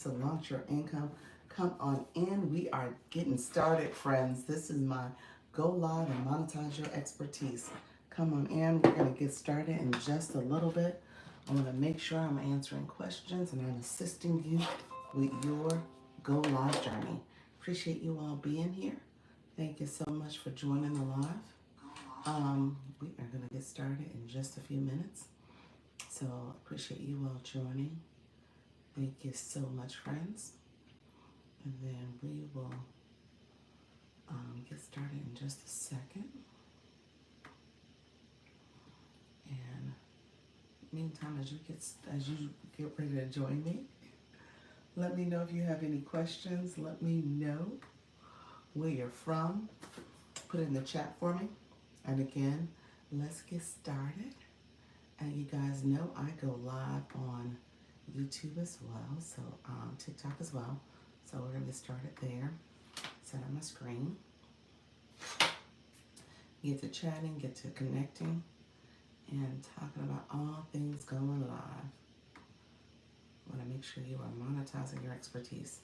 to launch your income. Come on in. We are getting started, friends. This is my go live and monetize your expertise. Come on in. We're going to get started in just a little bit. I want to make sure I'm answering questions and I'm assisting you with your go live journey. Appreciate you all being here. Thank you so much for joining the live. We are going to get started in just a few minutes. So appreciate you all joining. Thank you so much, friends. And then we will get started in just a second. And meantime, as you get ready to join me, let me know if you have any questions. Let me know where you're from. Put it in the chat for me. And again, let's get started. And you guys know I go live on YouTube as well, so TikTok as well. So we're gonna get started there. Set up my screen. Get to chatting, get to connecting, and talking about all things going live. I want to make sure you are monetizing your expertise.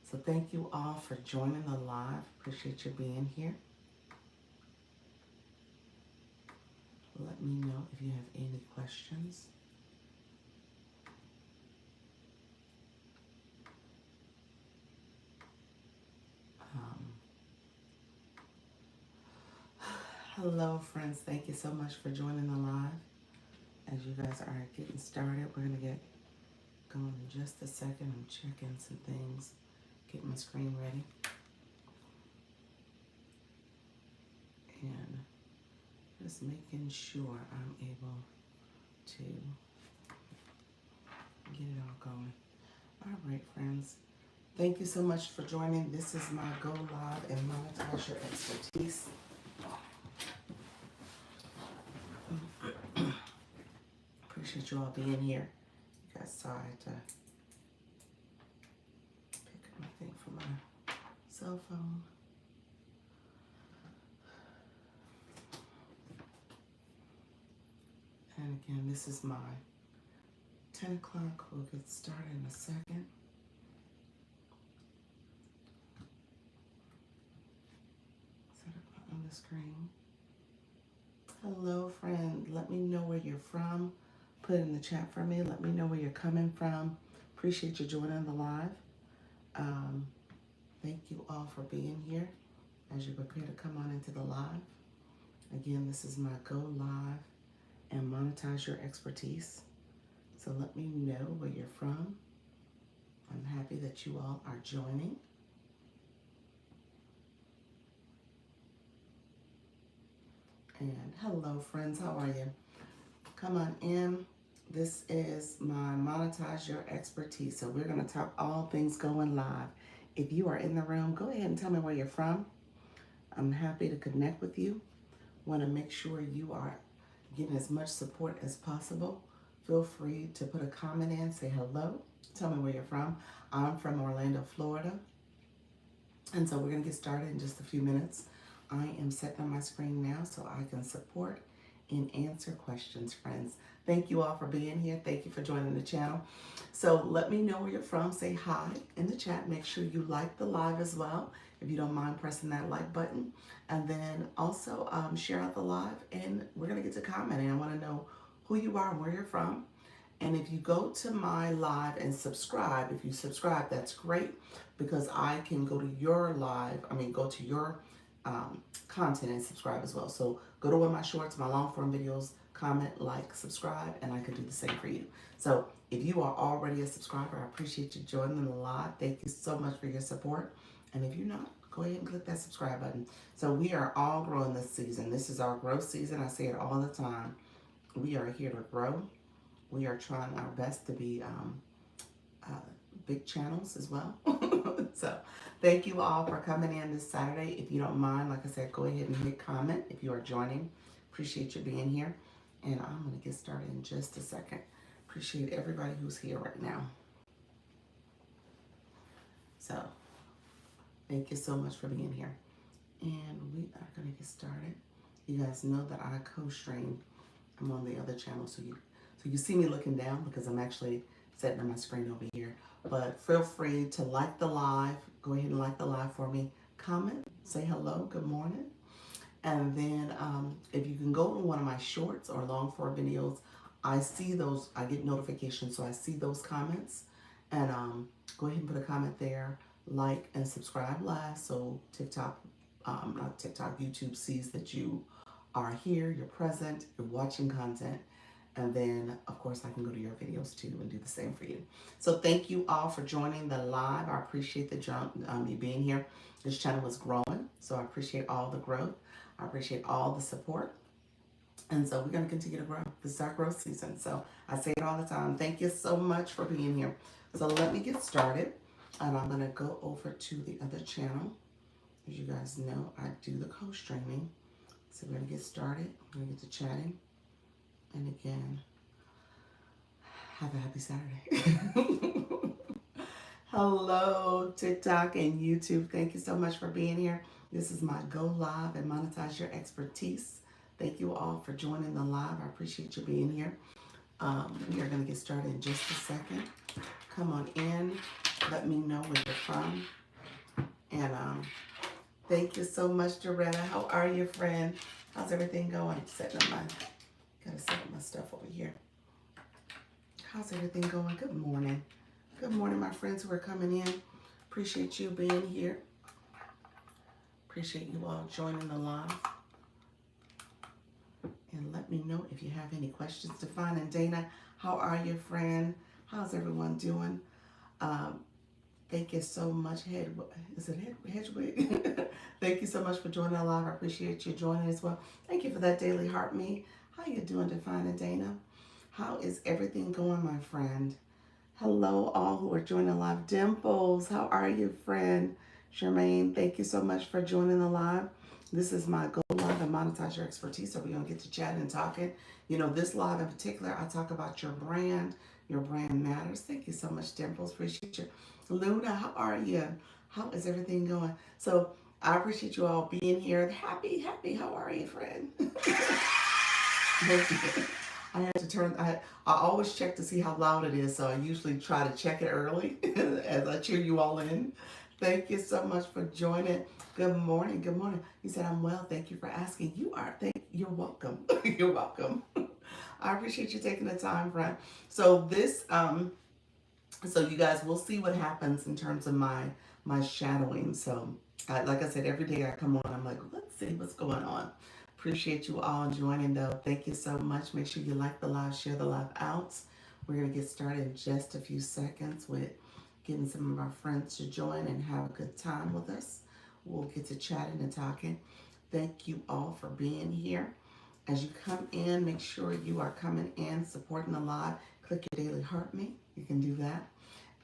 So thank you all for joining the live. Appreciate you being here. Let me know if you have any questions. Hello, friends. Thank you so much for joining the live. As you guys are getting started, we're going to get going in just a second. I'm checking some things, getting my screen ready. And just making sure I'm able to get it all going. All right, friends. Thank you so much for joining. This is my Go Live and Monetize Your Expertise. Appreciate you all being here. You guys saw I had to pick up my thing from my cell phone. And again, this is my 10 o'clock. We'll get started in a second. Set it on the screen. Hello, friend. Let me know where you're from. Put it in the chat for me. Let me know where you're coming from. Appreciate you joining the live. Thank you all for being here as you prepare to come on into the live. Again, this is my Go Live and Monetize Your Expertise. So let me know where you're from. I'm happy that you all are joining. And hello, friends. How are you? Come on in. This is my Monetize Your Expertise. So we're going to talk all things going live. If you are in the room, go ahead and tell me where you're from. I'm happy to connect with you. Want to make sure you are getting as much support as possible. Feel free to put a comment in, say hello. Tell me where you're from. I'm from Orlando, Florida. And so we're going to get started in just a few minutes. I am setting on my screen now so I can support and answer questions, friends. Thank you all for being here. Thank you for joining the channel. So let me know where you're from. Say hi in the chat. Make sure you like the live as well, if you don't mind pressing that like button. And then also share out the live, and we're going to get to commenting. I want to know who you are and where you're from. And if you go to my live and subscribe, if you subscribe, that's great, because I can go to your live, go to your content and subscribe as well. So go to one of my shorts, my long form videos, comment, like, subscribe, and I can do the same for you. So if you are already a subscriber, I appreciate you joining the live. Thank you so much for your support. And if you're not, go ahead and click that subscribe button. So we are all growing this season. This is our growth season. I say it all the time. We are here to grow. We are trying our best to be big channels as well. So thank you all for coming in this Saturday. If you don't mind, like I said, go ahead and hit comment if you are joining. Appreciate you being here. And I'm going to get started in just a second. Appreciate everybody who's here right now. So thank you so much for being here. And we are going to get started. You guys know that I co-stream. I'm on the other channel, so you see me looking down because I'm actually setting up my screen over here. But feel free to like the live. Go ahead and like the live for me. Comment, say hello, good morning. And then if you can go to one of my shorts or long form videos, I see those, I get notifications, so I see those comments. And go ahead and put a comment there, like and subscribe last, so TikTok, not TikTok, YouTube sees that you are here, you're present, you're watching content. And then, of course, I can go to your videos too and do the same for you. So thank you all for joining the live. I appreciate you being here. This channel is growing, so I appreciate all the growth. I appreciate all the support. And so we're going to continue to grow. This is our growth season. So I say it all the time. Thank you so much for being here. So let me get started. And I'm going to go over to the other channel. As you guys know, I do the co-streaming. So we're going to get started. We're going to get to chatting. And again, have a happy Saturday. Hello, TikTok and YouTube. Thank you so much for being here. This is my Go Live and Monetize Your Expertise. Thank you all for joining the live. I appreciate you being here. We are going to get started in just a second. Come on in. Let me know where you're from. And thank you so much, Doretta. How are you, friend? How's everything going? Gotta set up my stuff over here. How's everything going? Good morning. Good morning, my friends who are coming in. Appreciate you being here. Appreciate you all joining the live. And let me know if you have any questions. Define and Dana, how are you, friend? How's everyone doing? Thank you so much, Hedwig? Thank you so much for joining the live. I appreciate you joining as well. Thank you for that daily heart me. How you doing, Define and Dana? How is everything going, my friend? Hello, all who are joining live. Dimples, how are you, friend? Charmaine, thank you so much for joining the live. This is my Go Live and Monetize Your Expertise, so we're going to get to chatting and talking. You know, this live in particular, I talk about your brand. Your brand matters. Thank you so much, Dimples. Appreciate you. Luna, how are you? How is everything going? So I appreciate you all being here. Happy, how are you, friend? Thank you. I had to turn, I always check to see how loud it is, so I usually try to check it early as I cheer you all in. Thank you so much for joining. Good morning, good morning. You said I'm well, thank you for asking. You're welcome. You're welcome. I appreciate you taking the time, friend. So this, so you guys will see what happens in terms of my shadowing. So like I said, every day I come on, I'm like, let's see what's going on. Appreciate you all joining though. Thank you so much. Make sure you like the live, share the live out. We're going to get started in just a few seconds with getting some of our friends to join and have a good time with us. We'll get to chatting and talking. Thank you all for being here. As you come in, make sure you are coming in, supporting the live. Click your daily heart me. You can do that.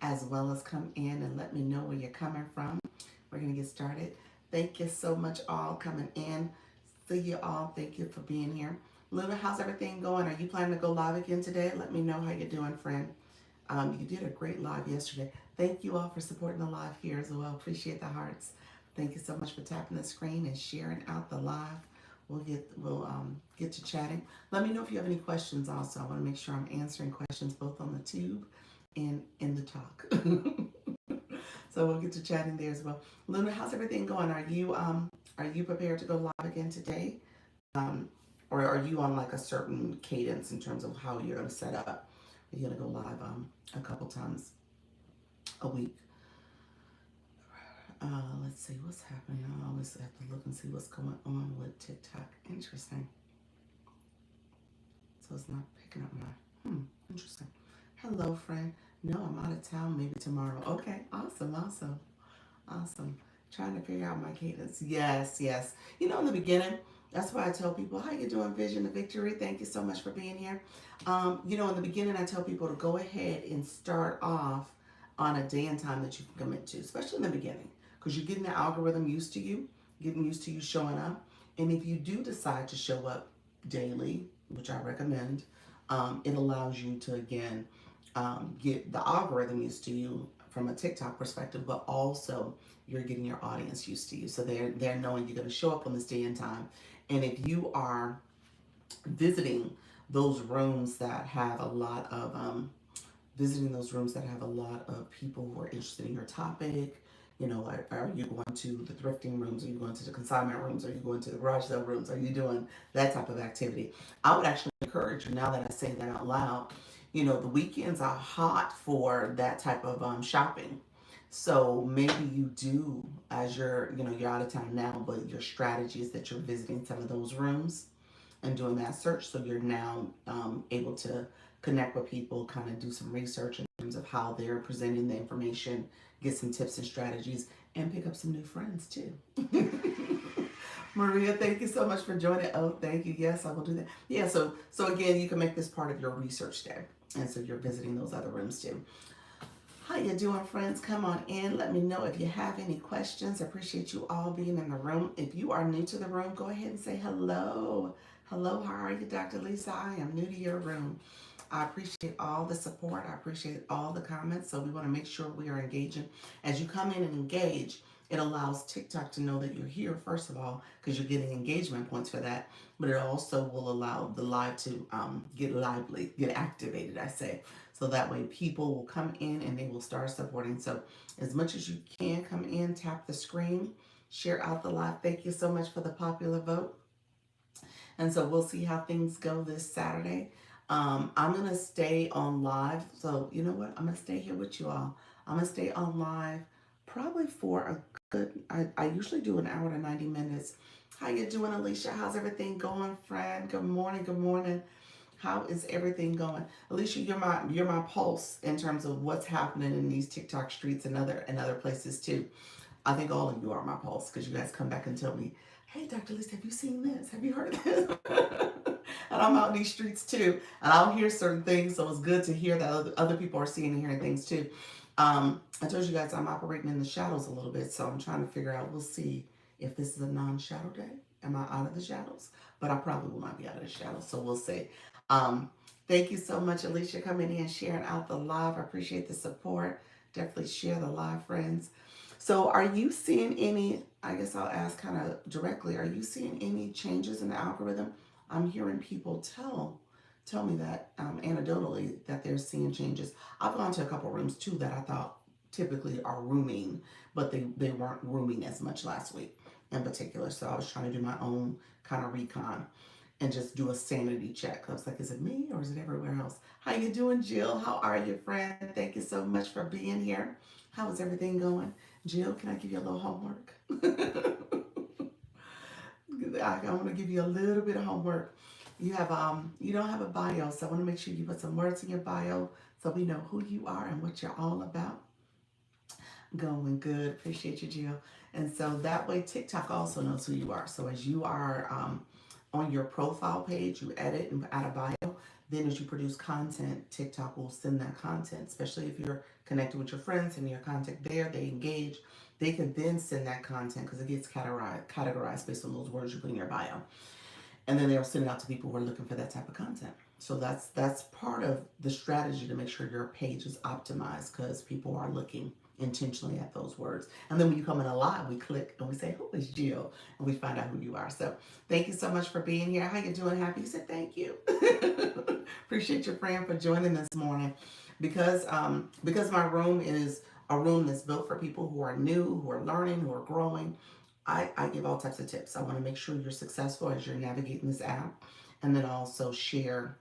As well as come in and let me know where you're coming from. We're going to get started. Thank you so much all coming in. See you all. Thank you for being here. Luna, how's everything going? Are you planning to go live again today? Let me know how you're doing, friend. You did a great live yesterday. Thank you all for supporting the live here as well. Appreciate the hearts. Thank you so much for tapping the screen and sharing out the live. We'll get to chatting. Let me know if you have any questions also. I want to make sure I'm answering questions both on the tube and in the talk. So we'll get to chatting there as well. Luna, how's everything going? Are you prepared to go live again today? Or are you on like a certain cadence in terms of how you're going to set up? Are you going to go live a couple times a week? Let's see what's happening. I always have to look and see what's going on with TikTok. Interesting. So it's not picking up my, interesting. Hello, friend. No, I'm out of town. Maybe tomorrow. Okay, awesome. Trying to figure out my cadence. Yes. You know, in the beginning, that's why I tell people, how you doing, Vision of Victory? Thank you so much for being here. You know, in the beginning, I tell people to go ahead and start off on a day and time that you can commit to, especially in the beginning, because you're getting the algorithm used to you, getting used to you showing up. And if you do decide to show up daily, which I recommend, it allows you to, again, get the algorithm used to you from a TikTok perspective, but also you're getting your audience used to you. So they're knowing you're going to show up on this day and time. And if you are visiting those rooms that have a lot of visiting those rooms that have a lot of people who are interested in your topic. You know, are you going to the thrifting rooms? Are you going to the consignment rooms? Are you going to the garage sale rooms? Are you doing that type of activity? I would actually encourage you, now that I say that out loud, you know, the weekends are hot for that type of shopping. So maybe you do, as you're, you know, you're out of town now, but your strategy is that you're visiting some of those rooms and doing that search. So you're now able to connect with people, kind of do some research in terms of how they're presenting the information, get some tips and strategies, and pick up some new friends too. Maria, thank you so much for joining. Oh, thank you. Yes, I will do that. Yeah, so again, you can make this part of your research day. And so you're visiting those other rooms too. How you doing, friends? Come on in. Let me know if you have any questions. I appreciate you all being in the room. If you are new to the room, go ahead and say hello. Hello, how are you, Dr. Lisa? I am new to your room. I appreciate all the support. I appreciate all the comments. So we want to make sure we are engaging. As you come in and engage, it allows TikTok to know that you're here, first of all, because you're getting engagement points for that. But it also will allow the live to get lively, get activated, I say. So that way people will come in and they will start supporting. So as much as you can come in, tap the screen, share out the live. Thank you so much for the popular vote. And so we'll see how things go this Saturday. I'm going to stay on live. So you know what? I'm going to stay here with you all. I'm going to stay on live probably for a good, I usually do an hour to 90 minutes. How you doing, Alicia? How's everything going, friend? Good morning. Good morning. How is everything going? Alicia, you're my pulse in terms of what's happening in these TikTok streets and other places too. I think all of you are my pulse because you guys come back and tell me, hey, Dr. Lisa, have you seen this? Have you heard this? And I'm out in these streets too. And I'll hear certain things. So it's good to hear that other people are seeing and hearing things too. I told you guys I'm operating in the shadows a little bit. So I'm trying to figure out, we'll see if this is a non-shadow day. Am I out of the shadows? But I probably will not be out of the shadows. So we'll see. Um, Thank you so much, Alicia, coming in, sharing out the live. I appreciate the support. Definitely share the live, friends. So are you seeing any, I guess I'll ask kind of directly, are you seeing any changes in the algorithm? I'm hearing people tell me that anecdotally that they're seeing changes. I've gone to a couple rooms too that I thought typically are rooming, but they weren't rooming as much last week in particular. So I was trying to do my own kind of recon and just do a sanity check. I was like, is it me or is it everywhere else? How you doing, Jill? How are you, friend? Thank you so much for being here. How is everything going? Jill, can I give you a little homework? I want to give you a little bit of homework. You don't have a bio, so I want to make sure you put some words in your bio so we know who you are and what you're all about. Going good. Appreciate you, Jill. And so that way TikTok also knows who you are. So as you are on your profile page, you edit and add a bio. Then as you produce content, TikTok will send that content, especially if you're connected with your friends and your content there, they engage. They can then send that content because it gets categorized based on those words you put in your bio. And then they'll send it out to people who are looking for that type of content. So that's part of the strategy to make sure your page is optimized because people are looking intentionally at those words. And then when you come in a live, we click and we say, who is Jill? And we find out who you are. So thank you so much for being here. How you doing? Happy? You said thank you. Appreciate your friend for joining this morning. Because my room is a room that's built for people who are new, who are learning, who are growing. I give all types of tips. I want to make sure you're successful as you're navigating this app. And then also share.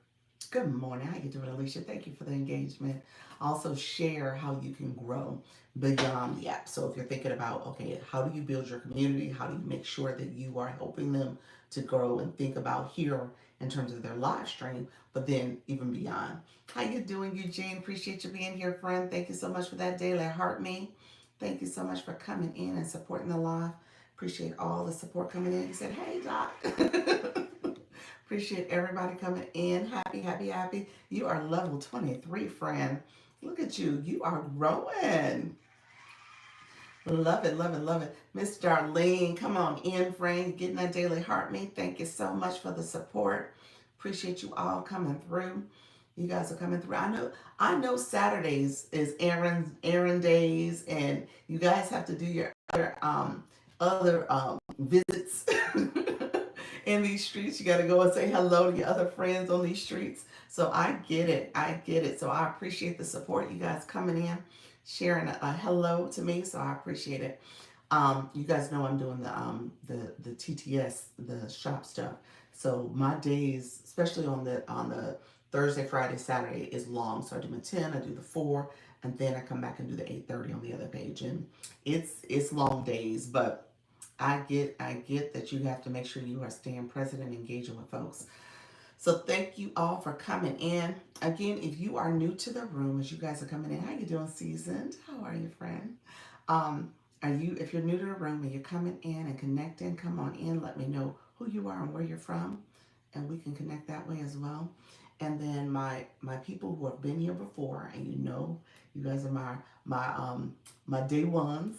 Good morning. How you doing, Alicia? Thank you for the engagement. Also share how you can grow beyond the app. So if you're thinking about, okay, how do you build your community? How do you make sure that you are helping them to grow and think about here in terms of their live stream, but then even beyond. How you doing, Eugene? Appreciate you being here, friend. Thank you so much for that daily heart me. Thank you so much for coming in and supporting the live. Appreciate all the support coming in. You said, hey, Doc. Appreciate everybody coming in. Happy, happy, happy. You are level 23, friend. Look at you. You are growing. Love it, love it, love it. Miss Darlene, come on in, friend. Getting that daily heart me. Thank you so much for the support. Appreciate you all coming through. You guys are coming through. I know Saturdays is errand days, and you guys have to do your other visits in these streets. You got to go and say hello to your other friends on these streets. So I get it. I get it. So I appreciate the support. You guys coming in, sharing a hello to me. So I appreciate it. You guys know I'm doing the TTS, the shop stuff. So my days, especially on the Thursday, Friday, Saturday, is long. So I do my 10, I do the 4, and then I come back and do the 8:30 on the other page. And it's long days, but I get that you have to make sure you are staying present and engaging with folks. So thank you all for coming in. Again, if you are new to the room, as you guys are coming in, how you doing, Seasoned? How are you, friend? If you're new to the room and you're coming in and connecting, come on in. Let me know who you are and where you're from, and we can connect that way as well. And then my people who have been here before, and you guys are my day ones.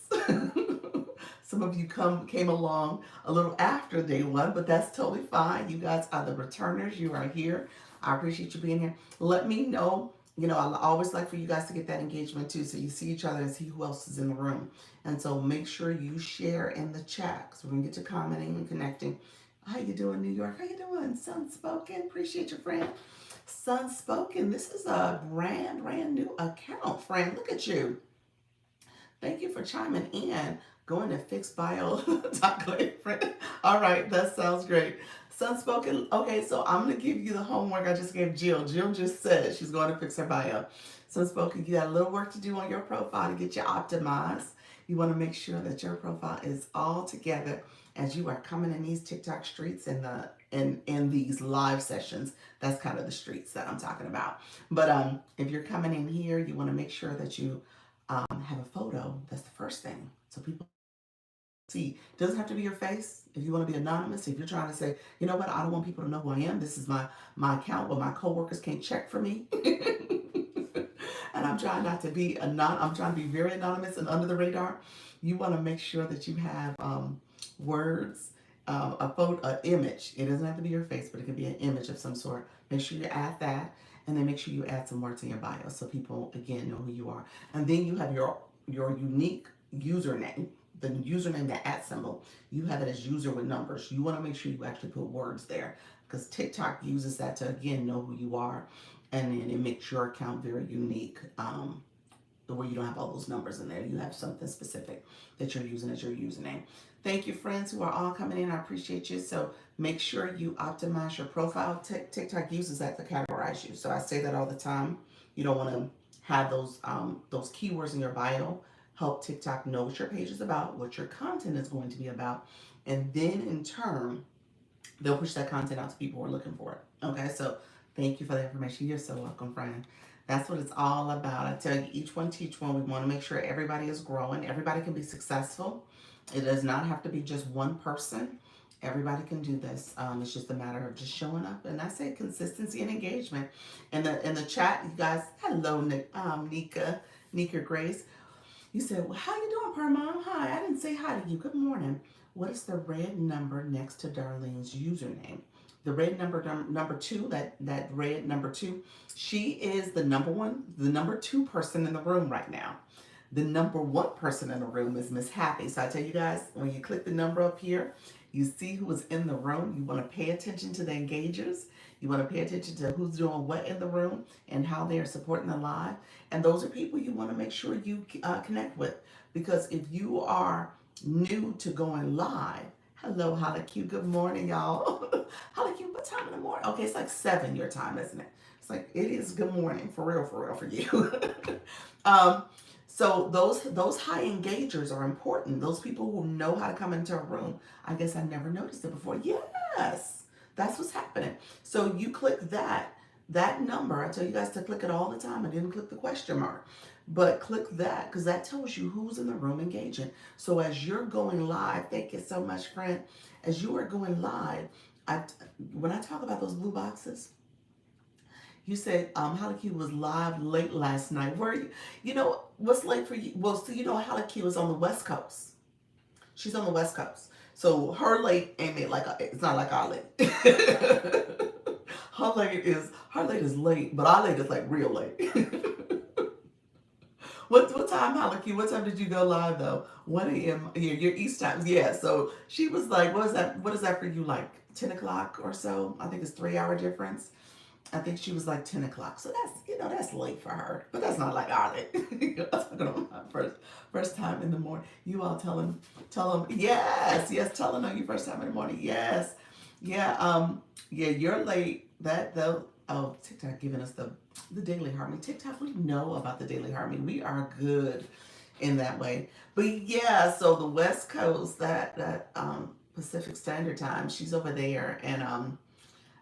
Some of you came along a little after day one, but that's totally fine. You guys are the returners. You are here. I appreciate you being here. Let me know. I always like for you guys to get that engagement too, so you see each other and see who else is in the room. And so make sure you share in the chat, because we're gonna get to commenting and connecting. How you doing, New York? How you doing, Sunspoken? Appreciate your friend. Sunspoken, this is a brand new account, friend. Look at you. Thank you for chiming in. Going to fix bio. Friend. All right, that sounds great. Sunspoken. Okay, so I'm gonna give you the homework I just gave Jill. Jill just said she's going to fix her bio. Sunspoken, you got a little work to do on your profile to get you optimized. You want to make sure that your profile is all together as you are coming in these TikTok streets and in these live sessions. That's kind of the streets that I'm talking about. But if you're coming in here, you want to make sure that you have a photo. That's the first thing. So people see. It doesn't have to be your face. If you want to be anonymous, if you're trying to say, you know what, I don't want people to know who I am. This is my account where my coworkers can't check for me. And I'm trying not to be I'm trying to be very anonymous and under the radar. You want to make sure that you have words, a photo, an image. It doesn't have to be your face, but it can be an image of some sort. Make sure you add that, and then make sure you add some words in your bio so people again know who you are. And then you have your unique username, the username, the @ symbol. You have it as user with numbers. You want to make sure you actually put words there, because TikTok uses that to again know who you are, and then it makes your account very unique. Where you don't have all those numbers in there. You have something specific that you're using as your username. Thank you, friends who are all coming in. I appreciate you. So make sure you optimize your profile. TikTok uses that to categorize you. So I say that all the time. You don't want to have those keywords in your bio. Help TikTok know what your page is about, what your content is going to be about, and then in turn, they'll push that content out to people who are looking for it. Okay, so thank you for the information. You're so welcome, friend. That's what it's all about. I tell you, each one teach one. We want to make sure everybody is growing. Everybody can be successful. It does not have to be just one person. Everybody can do this. It's just a matter of just showing up, and I say consistency and engagement. In the chat, you guys, hello, Nika Grace. You said, well, how you doing, Parmon? Hi, I didn't say hi to you. Good morning. What is the red number next to Darlene's username? The red number 2, that red number 2, she is the number 2 person in the room right now. The number 1 person in the room is Miss Happy. So I tell you guys, when you click the number up here, you see who is in the room. You want to pay attention to the engagers. You want to pay attention to who's doing what in the room and how they are supporting the live. And those are people you want to make sure you connect with. Because if you are new to going live, hello, Holly Good morning, y'all. Holly what time in the morning? Okay, it's like 7 your time, isn't it? It's like, it is good morning, for real for you. So those high engagers are important. Those people who know how to come into a room. I guess I never noticed it before. Yes, that's what's happening. So you click that number. I tell you guys to click it all the time. I didn't click the question mark. But click that, because that tells you who's in the room engaging. So as you're going live, thank you so much, friend. As you are going live, when I talk about those blue boxes, you said Halaki was live late last night. Where you know what's late for you? Well, so Halaki was on the West Coast. She's on the West Coast. So her late ain't it's not like our late. Her late is late, but our late is like real late. What time, Halaki? What time did you go live though? 1 a.m. Your East time. Yeah. So she was like, what is that? What is that for you? Like 10 o'clock or so? I think it's 3 hour difference. I think she was like 10 o'clock. So that's that's late for her, but that's not like our late. Talking about my first time in the morning. You all tell them yes, telling on you first time in the morning. Yes, yeah, yeah. You're late. That though. Oh, TikTok giving us the daily harmony. TikTok, we know about the daily harmony. We are good in that way. But yeah, so the West Coast, that Pacific Standard Time, she's over there, and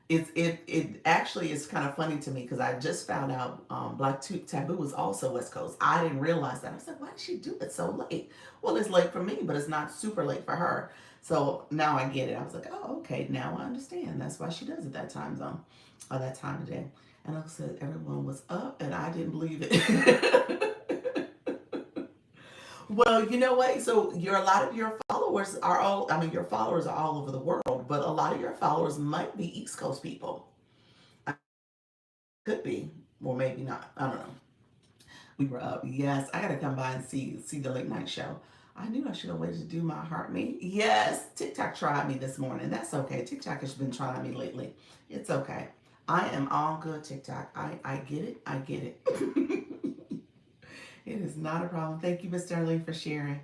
it actually is kind of funny to me because I just found out Black Taboo was also West Coast. I didn't realize that. I was like, why did she do it so late? Well, it's late for me, but it's not super late for her. So now I get it. I was like, oh, okay, now I understand. That's why she does it that time zone, or that time of day. And like I said, everyone was up, and I didn't believe it. Well, you know what? So a lot of your followers are all. I mean, your followers are all over the world, but a lot of your followers might be East Coast people. Could be, or maybe not. I don't know. We were up. Yes, I gotta come by and see the late night show. I knew I should have waited to do my heart me. Yes, TikTok tried me this morning. That's okay. TikTok has been trying me lately. It's okay. I am all good, TikTok. I get it. I get it. It is not a problem. Thank you, Miss Darlene, for sharing.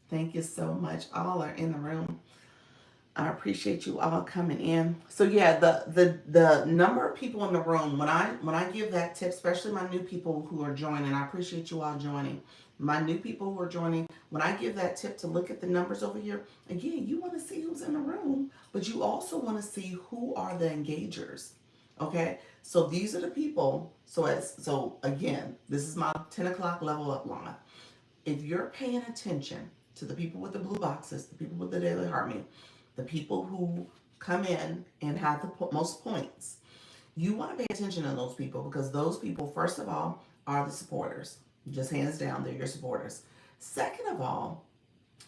Thank you so much. All are in the room. I appreciate you all coming in. So yeah, the number of people in the room when I give that tip, especially my new people who are joining, I appreciate you all joining. My new people who are joining, when I give that tip to look at the numbers over here, again, you want to see who's in the room, but you also want to see who are the engagers. Okay, so these are the people. So again, this is my 10 o'clock level up line. If you're paying attention to the people with the blue boxes, the people with the daily harmony, the people who come in and have the most points, you want to pay attention to those people because those people, first of all, are the supporters. Just hands down, they're your supporters. Second of all,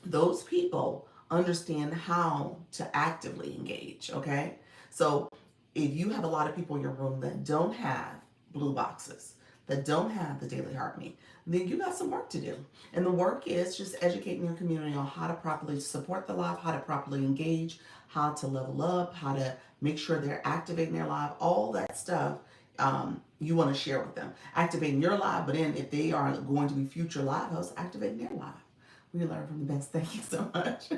those people understand how to actively engage, okay? So if you have a lot of people in your room that don't have blue boxes, that don't have the daily harmony, then you got some work to do. And the work is just educating your community on how to properly support the live, how to properly engage, how to level up, how to make sure they're activating their live, all that stuff. You want to share with them. Activating your live, but then if they are going to be future live hosts, activating their live. We learn from the best. Thank you so much.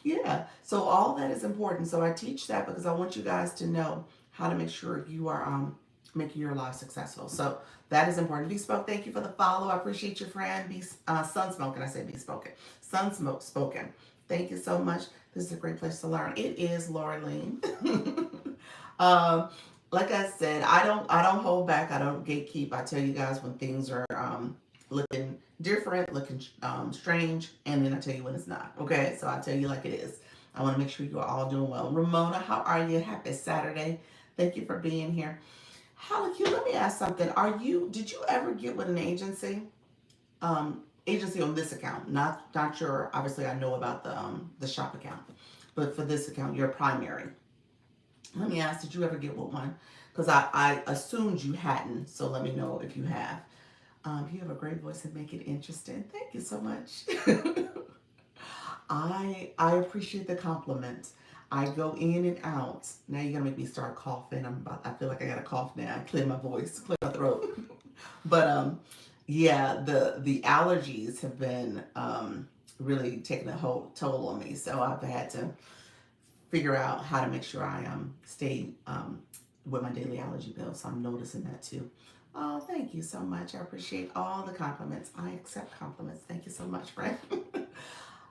Yeah. So all that is important. So I teach that because I want you guys to know how to make sure you are making your life successful. So that is important. Be spoke. Thank you for the follow. I appreciate your friend. Be Sun Smoking. I said be spoken. Sun Smoke Spoken. Thank you so much. This is a great place to learn. It is Laura Lean. um, like I said, I don't hold back. I don't gatekeep. I tell you guys when things are looking different, looking strange, and then I tell you when it's not. Okay, so I tell you like it is. I want to make sure you are all doing well. Ramona, how are you? Happy Saturday. Thank you for being here. Halleck, let me ask something. Did you ever get with an agency? Agency on this account, not your. Obviously, I know about the shop account, but for this account, your primary. Let me ask, did you ever get with one? Because I assumed you hadn't, so let me know if you have. You have a great voice and make it interesting. Thank you so much. I appreciate the compliment. I go in and out. Now you're gonna make me start coughing. I feel like I got a cough now. Clear my voice, clear my throat. But yeah, the allergies have been really taking a whole toll on me. So I've had to figure out how to make sure I stay with my daily allergy pills. So I'm noticing that too. Oh, thank you so much. I appreciate all the compliments. I accept compliments. Thank you so much, friend.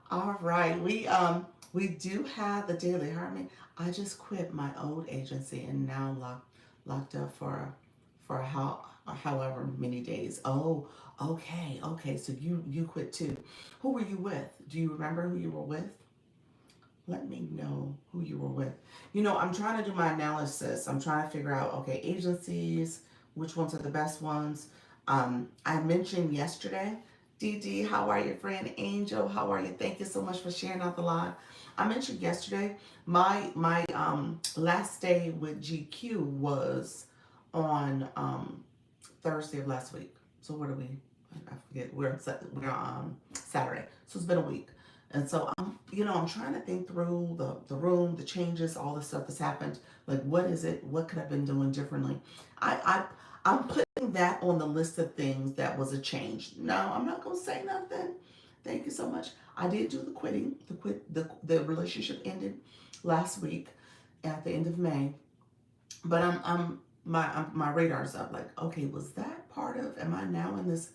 All right, we do have the daily harmony. I just quit my old agency and now locked up for however many days. Oh, okay, okay. So you quit too. Who were you with? Do you remember who you were with? Let me know who you were with. I'm trying to do my analysis. I'm trying to figure out, okay, agencies, which ones are the best ones. I mentioned yesterday, Dee Dee, how are you, friend? Angel, how are you? Thank you so much for sharing out the live. I mentioned yesterday, my last day with GQ was on Thursday of last week. So what are we? I forget, we're Saturday, so it's been a week. And so I'm trying to think through the room, the changes, all the stuff that's happened. Like, what is it? What could I have been doing differently? I I'm putting that on the list of things that was a change. No, I'm not gonna say nothing. Thank you so much. I did do the quitting. The relationship ended last week at the end of May. But my radar's up. Like, okay, was that part of? Am I now in this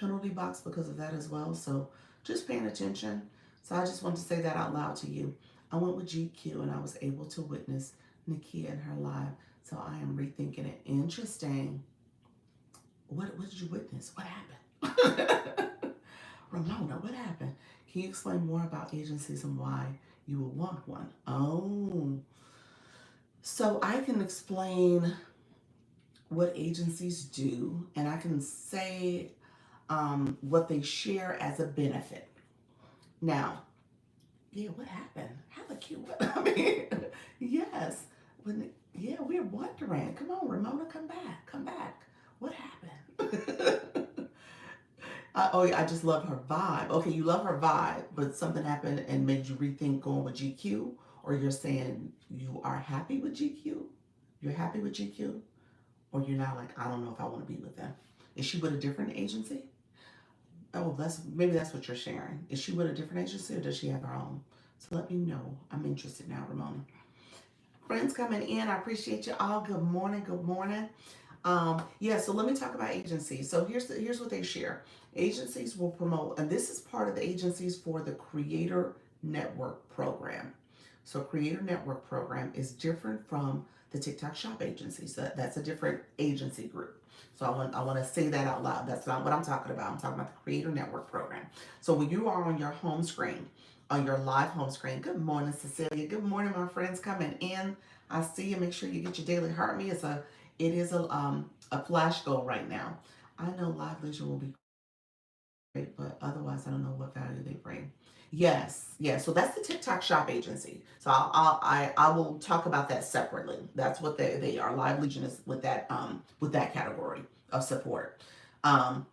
penalty box because of that as well? So just paying attention. So I just want to say that out loud to you. I went with GQ and I was able to witness Nakia in her live. So I am rethinking it. Interesting. What did you witness? What happened? Ramona, what happened? Can you explain more about agencies and why you would want one? Oh, so I can explain what agencies do, and I can say what they share as a benefit. Now, yeah, what happened? How the cute? I mean, yes. Yeah, we're wondering. Come on, Ramona, come back, come back. What happened? Oh, yeah, I just love her vibe. Okay, you love her vibe, but something happened and made you rethink going with GQ, or you're saying you are happy with GQ? You're happy with GQ? Or you're now like, I don't know if I want to be with them. Is she with a different agency? Oh, that's what you're sharing. Is she with a different agency or does she have her own? So let me know. I'm interested now, Ramona. Friends coming in, I appreciate you all. Good morning. Good morning. Yeah, so let me talk about agencies. So here's what they share. Agencies will promote, and this is part of the agencies for the Creator Network program. So Creator Network program is different from the TikTok Shop agencies. That's a different agency group. So I want to say that out loud. That's not what I'm talking about. I'm talking about the Creator Network program. So when you are on your home screen, on your live home screen. Good morning, Cecilia. Good morning, my friends coming in. I see you. Make sure you get your daily heart me. It is a flash goal right now. I know live leisure will be great, but otherwise I don't know what value they bring. Yes, yes. So that's the TikTok Shop agency. So I will talk about that separately. That's what they are. Live Legion is with that category of support. Um,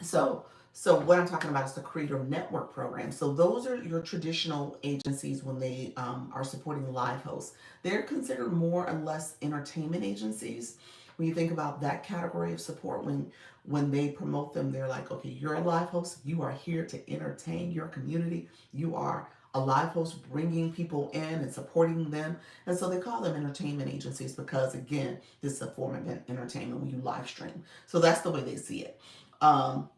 so, so what I'm talking about is the Creator Network program. So those are your traditional agencies when they are supporting live hosts. They're considered more or less entertainment agencies. When you think about that category of support, when they promote them, they're like, okay, you're a live host. You are here to entertain your community. You are a live host bringing people in and supporting them. And so they call them entertainment agencies because, again, this is a form of entertainment when you live stream. So that's the way they see it. Um,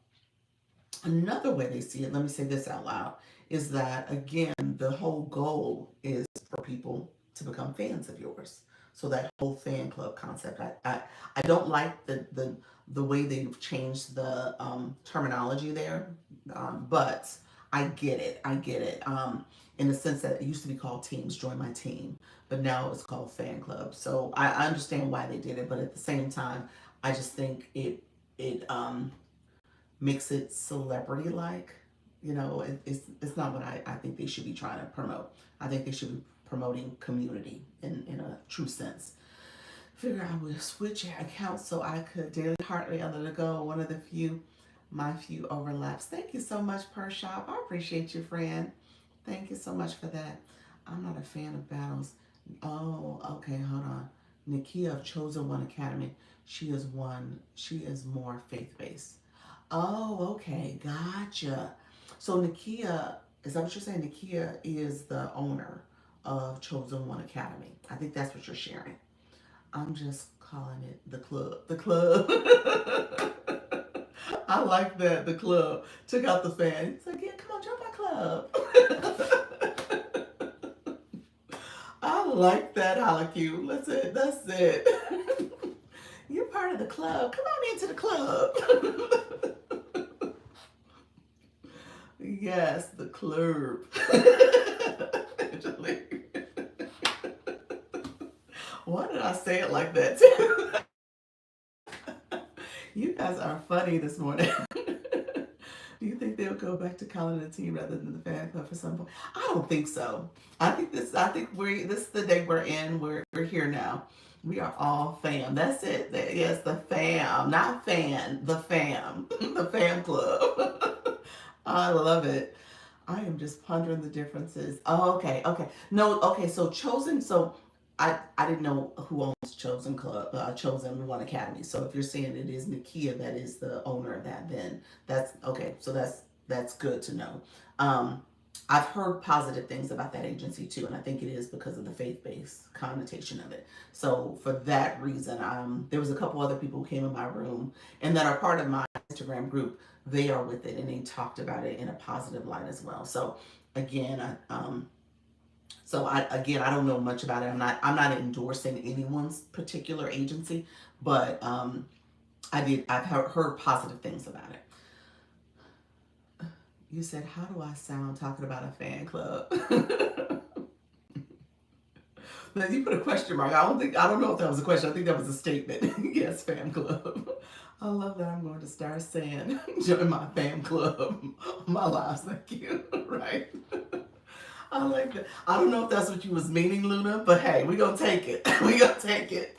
Another way they see it, let me say this out loud, is that again, the whole goal is for people to become fans of yours. So that whole fan club concept, I don't like the way they've changed the terminology there, but I get it. I get it. In the sense that it used to be called teams, join my team, but now it's called fan club. So I understand why they did it, but at the same time, I just think it makes it celebrity like. It's not what I think they should be trying to promote. I think they should be promoting community in a true sense. Figure I would switch accounts so I could daily heartly under the go. One of the my few overlaps. Thank you so much, Per Shop. I appreciate you, friend. Thank you so much for that. I'm not a fan of battles. Oh, okay, hold on. Nakia of Chosen One Academy. She is more faith based. Oh, okay, gotcha. So Nakia, is that what you're saying? Nakia is the owner of Chosen One Academy. I think that's what you're sharing. I'm just calling it the club. The club. I like that. The club. Took out the fan. It's like, yeah, come on, join my club. I like that, Halaku. That's it. That's it. You're part of the club. Come on into the club. Yes, the club. Why did I say it like that too? You guys are funny this morning. Do you think they'll go back to calling it a team rather than the fan club for some point? I don't think so. I think this is the day we're in. We're here now. We are all fam. That's it. Yes, the fam, not fan, the fam, the fam club. I love it. I am just pondering the differences. Oh, okay, okay. No, okay. So Chosen. So I didn't know who owns Chosen Club, Chosen One Academy. So if you're saying it is Nakia that is the owner of that, then that's okay. So that's good to know. Um, I've heard positive things about that agency too, and I think it is because of the faith-based connotation of it. So for that reason, there was a couple other people who came in my room and that are part of my Instagram group. They are with it, and they talked about it in a positive light as well. So again, I don't know much about it. I'm not endorsing anyone's particular agency, but I've heard positive things about it. You said, how do I sound talking about a fan club? Now you put a question mark. I don't know if that was a question. I think that was a statement. Yes, fan club. I love that. I'm going to start saying, join my fan club. My lives, thank you. Right. I like that. I don't know if that's what you was meaning, Luna, but hey, we gonna take it. We gonna take it.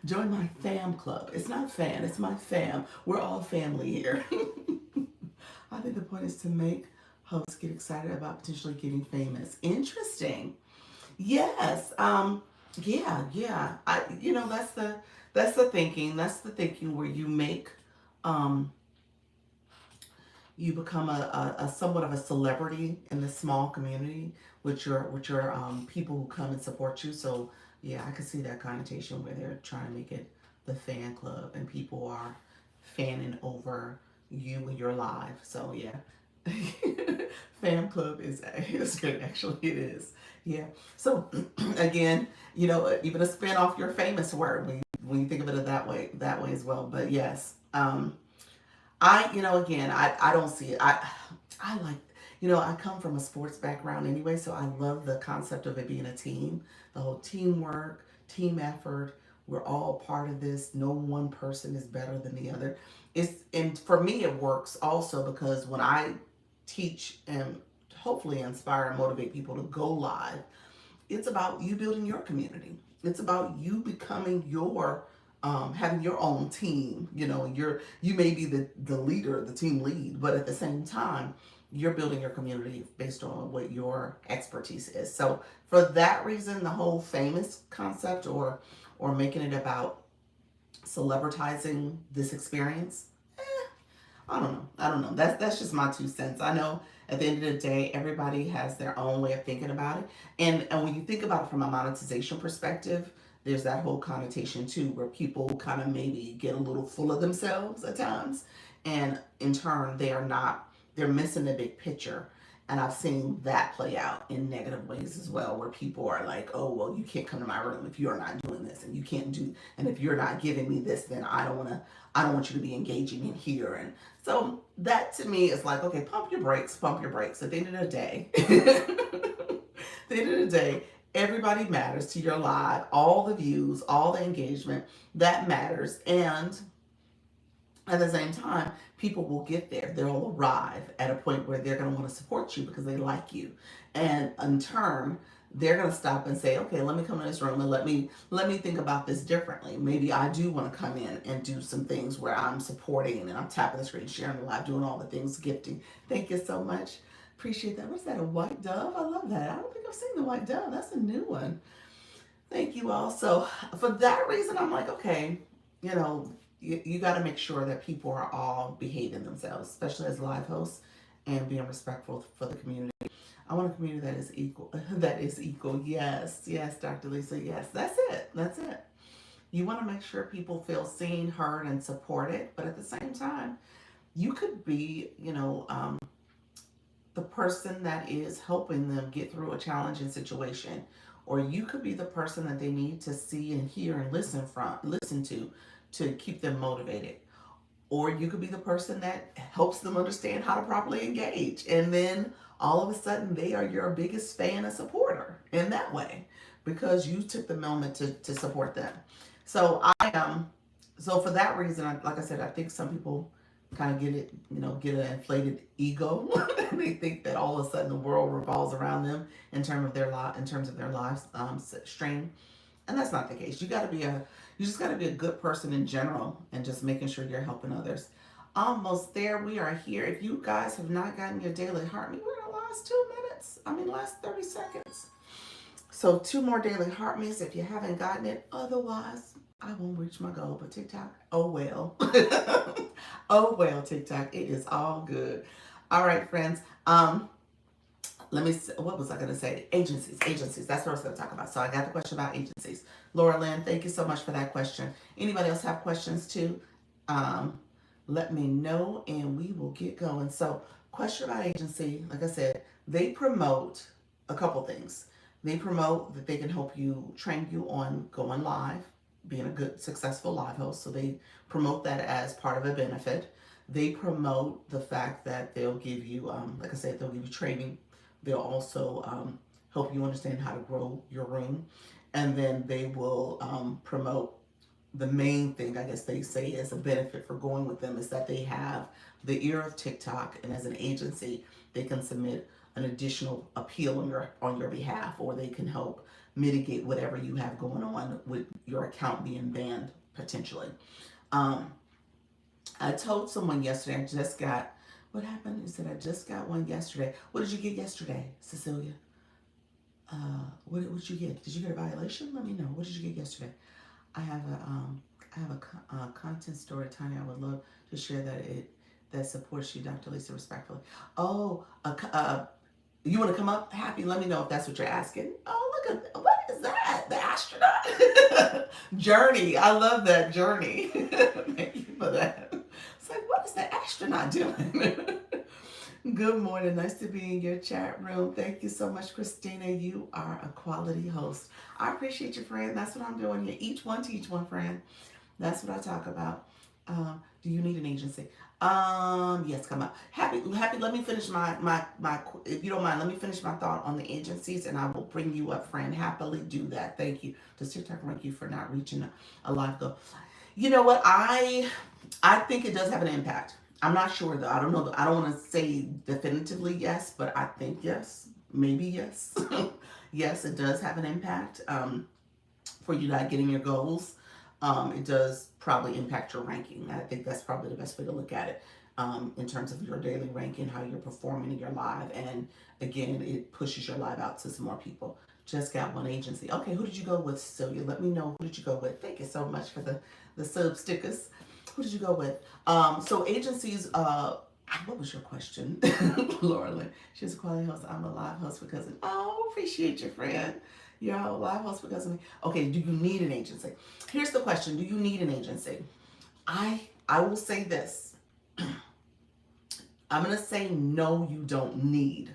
Join my fam club. It's not fan, it's my fam. We're all family here. I think the point is to make hosts get excited about potentially getting famous. Interesting. Yes. Yeah. That's the thinking. That's the thinking where um you become a somewhat of a celebrity in the small community with your people who come and support you. So yeah, I can see that connotation where they're trying to make it the fan club and people are fanning over you and your live. So yeah. Fan club is good, actually it is. Yeah. So again, even a spin off your famous word when you think of it that way as well. But yes. Again, I don't see it. I like, I come from a sports background anyway, so I love the concept of it being a team, the whole teamwork, team effort. We're all part of this. No one person is better than the other. And for me, it works also because when I teach and hopefully inspire and motivate people to go live, it's about you building your community. It's about you becoming having your own team. You may be the leader, the team lead, but at the same time, you're building your community based on what your expertise is. So for that reason, the whole famous concept or making it about celebritizing this experience, I don't know. That's just my 2 cents. I know at the end of the day, everybody has their own way of thinking about it. And when you think about it from a monetization perspective, there's that whole connotation too, where people kind of maybe get a little full of themselves at times, and in turn, they're missing the big picture. And I've seen that play out in negative ways as well, where people are like, "Oh, well, you can't come to my room if you're not doing this, and you can't do, and if you're not giving me this, then I don't want you to be engaging in here." And so that to me is like, okay, pump your brakes, pump your brakes. At the end of the day, at the end of the day, everybody matters to your live. All the views, all the engagement, that matters. And at the same time, people will get there. They'll arrive at a point where they're going to want to support you because they like you. And in turn, they're going to stop and say, okay, let me come in this room and let me think about this differently. Maybe I do want to come in and do some things where I'm supporting and I'm tapping the screen, sharing the live, doing all the things, gifting. Thank you so much. Appreciate that. What's that, a white dove? I love that. I don't think I've seen the white dove. That's a new one. Thank you all. So for that reason, I'm like, okay, you know, you got to make sure that people are all behaving themselves, especially as live hosts, and being respectful for the community. I want a community that is equal. That is equal. Yes, Dr. Lisa. Yes, that's it. That's it. You want to make sure people feel seen, heard, and supported, but at the same time, you could be, the person that is helping them get through a challenging situation, or you could be the person that they need to see and hear and listen to keep them motivated, or you could be the person that helps them understand how to properly engage, and then all of a sudden they are your biggest fan and supporter in that way because you took the moment to support them. So I am so for that reason, like I said, I think some people kind of get an inflated ego and they think that all of a sudden the world revolves around them in terms of their lives stream. And that's not the case. You just got to be a good person in general and just making sure you're helping others. Almost there. We are here. If you guys have not gotten your daily heart meet, we're in the last 2 minutes. Last 30 seconds. So two more daily heart meets if you haven't gotten it. Otherwise, I won't reach my goal. But TikTok, oh well. Oh well, TikTok. It is all good. All right, friends. Let me, what was I going to say? Agencies. That's what I was going to talk about. So I got the question about agencies. Laura Lynn, thank you so much for that question. Anybody else have questions too? Um, Let me know and we will get going. So, question about agency, like I said, they promote a couple things. They promote that they can help you, train you on going live, being a good, successful live host. So they promote that as part of a benefit. They promote the fact that they'll give you, like I said, they'll give you training. They'll also help you understand how to grow your room. And then they will promote the main thing, I guess they say, as a benefit for going with them is that they have the ear of TikTok, and as an agency, they can submit an additional appeal on your behalf, or they can help mitigate whatever you have going on with your account being banned potentially. Um, I told someone yesterday I just got, what happened? He said I just got one yesterday. What did you get yesterday, Cecilia? What did you get? Did you get a violation? Let me know. What did you get yesterday? I have a content story, Tanya. I would love to share that supports you, Dr. Lisa, respectfully. Oh, you want to come up? Happy. Let me know if that's what you're asking. Oh, look at what is that? The astronaut journey. I love that journey. Thank you for that. It's like, what is the astronaut doing? Good morning. Nice to be in your chat room. Thank you so much, Christina. You are a quality host. I appreciate you, friend. That's what I'm doing here. Each one teach one, friend. That's what I talk about. Do you need an agency? Yes, come up. Happy. Let me finish my. If you don't mind, let me finish my thought on the agencies, and I will bring you up, friend. Happily do that. Thank you. Does TikTok rank you for not reaching a live goal? You know what? I think it does have an impact. I'm not sure though. I don't know. I don't want to say definitively yes, but I think yes, maybe yes. Yes, it does have an impact for you not getting your goals. It does probably impact your ranking. I think that's probably the best way to look at it in terms of your daily ranking, how you're performing in your live. And again, it pushes your live out to some more people. Just got one agency. Okay, who did you go with, Cecilia? Let me know. Who did you go with? Thank you so much for the sub stickers. Who did you go with? So agencies, what was your question? Laura Lynn, she's a quality host. I'm a live host because of, oh, appreciate you, friend. You're a live host because of me. Okay, do you need an agency? Here's the question. Do you need an agency? I will say this. I'm going to say no, you don't need.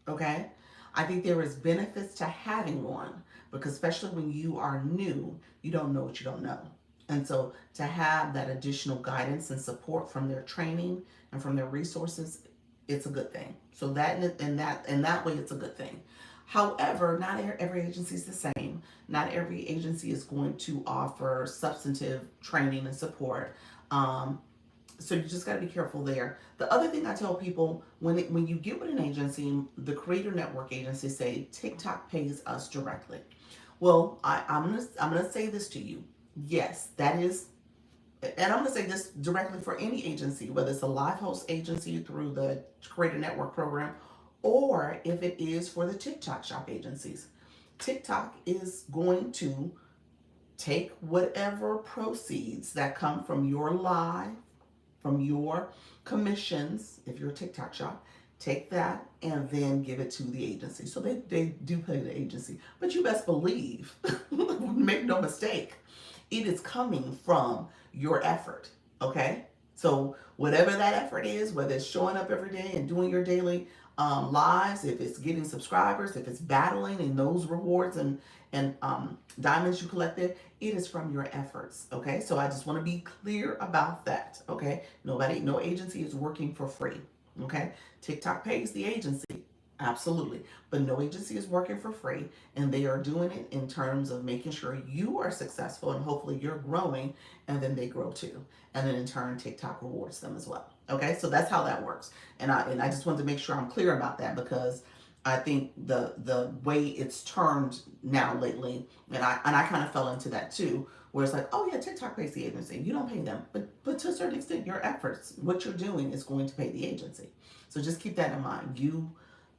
Okay? I think there is benefits to having one because especially when you are new, you don't know what you don't know. And so to have that additional guidance and support from their training and from their resources, it's a good thing. So that in that way, it's a good thing. However, not every agency is the same. Not every agency is going to offer substantive training and support. So you just got to be careful there. The other thing I tell people when you get with an agency, the Creator Network agencies say TikTok pays us directly. Well, I'm gonna say this to you. Yes, that is, and I'm gonna say this directly for any agency, whether it's a live host agency through the Creator Network program, or if it is for the TikTok shop agencies. TikTok is going to take whatever proceeds that come from your live, from your commissions, if you're a TikTok shop, take that and then give it to the agency. So they do pay the agency. But you best believe, make no mistake, it is coming from your effort, okay? So whatever that effort is, whether it's showing up every day and doing your daily lives, if it's getting subscribers, if it's battling in those rewards and diamonds you collected, it is from your efforts, okay? So I just want to be clear about that, okay? No agency is working for free, okay? TikTok pays the agency, absolutely, but no agency is working for free, and they are doing it in terms of making sure you are successful and hopefully you're growing, and then they grow too, and then in turn TikTok rewards them as well. Okay, so that's how that works, and I just wanted to make sure I'm clear about that because I think the way it's termed now lately, and I kind of fell into that too, where it's like, oh yeah, TikTok pays the agency. You don't pay them, but to a certain extent, your efforts, what you're doing, is going to pay the agency. So just keep that in mind. You,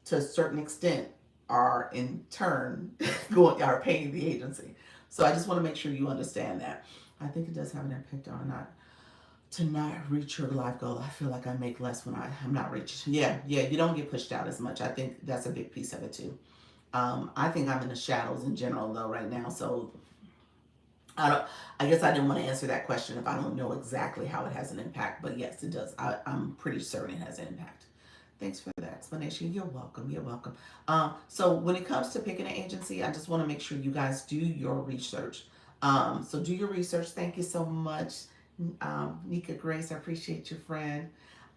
to a certain extent, are in turn are paying the agency. So I just want to make sure you understand that. I think it does have an impact on not to not reach your life goal. I feel like I make less when I'm not reaching. Yeah, yeah, you don't get pushed out as much. I think that's a big piece of it too. I think I'm in the shadows in general though right now. So I don't. I guess I didn't want to answer that question if I don't know exactly how it has an impact. But yes, it does. I'm pretty certain it has an impact. Thanks for the explanation. You're welcome. You're welcome. So when it comes to picking an agency, I just want to make sure you guys do your research. So do your research. Thank you so much, Nika Grace. I appreciate you, friend.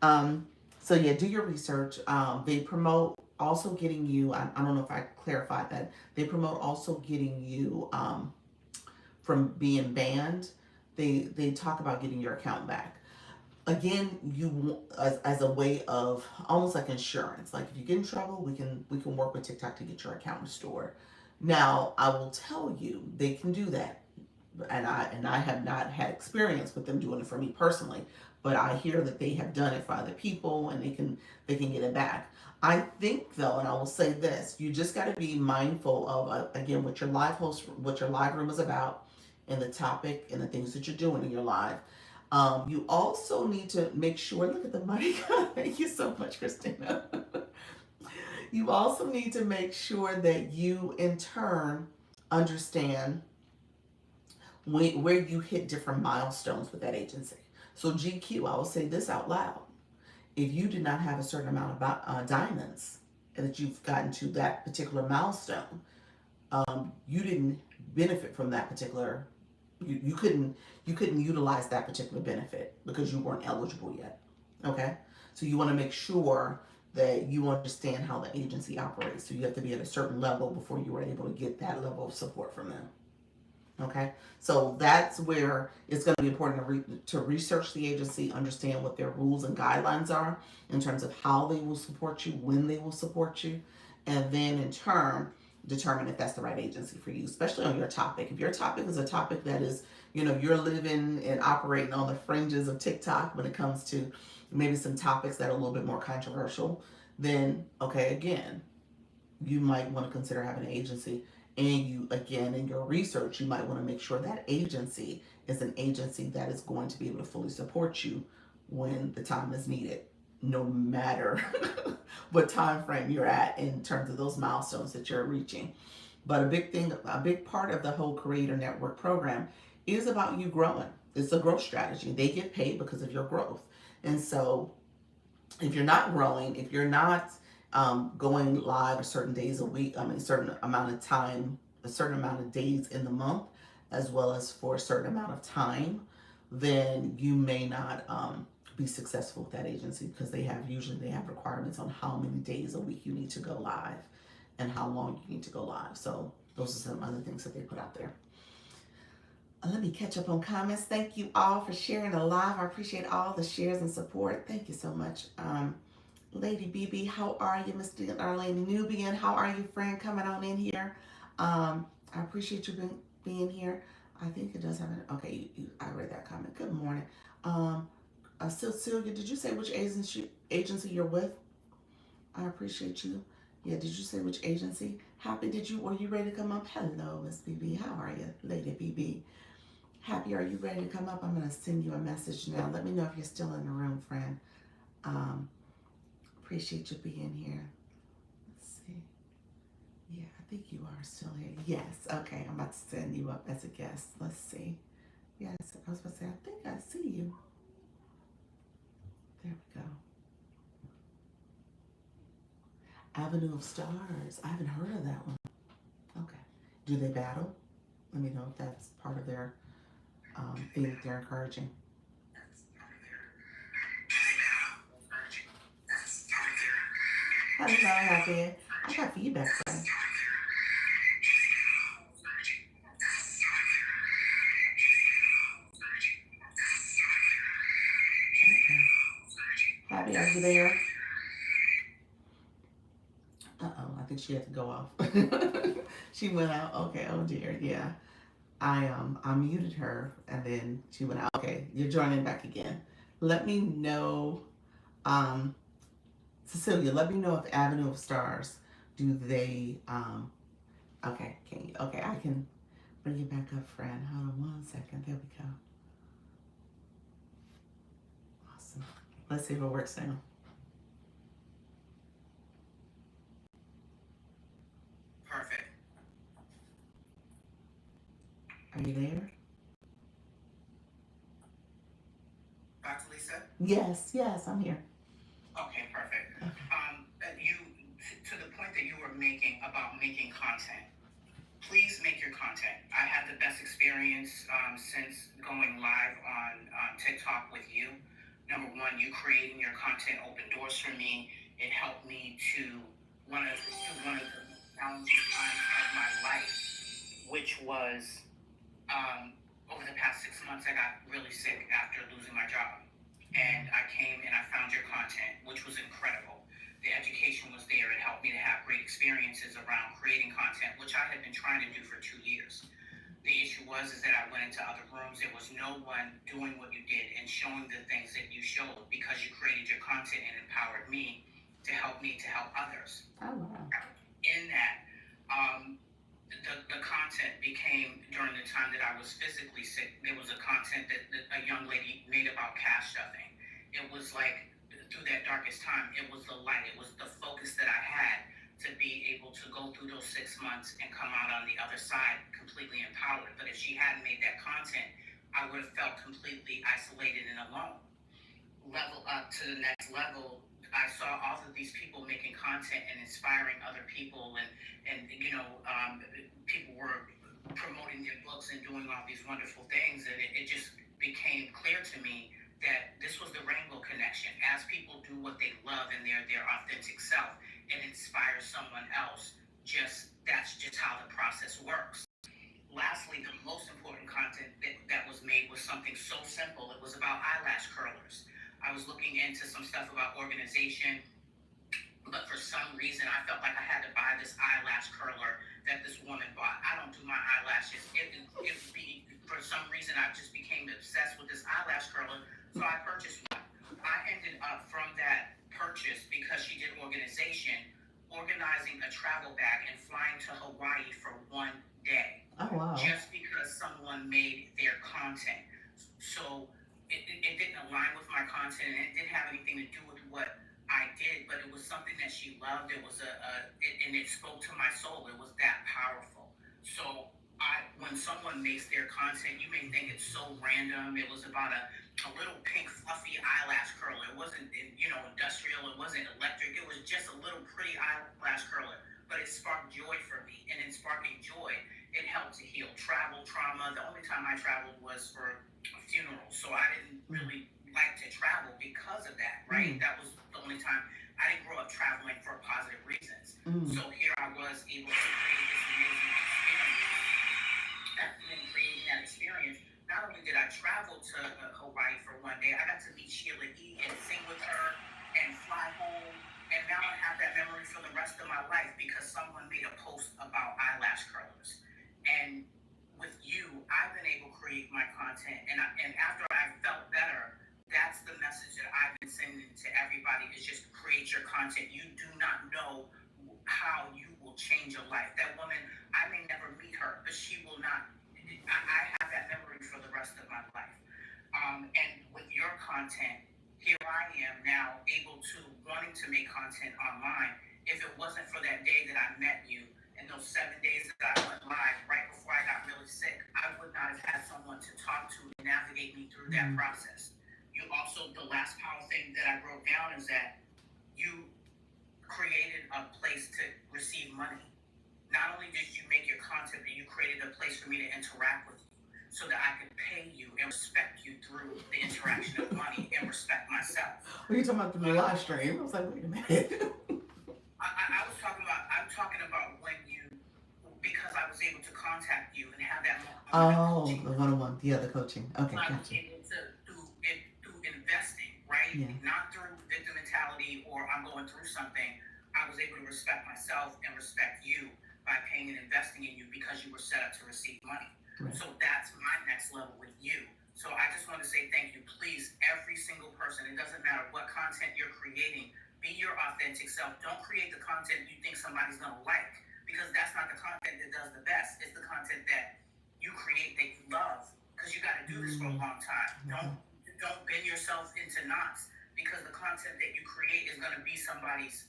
Um, so yeah, do your research. They promote also getting you. I don't know if I clarified that. They promote also getting you from being banned. They talk about getting your account back again. You as a way of almost like insurance. Like if you get in trouble, we can work with TikTok to get your account restored. Now I will tell you they can do that, and I have not had experience with them doing it for me personally, but I hear that they have done it for other people and they can get it back. I think though, and I will say this, you just got to be mindful of again what your live host, what your live room is about, and the topic and the things that you're doing in your live. You also need to make sure. Look at the money. Thank you so much, Christina. You also need to make sure that you, in turn, understand where you hit different milestones with that agency. So GQ, I will say this out loud. If you did not have a certain amount of diamonds and that you've gotten to that particular milestone, you didn't benefit from that particular. You couldn't utilize that particular benefit because you weren't eligible yet. Okay, so you want to make sure that you understand how the agency operates. So you have to be at a certain level before you are able to get that level of support from them. Okay, so that's where it's going to be important to research the agency, understand what their rules and guidelines are in terms of how they will support you, when they will support you, and then in turn determine if that's the right agency for you, especially on your topic. If your topic is a topic that is, you're living and operating on the fringes of TikTok when it comes to maybe some topics that are a little bit more controversial, then okay, again, you might want to consider having an agency. And you, again, in your research, you might want to make sure that agency is an agency that is going to be able to fully support you when the time is needed, no matter what time frame you're at in terms of those milestones that you're reaching. But a big part of the whole Creator Network program is about you growing. It's a growth strategy. They get paid because of your growth. And so if you're not growing, if you're not going live a certain days a week, a certain amount of time, a certain amount of days in the month, as well as for a certain amount of time, then you may not be successful with that agency because usually they have requirements on how many days a week you need to go live and how long you need to go live. So those are some other things that they put out there. Let me catch up on comments. Thank you all for sharing the live. I appreciate all the shares and support. Thank you so much. Lady BB, how are you? Mr. Arlene Nubian, how are you, friend? Coming on in here. I appreciate you being here. I think it does have an, okay, I read that comment. Good morning. Cecilia, did you say which agency you're with? I appreciate you. Yeah, did you say which agency? Happy, were you ready to come up? Hello, Miss BB. How are you, Lady BB? Happy, are you ready to come up? I'm going to send you a message now. Let me know if you're still in the room, friend. Appreciate you being here. Let's see. Yeah, I think you are still here. Yes. Okay, I'm about to send you up as a guest. Let's see. Yes, I was about to say, I think I see you. There we go. Avenue of Stars. I haven't heard of that one. Okay. Do they battle? Let me know if that's part of their thing that they're encouraging. Hello, Happy. I got feedback, friend. Happy, are you there? Uh-oh, I think she had to go off. She went out. Okay. Oh dear. Yeah. I muted her and then she went out. Okay, you're joining back again. Let me know, um, Cecilia. Let me know if Avenue of Stars do they. Okay, can you? Okay, I can bring you back up, friend. Hold on one second. There we go. Awesome. Let's see if it works now. Perfect. Are you there? Dr. Lisa? Yes, yes, I'm here. Okay, perfect. Okay. You to the point that you were making about making content. Please make your content. I had the best experience since going live on TikTok with you. Number one, you creating your content opened doors for me. It helped me to one of the challenging times of my life, which was over the past 6 months. I got really sick after losing my job, and I came and I found your content, which was incredible. The education was there. It helped me to have great experiences around creating content, which I had been trying to do for 2 years. The issue was is that I went into other rooms. There was no one doing what you did and showing the things that you showed, because you created your content and empowered me to help others. Oh, wow. In that, the content became, during the time that I was physically sick, there was a content that a young lady made about cash stuffing. It was like, through that darkest time, it was the light, it was the focus that I had to be able to go through those 6 months and come out on the other side completely empowered. But if she hadn't made that content, I would have felt completely isolated and alone. Level up to the next level, I saw all of these people making content and inspiring other people, and people were promoting their books and doing all these wonderful things, and it just became clear to me that this was the rainbow connection. As people do what they love and their authentic self and inspire someone else, that's just how the process works. Lastly, the most important content that was made was something so simple. It was about eyelash curlers. I was looking into some stuff about organization, but for some reason I felt like I had to buy this eyelash curler that this woman bought. I don't do my eyelashes. For some reason I just became obsessed with this eyelash curler, so I purchased one. I ended up, from that purchase, because she did organization, organizing a travel bag and flying to Hawaii for 1 day. Oh, wow. Just because someone made their content. So it didn't align with my content, and it didn't have anything to do with what I did, but it was something that she loved. It was and it spoke to my soul. It was that powerful. So when someone makes their content, you may think it's so random. It was about a little pink fluffy eyelash curler. It wasn't industrial. It wasn't electric. It was just a little pretty eyelash curler, but it sparked joy for me. And in sparking joy, it helped to heal travel trauma. The only time I traveled was for funerals, so I didn't really like to travel because of that, right? That was the only time. I didn't grow up traveling for positive reasons. So here I was able to create this amazing experience. And in creating that experience, not only did I travel to Hawaii for 1 day, I got to meet Sheila E. and sing with her and fly home. And now I have that memory for the rest of my life because someone made a post about eyelash curlers. And with you, I've been able to create my content, and after I felt better, that's the message that I've been sending to everybody: is just create your content. You do not know how you will change your life. That woman, I may never meet her, but she will not. I have that memory for the rest of my life. And with your content, here I am now able to wanting to make content online. If it wasn't for that day that I met you, and those 7 days that I went live right before I got really sick, I would not have had someone to talk to and navigate me through that process. You also, the last powerful thing that I wrote down is that you created a place to receive money. Not only did you make your content, but you created a place for me to interact with you so that I could pay you and respect you through the interaction of money and respect myself. Were you talking about the live stream? I was like, wait a minute. I'm talking about when because I was able to contact you and have that coaching. The one-on-one, the coaching. Okay, so I was able to, through investing, right? Yeah. Not through victim mentality or I'm going through something. I I was able to respect myself and respect you by paying and investing in you because you were set up to receive money. Right. So that's my next level with you. So I just want to say thank you. Please, every single person, it doesn't matter what content you're creating, be your authentic self. Don't create the content you think somebody's going to like, because that's not the content that does the best. It's the content that you create that you love, because you got to do this for a long time. Don't bend yourself into knots, because the content that you create is going to be somebody's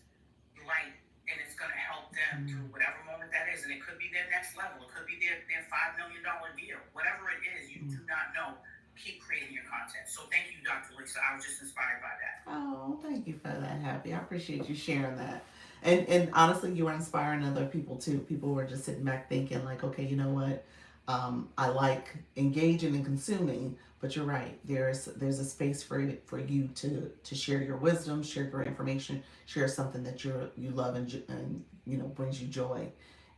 light, and it's going to help them through whatever moment that is. And it could be their next level. It could be their $5 million deal. Whatever it is, you do not know. Keep creating your content. So thank you, Dr. Lisa. I was just inspired by that. Oh, thank you for that, Happy. I appreciate you sharing that. And honestly, you were inspiring other people too. People were just sitting back thinking like, okay, you know what? I like engaging and consuming, but you're right. There's a space for you to share your wisdom, share your information, share something that you love and brings you joy,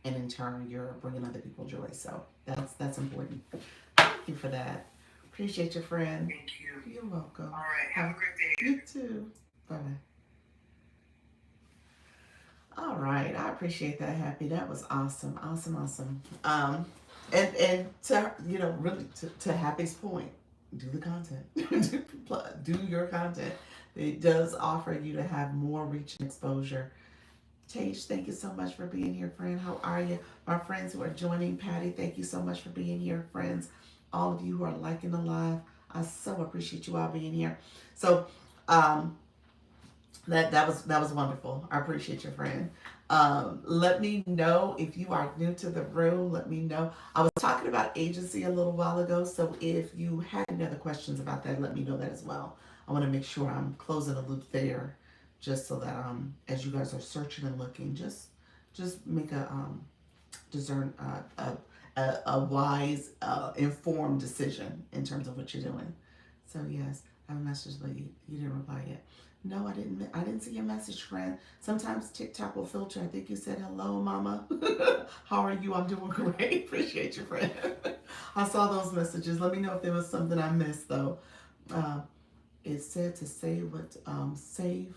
and in turn you're bringing other people joy. So that's important. Thank you for that. Appreciate your friend. Thank you. You're welcome. All right. Have a great day. You too. Bye bye. All right, I appreciate that, Happy. That was awesome, awesome, awesome. And to really to Happy's point, do the content, do your content. It does offer you to have more reach and exposure. Tage, thank you so much for being here, friend. How are you? My friends who are joining, Patty, thank you so much for being here, friends. All of you who are liking the live, I so appreciate you all being here. So, that was wonderful. I appreciate your friend. Let me know if you are new to the room. Let me know. I was talking about agency a little while ago, so if you had any other questions about that, let me know that as well. I want to make sure I'm closing the loop there, just so that as you guys are searching and looking, just make a discern a wise, informed decision in terms of what you're doing. So yes, I have a message, but you didn't reply yet. No, I didn't. I didn't see your message, friend. Sometimes TikTok will filter. I think you said hello, Mama. How are you? I'm doing great. Appreciate you, friend. I saw those messages. Let me know if there was something I missed, though. Uh, it said to save what save.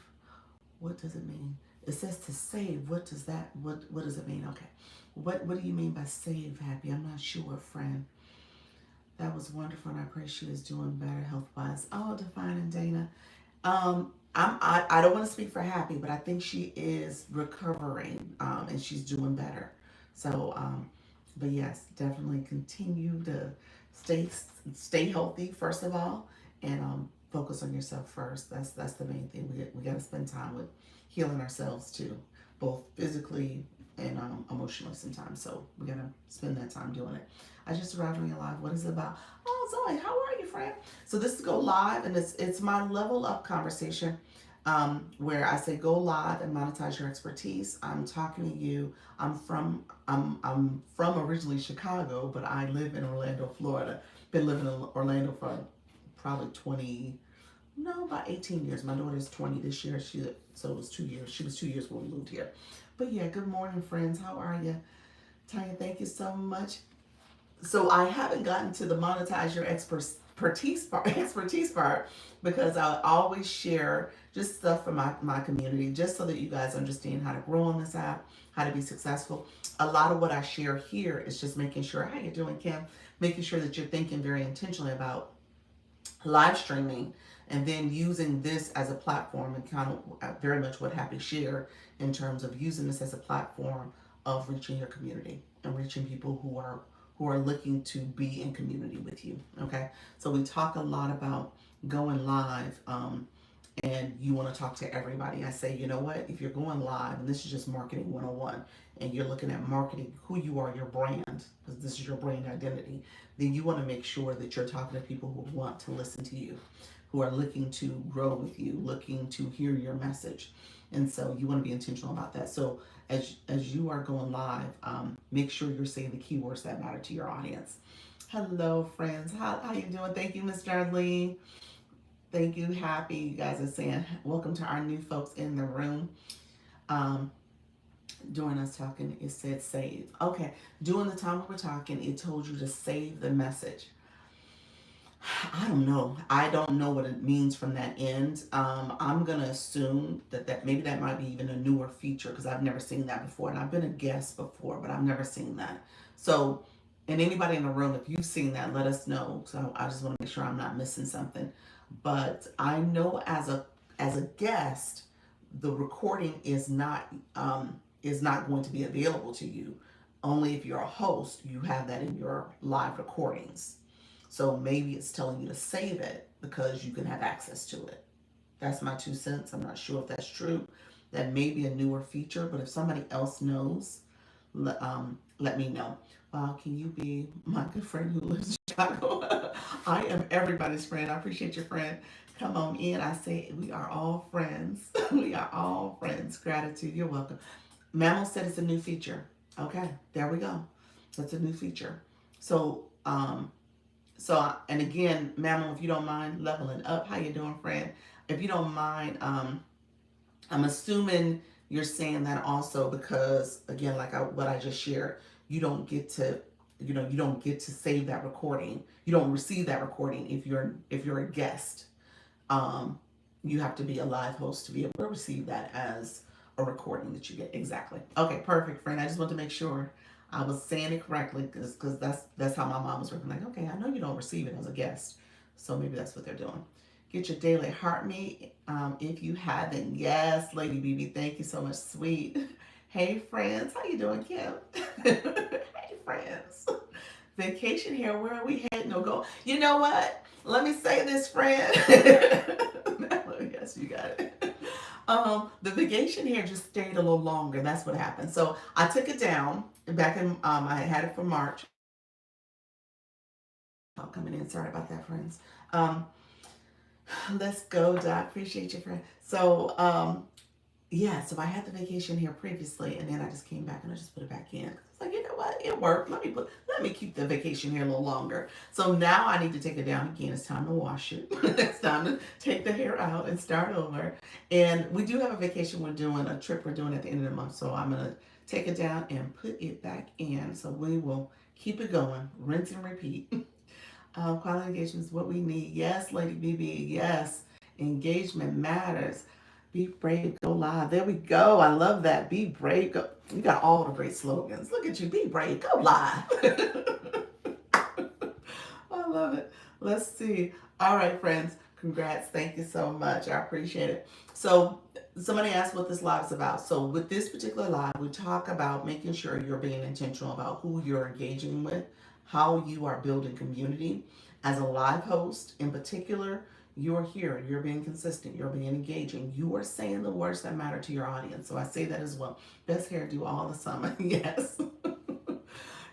What does it mean? It says to save. What does that? What does it mean? Okay. What do you mean by save, Happy? I'm not sure, friend. That was wonderful, and I pray she is doing better health wise. Oh, Define and Dana. I don't want to speak for Happy, but I think she is recovering, and she's doing better. So, but yes, definitely continue to stay stay healthy first of all, and focus on yourself first. That's the main thing. We got to spend time with healing ourselves too, both physically and emotionally sometimes. So we got to spend that time doing it. I just arrived on your live. What is it about? Oh, Zoe, how are you, friend? So this is Go Live, and it's my level up conversation, where I say go live and monetize your expertise. I'm talking to you. I'm from originally Chicago, but I live in Orlando, Florida. Been living in Orlando for probably 20, no, about 18 years. My daughter's 20 this year. So it was 2 years. She was 2 years when we moved here. But yeah, good morning, friends. How are you? Tanya, thank you so much. So I haven't gotten to the monetize your expertise part, because I always share just stuff from my community, just so that you guys understand how to grow on this app, how to be successful. A lot of what I share here is just making sure, how you doing, Kim? Making sure that you're thinking very intentionally about live streaming, and then using this as a platform, and kind of very much what Happy shared in terms of using this as a platform of reaching your community and reaching people who are looking to be in community with you. Okay, so we talk a lot about going live, and you want to talk to everybody. I say, you know what, if you're going live, and this is just marketing 101, and you're looking at marketing who you are, your brand, because this is your brand identity, then you want to make sure that you're talking to people who want to listen to you, who are looking to grow with you, looking to hear your message. And so you want to be intentional about that. So as you are going live, make sure you're saying the keywords that matter to your audience. Hello, friends. How you doing? Thank you, Miss Darlene. Thank you, Happy. You guys are saying welcome to our new folks in the room. During us talking, it said save. Okay, during the time we were talking, it told you to save the message. I don't know. I don't know what it means from that end. I'm gonna assume that maybe that might be even a newer feature because I've never seen that before, and I've been a guest before, but I've never seen that. So, and anybody in the room, if you've seen that, let us know. So I just want to make sure I'm not missing something. But I know as a guest, the recording is not going to be available to you. Only if you're a host, you have that in your live recordings. So maybe it's telling you to save it because you can have access to it. That's my 2 cents. I'm not sure if that's true. That may be a newer feature, but if somebody else knows, let me know. Wow, can you be my good friend who lives in Chicago? I am everybody's friend. I appreciate your friend. Come on in. I say we are all friends. We are all friends. Gratitude. You're welcome. Mammal said it's a new feature. Okay, there we go. That's a new feature. So, and again, Mammal, if you don't mind leveling up, how you doing, friend? If you don't mind, I'm assuming you're saying that also because, again, what I just shared, you don't get to, you don't get to save that recording. You don't receive that recording if you're a guest. Um, you have to be a live host to be able to receive that as a recording that you get. Exactly. Okay, perfect, friend. I just want to make sure I was saying it correctly because that's how my mom was working. Like, okay, I know you don't receive it as a guest, so maybe that's what they're doing. Get your daily heart meet if you haven't. Yes, Lady BB, thank you so much, sweet. Hey, friends, how you doing, Kim? Hey, friends. Vacation here. Where are we heading? No go. You know what? Let me say this, friend. Yes, you got it. The vacation here just stayed a little longer. That's what happened. So I took it down back in. I had it for March. I'm coming in. Sorry about that, friends. Um, let's go, Doc. Appreciate you, friend. So yeah, so I had the vacation here previously, and then I just came back and I just put it back in. It's like, you know what? It worked. Let me keep the vacation here a little longer. So now I need to take it down again. It's time to wash it. It's time to take the hair out and start over. And we do have a vacation we're doing, a trip we're doing at the end of the month. So I'm gonna take it down and put it back in. So we will keep it going, rinse and repeat. Quality engagement is what we need. Yes, Lady BB. Yes, engagement matters. Be brave, go live. There we go. I love that. Be brave. Go. You got all the great slogans. Look at you. Be brave, go live. I love it. Let's see. All right, friends. Congrats. Thank you so much. I appreciate it. So, somebody asked what this live is about. So, with this particular live, we talk about making sure you're being intentional about who you're engaging with, how you are building community. As a live host, in particular, you're here, you're being consistent, you're being engaging, you are saying the words that matter to your audience. So, I say that as well. Best hairdo all the summer. Yes.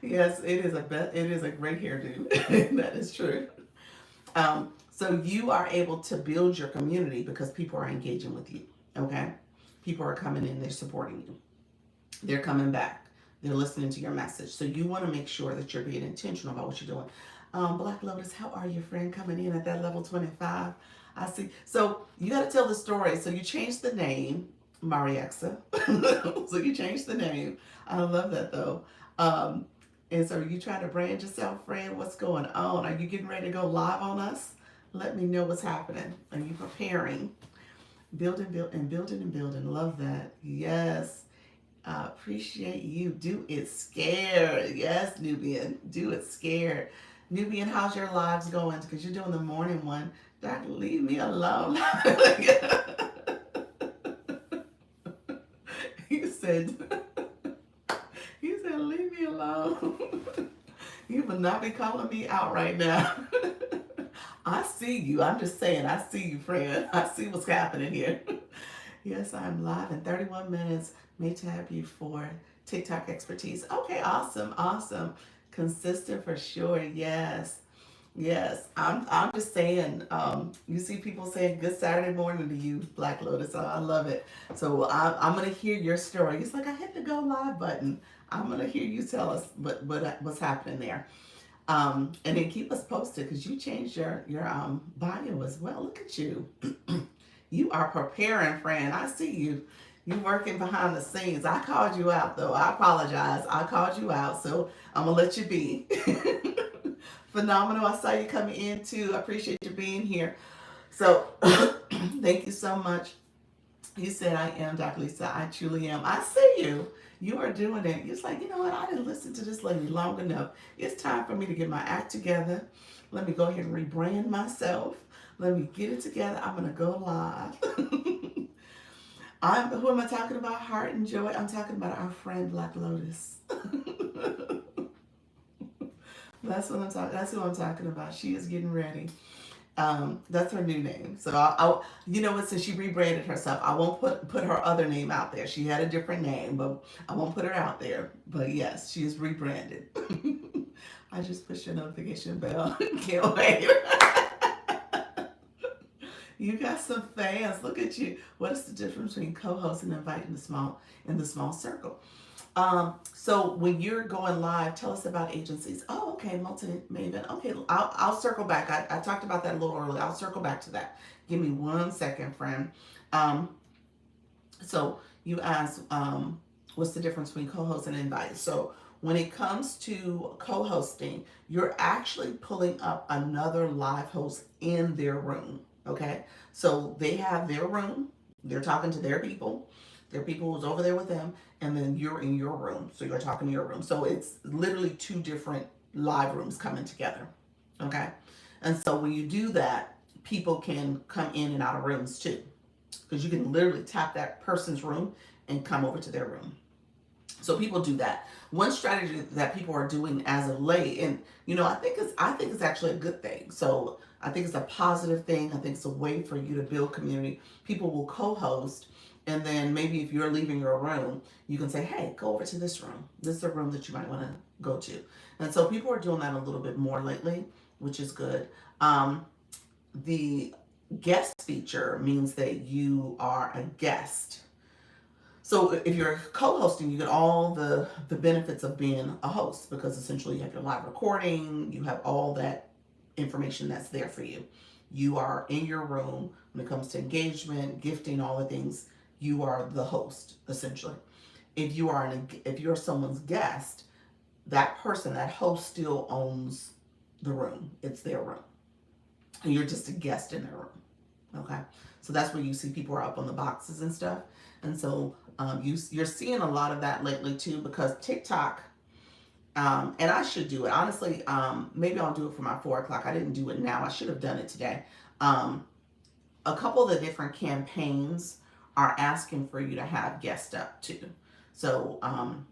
Yes, it is a great hairdo. That is true. So you are able to build your community because people are engaging with you. Okay, people are coming in, they're supporting you, they're coming back, they're listening to your message. So you want to make sure that you're being intentional about what you're doing. Black Lotus, how are you, friend? Coming in at that level 25. I see. So you got to tell the story. So you changed the name, Mariexa. So you changed the name. I love that though. Um, and so you trying to brand yourself, friend? What's going on? Are you getting ready to go live on us? Let me know what's happening. Are you preparing? Building, building and building. Love that. Yes. Appreciate you. Do it scared. Yes, Nubian. Do it scared. Nubian, how's your lives going? Because you're doing the morning one. Doctor, leave me alone. you said, you said, leave me alone. You will not be calling me out right now. I see you. I'm just saying, I see you, friend. I see what's happening here. Yes, I'm live in 31 minutes. May tab you for TikTok expertise. Okay, awesome, awesome. Consistent for sure. Yes. Yes, I'm just saying, you see people saying good Saturday morning to you, Black Lotus. Oh, I love it. So I'm going to hear your story. It's like I hit the go live button. I'm going to hear you tell us what's happening there. And then keep us posted because you changed your bio as well. Look at you. You are preparing, friend. I see you. You working behind the scenes. I called you out though. I apologize. I called you out, so I'm gonna let you be. Phenomenal. I saw you coming in too. I appreciate you being here. So, thank you so much. You said, I am Dr. Lisa. I truly am. I see you. You are doing it. It's like, you know what? I didn't listen to this lady long enough. It's time for me to get my act together. Let me go ahead and rebrand myself. Let me get it together. I'm going to go live. Who am I talking about? Heart and joy. I'm talking about our friend Black Lotus. That's what I'm talking. That's who I'm talking about. She is getting ready. That's her new name. So you know what? Since she rebranded herself, I won't put her other name out there. She had a different name, but I won't put her out there. But yes, she is rebranded. I just pushed your notification bell. Can't wait. You got some fans. Look at you. What is the difference between co-host and inviting the small circle? So when you're going live, tell us about agencies. Oh, okay, multi-maven. Okay, I'll circle back. I talked about that a little earlier. I'll circle back to that. Give me 1 second, friend. Um, so you asked, what's the difference between co-host and invite? So when it comes to co-hosting, you're actually pulling up another live host in their room. Okay, so they have their room. They're talking to their people. Their people who's over there with them, and then you're in your room. So you're talking to your room. So it's literally two different live rooms coming together. Okay, and so when you do that, people can come in and out of rooms too, because you can literally tap that person's room and come over to their room. So people do that. One strategy that people are doing as of late, and I think it's actually a good thing. So I think it's a positive thing. I think it's a way for you to build community. People will co-host, and then maybe if you're leaving your room, you can say, "Hey, go over to this room. This is a room that you might want to go to." And so people are doing that a little bit more lately, which is good. The guest feature means that you are a guest. So if you're co-hosting, you get all the benefits of being a host, because essentially you have your live recording, you have all that information that's there for you. You are in your room when it comes to engagement, gifting, all the things. You are the host essentially. If you're someone's guest, that person, that host, still owns the room. It's their room, and you're just a guest in their room. Okay, so that's where you see people are up on the boxes and stuff, and so you're seeing a lot of that lately too, because TikTok, and I should do it honestly. Maybe I'll do it for my 4 o'clock. I didn't do it now. I should have done it today. Um, a couple of the different campaigns are asking for you to have guests up too. So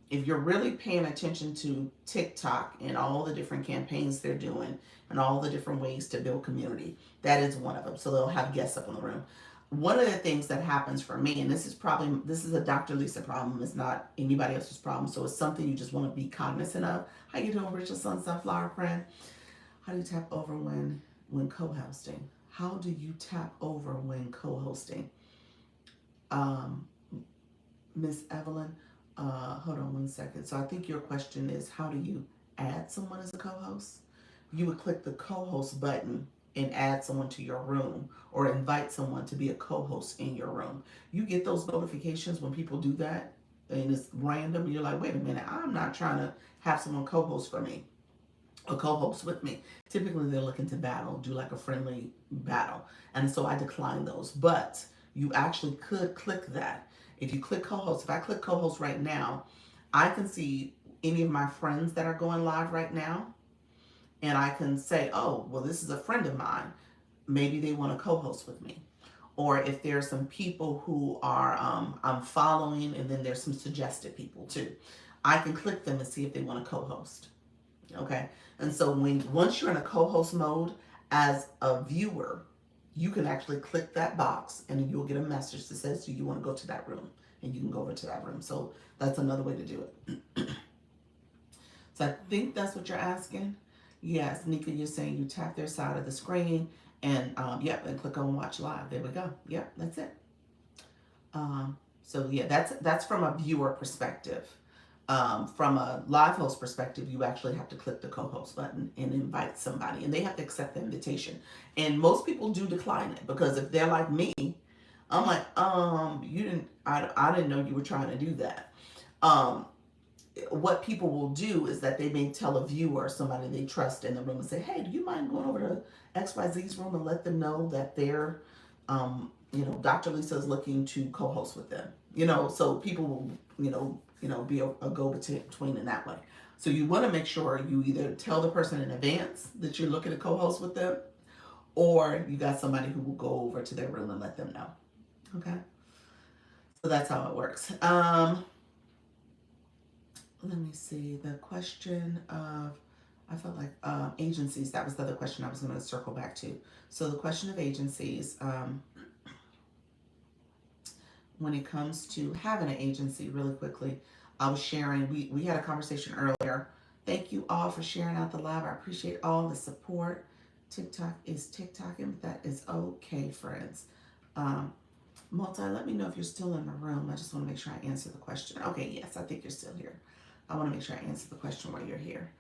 if you're really paying attention to TikTok and all the different campaigns they're doing and all the different ways to build community, that is one of them. So they'll have guests up in the room. One of the things that happens for me, and this is a Dr. Lisa problem, it's not anybody else's problem. So it's something you just want to be cognizant of. How you doing, Rachel Sun Sunflower friend? How do you tap over when co-hosting? How do you tap over when co-hosting? Um, Miss Evelyn, hold on 1 second. So I think your question is, how do you add someone as a co-host? You would click the co-host button and add someone to your room, or invite someone to be a co-host in your room. You get those notifications when people do that, and it's random. You're like, wait a minute, I'm not trying to have someone co-host for me, a co-host with me. Typically they're looking to battle, do like a friendly battle. And so I decline those. But you actually could click that. If you click co-host, if I click co-host right now, I can see any of my friends that are going live right now. And I can say, oh, well, this is a friend of mine. Maybe they want to co-host with me. Or if there's some people who are I'm following, and then there's some suggested people too, I can click them and see if they want to co-host. Okay, and so once you're in a co-host mode as a viewer, you can actually click that box, and you'll get a message that says, do you want to go to that room? And you can go over to that room. So that's another way to do it. So I think that's what you're asking. Yes, Nika, you're saying you tap their side of the screen, and yep, and click on watch live. There we go. Yep, that's it. So yeah, that's from a viewer perspective. From a live host perspective, you actually have to click the co-host button and invite somebody, and they have to accept the invitation. And most people do decline it, because if they're like me, I'm like, you didn't, I didn't know you were trying to do that. Um, what people will do is that they may tell a viewer, somebody they trust in the room, and say, hey, do you mind going over to XYZ's room and let them know that they're, Dr. Lisa is looking to co-host with them. So people will, be a go-between in that way. So you want to make sure you either tell the person in advance that you're looking to co-host with them, or you got somebody who will go over to their room and let them know. Okay. So that's how it works. Let me see. The question of, I felt like agencies, that was the other question I was going to circle back to. So the question of agencies, when it comes to having an agency, really quickly, I was sharing, we had a conversation earlier. Thank you all for sharing out the live. I appreciate all the support. TikTok is TikToking, but that is okay, friends. Multi, let me know if you're still in the room. I just want to make sure I answer the question. Okay, yes, I think you're still here. I want to make sure I answer the question while you're here.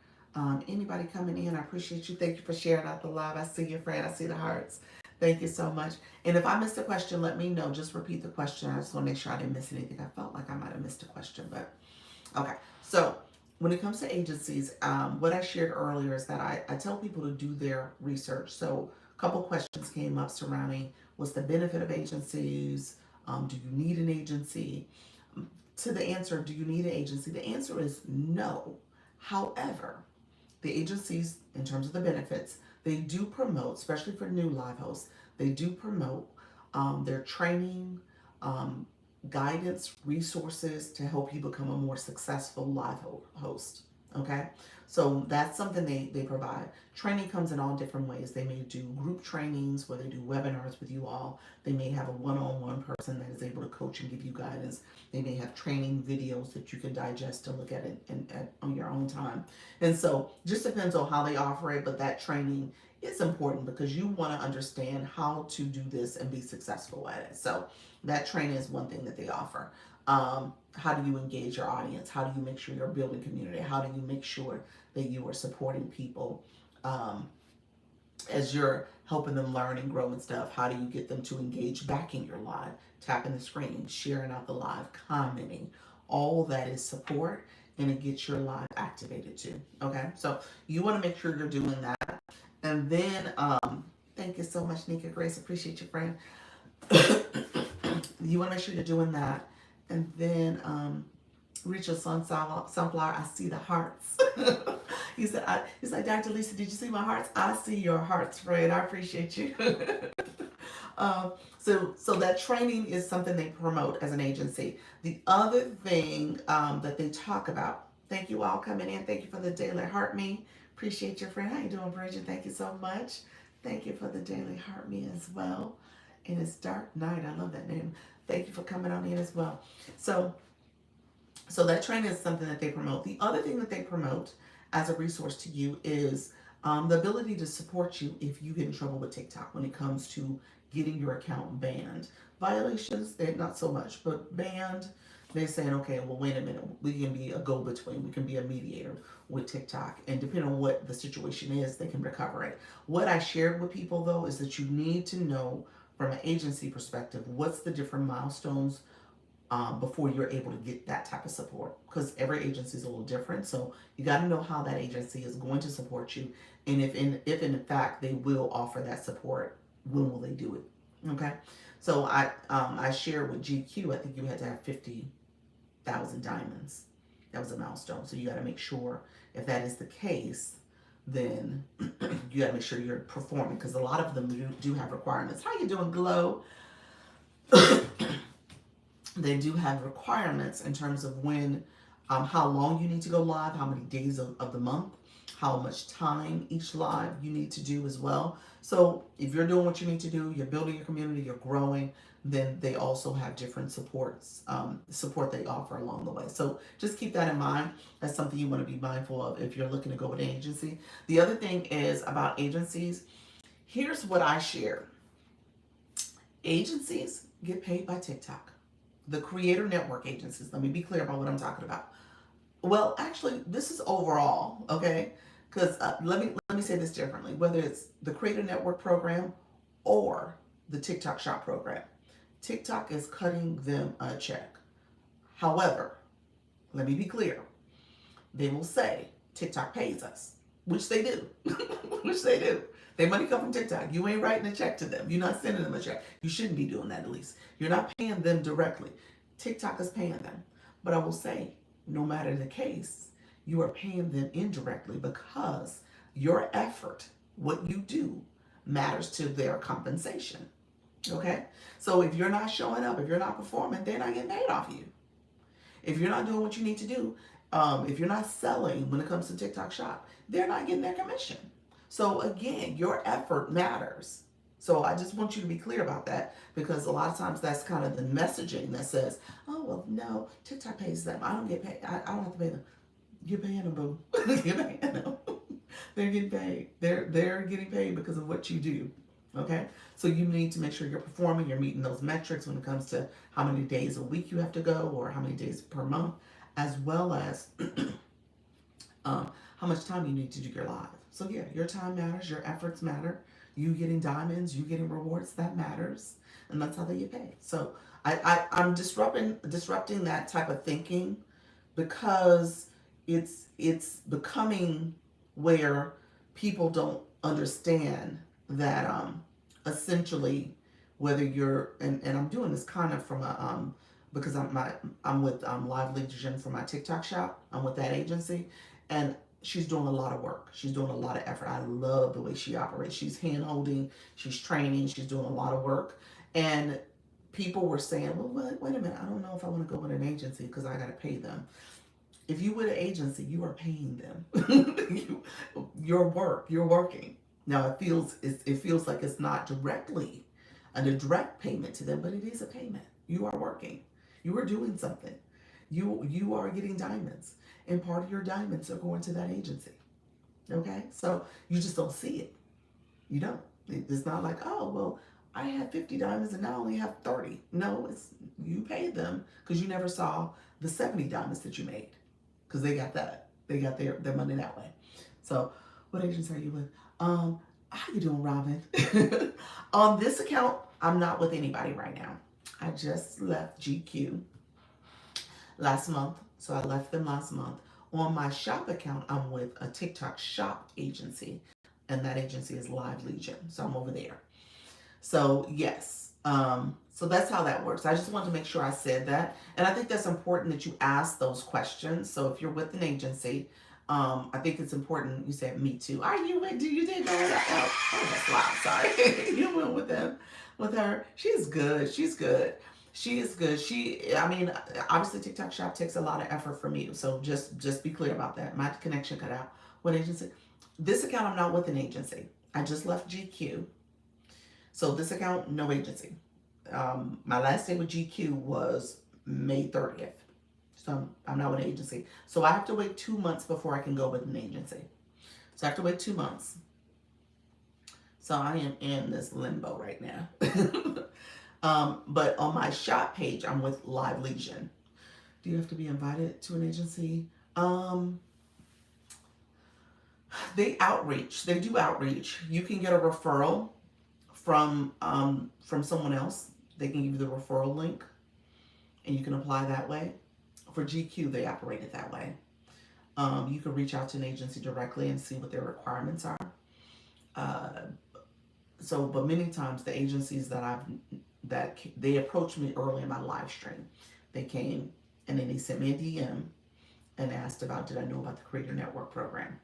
Anybody coming in, I appreciate you. Thank you for sharing out the live. I see your friend. I see the hearts. Thank you so much. And if I missed a question, let me know. Just repeat the question. I just want to make sure I didn't miss anything. I felt like I might have missed a question, but okay. So when it comes to agencies, what I shared earlier is that I tell people to do their research. So a couple questions came up surrounding what's the benefit of agencies? Do you need an agency? To the answer, do you need an agency? The answer is no. However, the agencies, in terms of the benefits, they do promote, especially for new live hosts, they do promote their training, um, guidance, resources to help you become a more successful live host. Okay, so that's something they provide. Training comes in all different ways. They may do group trainings where they do webinars with you all. They may have a one-on-one person that is able to coach and give you guidance. They may have training videos that you can digest and look at it on your own time. And so just depends on how they offer it, but that training is important because you want to understand how to do this and be successful at it. So that training is one thing that they offer. How do you engage your audience? How do you make sure you're building community? How do you make sure that you are supporting people as you're helping them learn and grow and stuff? How do you get them to engage back in your live, tapping the screen, sharing out the live, commenting? All that is support, and it gets your live activated too. Okay, so you want to make sure you're doing that. And then, thank you so much, Nika Grace. Appreciate you, friend. You want to make sure you're doing that. And then, Rachel Sunflower, I see the hearts. He's like, Dr. Lisa, did you see my hearts? I see your hearts, friend. I appreciate you. So that training is something they promote as an agency. The other thing that they talk about, thank you all coming in. Thank you for the daily heart me. Appreciate your friend. How you doing, Bridget? Thank you so much. Thank you for the daily heart me as well. And it's Dark Night. I love that name. Thank you for coming on in as well. So that training is something that they promote. The other thing that they promote as a resource to you is the ability to support you if you get in trouble with TikTok when it comes to getting your account banned. Violations, they're not so much, but banned, they're saying, okay, well, wait a minute, we can be a go-between, we can be a mediator with TikTok, and depending on what the situation is, they can recover it. What I shared with people, though, is that you need to know from an agency perspective, what's the different milestones before you're able to get that type of support, because every agency is a little different. So you got to know how that agency is going to support you, and if in fact they will offer that support, when will they do it? Okay, so I shared with GQ, I think you had to have 50,000 diamonds. That was a milestone. So you got to make sure if that is the case, then you got to make sure you're performing, because a lot of them do have requirements. How you doing, Glow? They do have requirements in terms of when, how long you need to go live, how many days of the month, how much time each live you need to do as well. So if you're doing what you need to do, you're building your community, you're growing, then they also have different support they offer along the way. So just keep that in mind. That's something you want to be mindful of if you're looking to go with an agency. The other thing is about agencies. Here's what I share. Agencies get paid by TikTok. The creator network agencies, let me be clear about what I'm talking about. Well, actually, this is overall, okay? Because let me say this differently. Whether it's the creator network program or the TikTok shop program, TikTok is cutting them a check. However, let me be clear. they will say TikTok pays us, which they do, which they do. Their money come from TikTok. You ain't writing a check to them. You're not sending them a check. You shouldn't be doing that, at least. You're not paying them directly. TikTok is paying them. But I will say, no matter the case, you are paying them indirectly because your effort, what you do, matters to their compensation. Okay? So if you're not showing up, if you're not performing, they're not getting paid off you. If you're not doing what you need to do, if you're not selling when it comes to TikTok Shop, they're not getting their commission. So again, your effort matters. So I just want you to be clear about that, because a lot of times that's kind of the messaging that says, oh, well, no, TikTok pays them. I don't get paid. I don't have to pay them. You're paying them, boo. You're paying them. They're getting paid. They're getting paid because of what you do. Okay? So you need to make sure you're performing, you're meeting those metrics when it comes to how many days a week you have to go or how many days per month, as well as how much time you need to do your live. So yeah, your time matters, your efforts matter. You getting diamonds, you getting rewards, that matters. And that's how they get paid. So I'm disrupting that type of thinking, because it's becoming where people don't understand that essentially, whether you're, and I'm doing this kind of from a because I'm with Live Legion for my TikTok shop. I'm with that agency, and she's doing a lot of work. She's doing a lot of effort. I love the way she operates. She's hand holding, she's training, she's doing a lot of work. And people were saying, well, wait a minute, I don't know if I want to go with an agency because I got to pay them. If you with an agency, you are paying them. Your work, you're working. Now it feels like it's not directly a direct payment to them, but it is a payment. You are working. You are doing something. You are getting diamonds, and part of your diamonds are going to that agency. Okay, so you just don't see it. You don't. It's not like, oh well, I had 50 diamonds and now I only have 30. No, it's you paid them because you never saw the 70 diamonds that you made, because they got that. They got their money that way. So what agents are you with? How you doing, Robin? On this account, I'm not with anybody right now. I just left GQ last month. So I left them last month. On my shop account, I'm with a TikTok shop agency, and that agency is Live Legion. So I'm over there. So yes, so that's how that works. I just wanted to make sure I said that, and I think that's important that you ask those questions. So if you're with an agency, I think it's important. You said me too. Are you with? Do you did go with that? Oh, that's loud. Sorry, you went with them, with her. She's good. She's good. She is good. I mean, obviously TikTok Shop takes a lot of effort from you. So just be clear about that. My connection cut out. What agency? This account, I'm not with an agency. I just left GQ. So this account, no agency. My last day with GQ was May 30th. So I'm not with an agency. So I have to wait 2 months before I can go with an agency. So I have to wait 2 months. So I am in this limbo right now. But on my shop page, I'm with Live Legion. Do you have to be invited to an agency? They outreach. They do outreach. You can get a referral from someone else. They can give you the referral link, and you can apply that way. For GQ, they operate it that way. You can reach out to an agency directly and see what their requirements are. But many times the agencies that they approached me early in my live stream. They came and then they sent me a DM and asked about, did I know about the Creator Network program?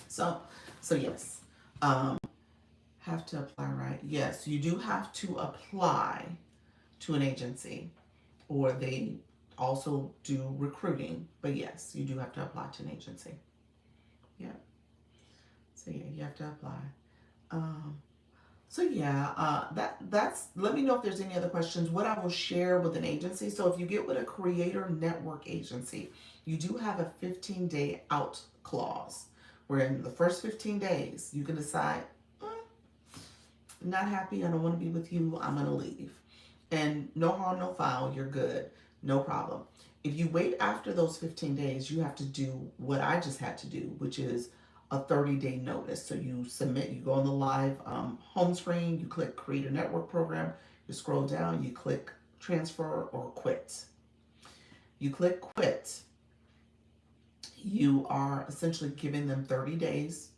So yes. Have to apply, right? Yes, you do have to apply to an agency, or they also do recruiting. But yes, you do have to apply to an agency. Yeah. So yeah, you have to apply. That's. Let me know if there's any other questions. What I will share with an agency. So if you get with a Creator Network agency, you do have a 15-day out clause, where in the first 15 days you can decide, not happy, I don't want to be with you, I'm going to leave. And no harm, no foul, you're good, no problem. If you wait after those 15 days, you have to do what I just had to do, which is a 30-day notice. So you submit, you go on the live home screen, you click Creator Network Program, you scroll down, you click transfer or quit. You click quit. You are essentially giving them 30 days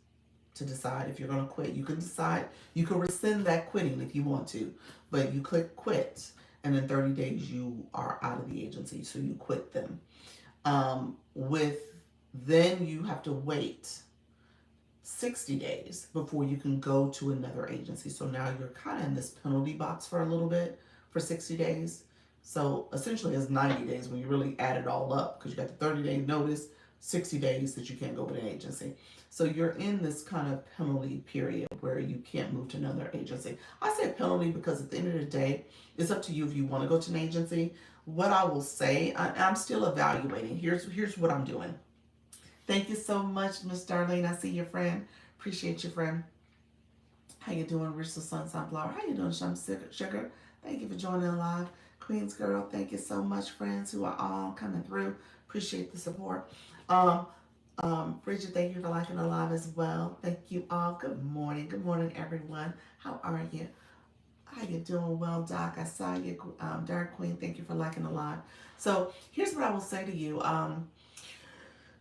to decide if you're going to quit. You can decide, you can rescind that quitting if you want to, but you click quit, and in 30 days you are out of the agency, so you quit them. With then you have to wait 60 days before you can go to another agency. So now you're kind of in this penalty box for a little bit for 60 days. So essentially it's 90 days when you really add it all up, because you got the 30-day notice, 60 days that you can't go with an agency. So you're in this kind of penalty period where you can't move to another agency. I say penalty because at the end of the day, it's up to you if you want to go to an agency. What I will say, I'm still evaluating. Here's what I'm doing. Thank you so much, Miss Darlene. I see your friend. Appreciate you, friend. How you doing, Rich the Sun Sunflower? How you doing, Shum Sugar? Thank you for joining live. Queens Girl, thank you so much, friends who are all coming through. Appreciate the support. Um, Bridget, thank you for liking the live as well. Thank you all. Good morning. Good morning, everyone. How are you? How you doing? Well, Doc, I saw you. Dark Queen, thank you for liking the live. So here's what I will say to you.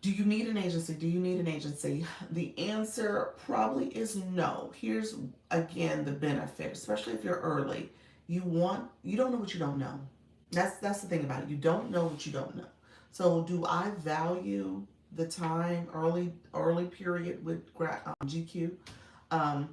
Do you need an agency? Do you need an agency? The answer probably is no. Here's again the benefit, especially if you're early. You don't know what you don't know. That's the thing about it. You don't know what you don't know. So do I value the time early period with GQ? Um,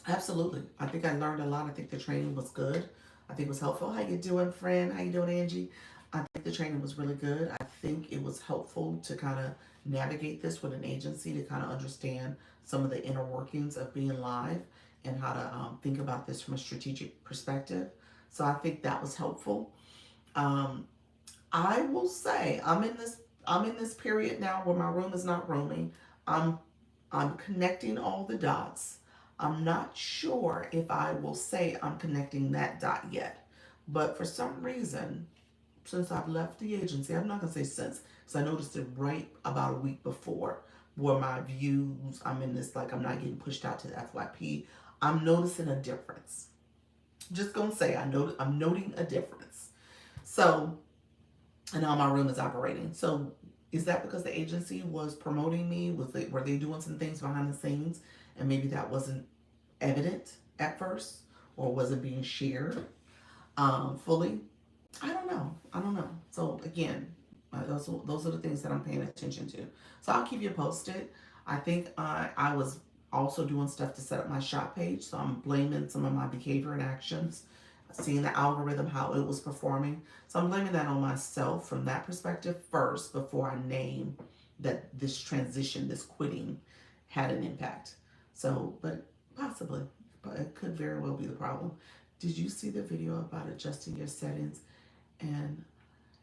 Absolutely. I think I learned a lot. I think the training was good. I think it was helpful. How you doing, friend? How you doing, Angie? I think the training was really good. I think it was helpful to kind of navigate this with an agency to kind of understand some of the inner workings of being live and how to think about this from a strategic perspective. So I think that was helpful. Um, I will say I'm in this period now where my room is not rooming. I'm I'm connecting all the dots. I'm not sure if I will say I'm connecting that dot yet. But for some reason, since I've left the agency, I'm not gonna say since, because I noticed it right about a week before, where my views, I'm in this like I'm not getting pushed out to the FYP. I'm noticing a difference. Just gonna say I'm noting a difference. So and how my room is operating. So is that because the agency was promoting me? Were they doing some things behind the scenes and maybe that wasn't evident at first, or was it being shared fully? I don't know. I don't know. So again, those are the things that I'm paying attention to. So I'll keep you posted. I think I was also doing stuff to set up my shop page, so I'm blaming some of my behavior and actions, seeing the algorithm how it was performing. So I'm blaming that on myself from that perspective first before I name that this transition, this quitting, had an impact. So, but possibly, but it could very well be the problem. Did you see the video about adjusting your settings and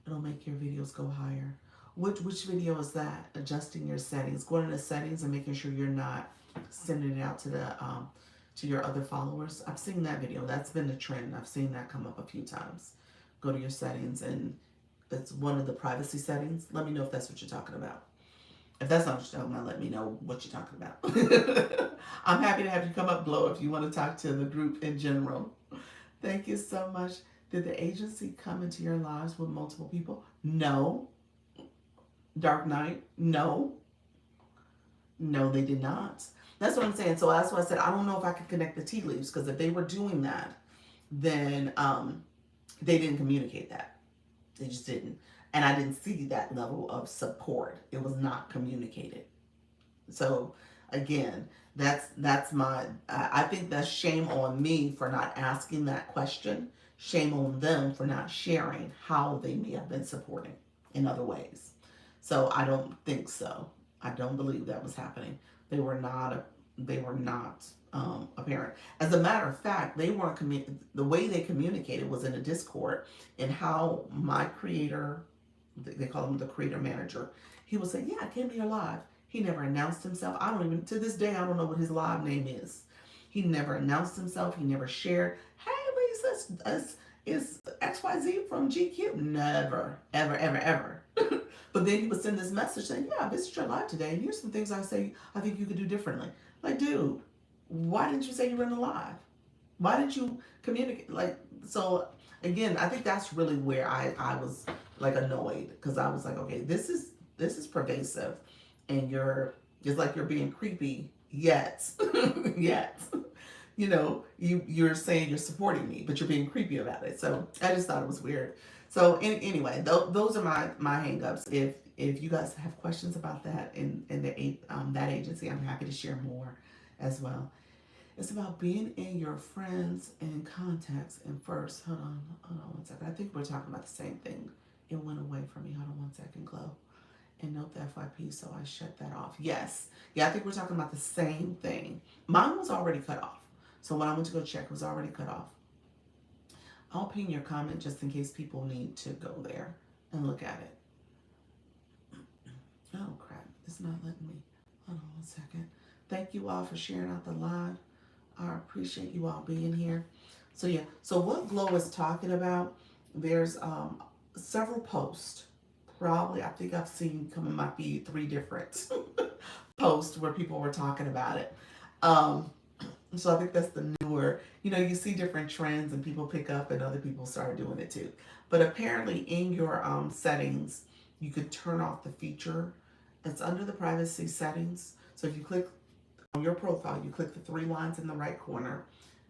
it'll make your videos go higher? Which video is that? Adjusting your settings, going into settings and making sure you're not sending it out to your other followers. I've seen that video. That's been the trend. I've seen that come up a few times. Go to your settings and it's one of the privacy settings. Let me know if that's what you're talking about. If that's not what you're talking about, let me know what you're talking about. I'm happy to have you come up, Glow, if you want to talk to the group in general. Thank you so much. Did the agency come into your lives with multiple people? No. Dark Knight? No. No, they did not. That's what I'm saying. So that's why I said I don't know if I could connect the tea leaves, because if they were doing that, then they didn't communicate that. They just didn't. And I didn't see that level of support. It was not communicated. So again, that's my I think that's shame on me for not asking that question. Shame on them for not sharing how they may have been supporting in other ways. So I don't think so. I don't believe that was happening. They were not apparent. As a matter of fact, they weren't the way they communicated was in a Discord, and how my creator, they call him the creator manager, he would say, yeah, I came to your live. He never announced himself. I don't even, to this day, I don't know what his live name is. He never announced himself. He never shared, hey, Lisa, it's XYZ from GQ. Never, ever, ever, ever. But then he would send this message saying, yeah, I visited your live today, and here's some things I think you could do differently. Like, dude, why didn't you say you were in the live? Why didn't you communicate? Like, so again, I think that's really where I was like annoyed, because I was like, okay, this is this is pervasive, and it's like you're being creepy yet, yet, you're saying you're supporting me, but you're being creepy about it. So I just thought it was weird. So anyway, those are my hangups. If you guys have questions about that in that agency, I'm happy to share more as well. It's about being in your friends and contacts. And first, hold on 1 second. I think we're talking about the same thing. It went away from me. Hold on 1 second, Glow. And note the FYP, so I shut that off. Yes. Yeah, I think we're talking about the same thing. Mine was already cut off. So when I went to go check, it was already cut off. I'll pin your comment just in case people need to go there and look at it. Oh, crap. It's not letting me. Hold on 1 second. Thank you all for sharing out the live. I appreciate you all being here. So yeah, so what Glow is talking about, there's several posts. Probably, I think I've seen come in my feed 3 different posts where people were talking about it. Um, so I think that's the newer, you see different trends and people pick up and other people start doing it too. But apparently in your settings, you could turn off the feature. It's under the privacy settings. So if you click on your profile, you click the 3 lines in the right corner,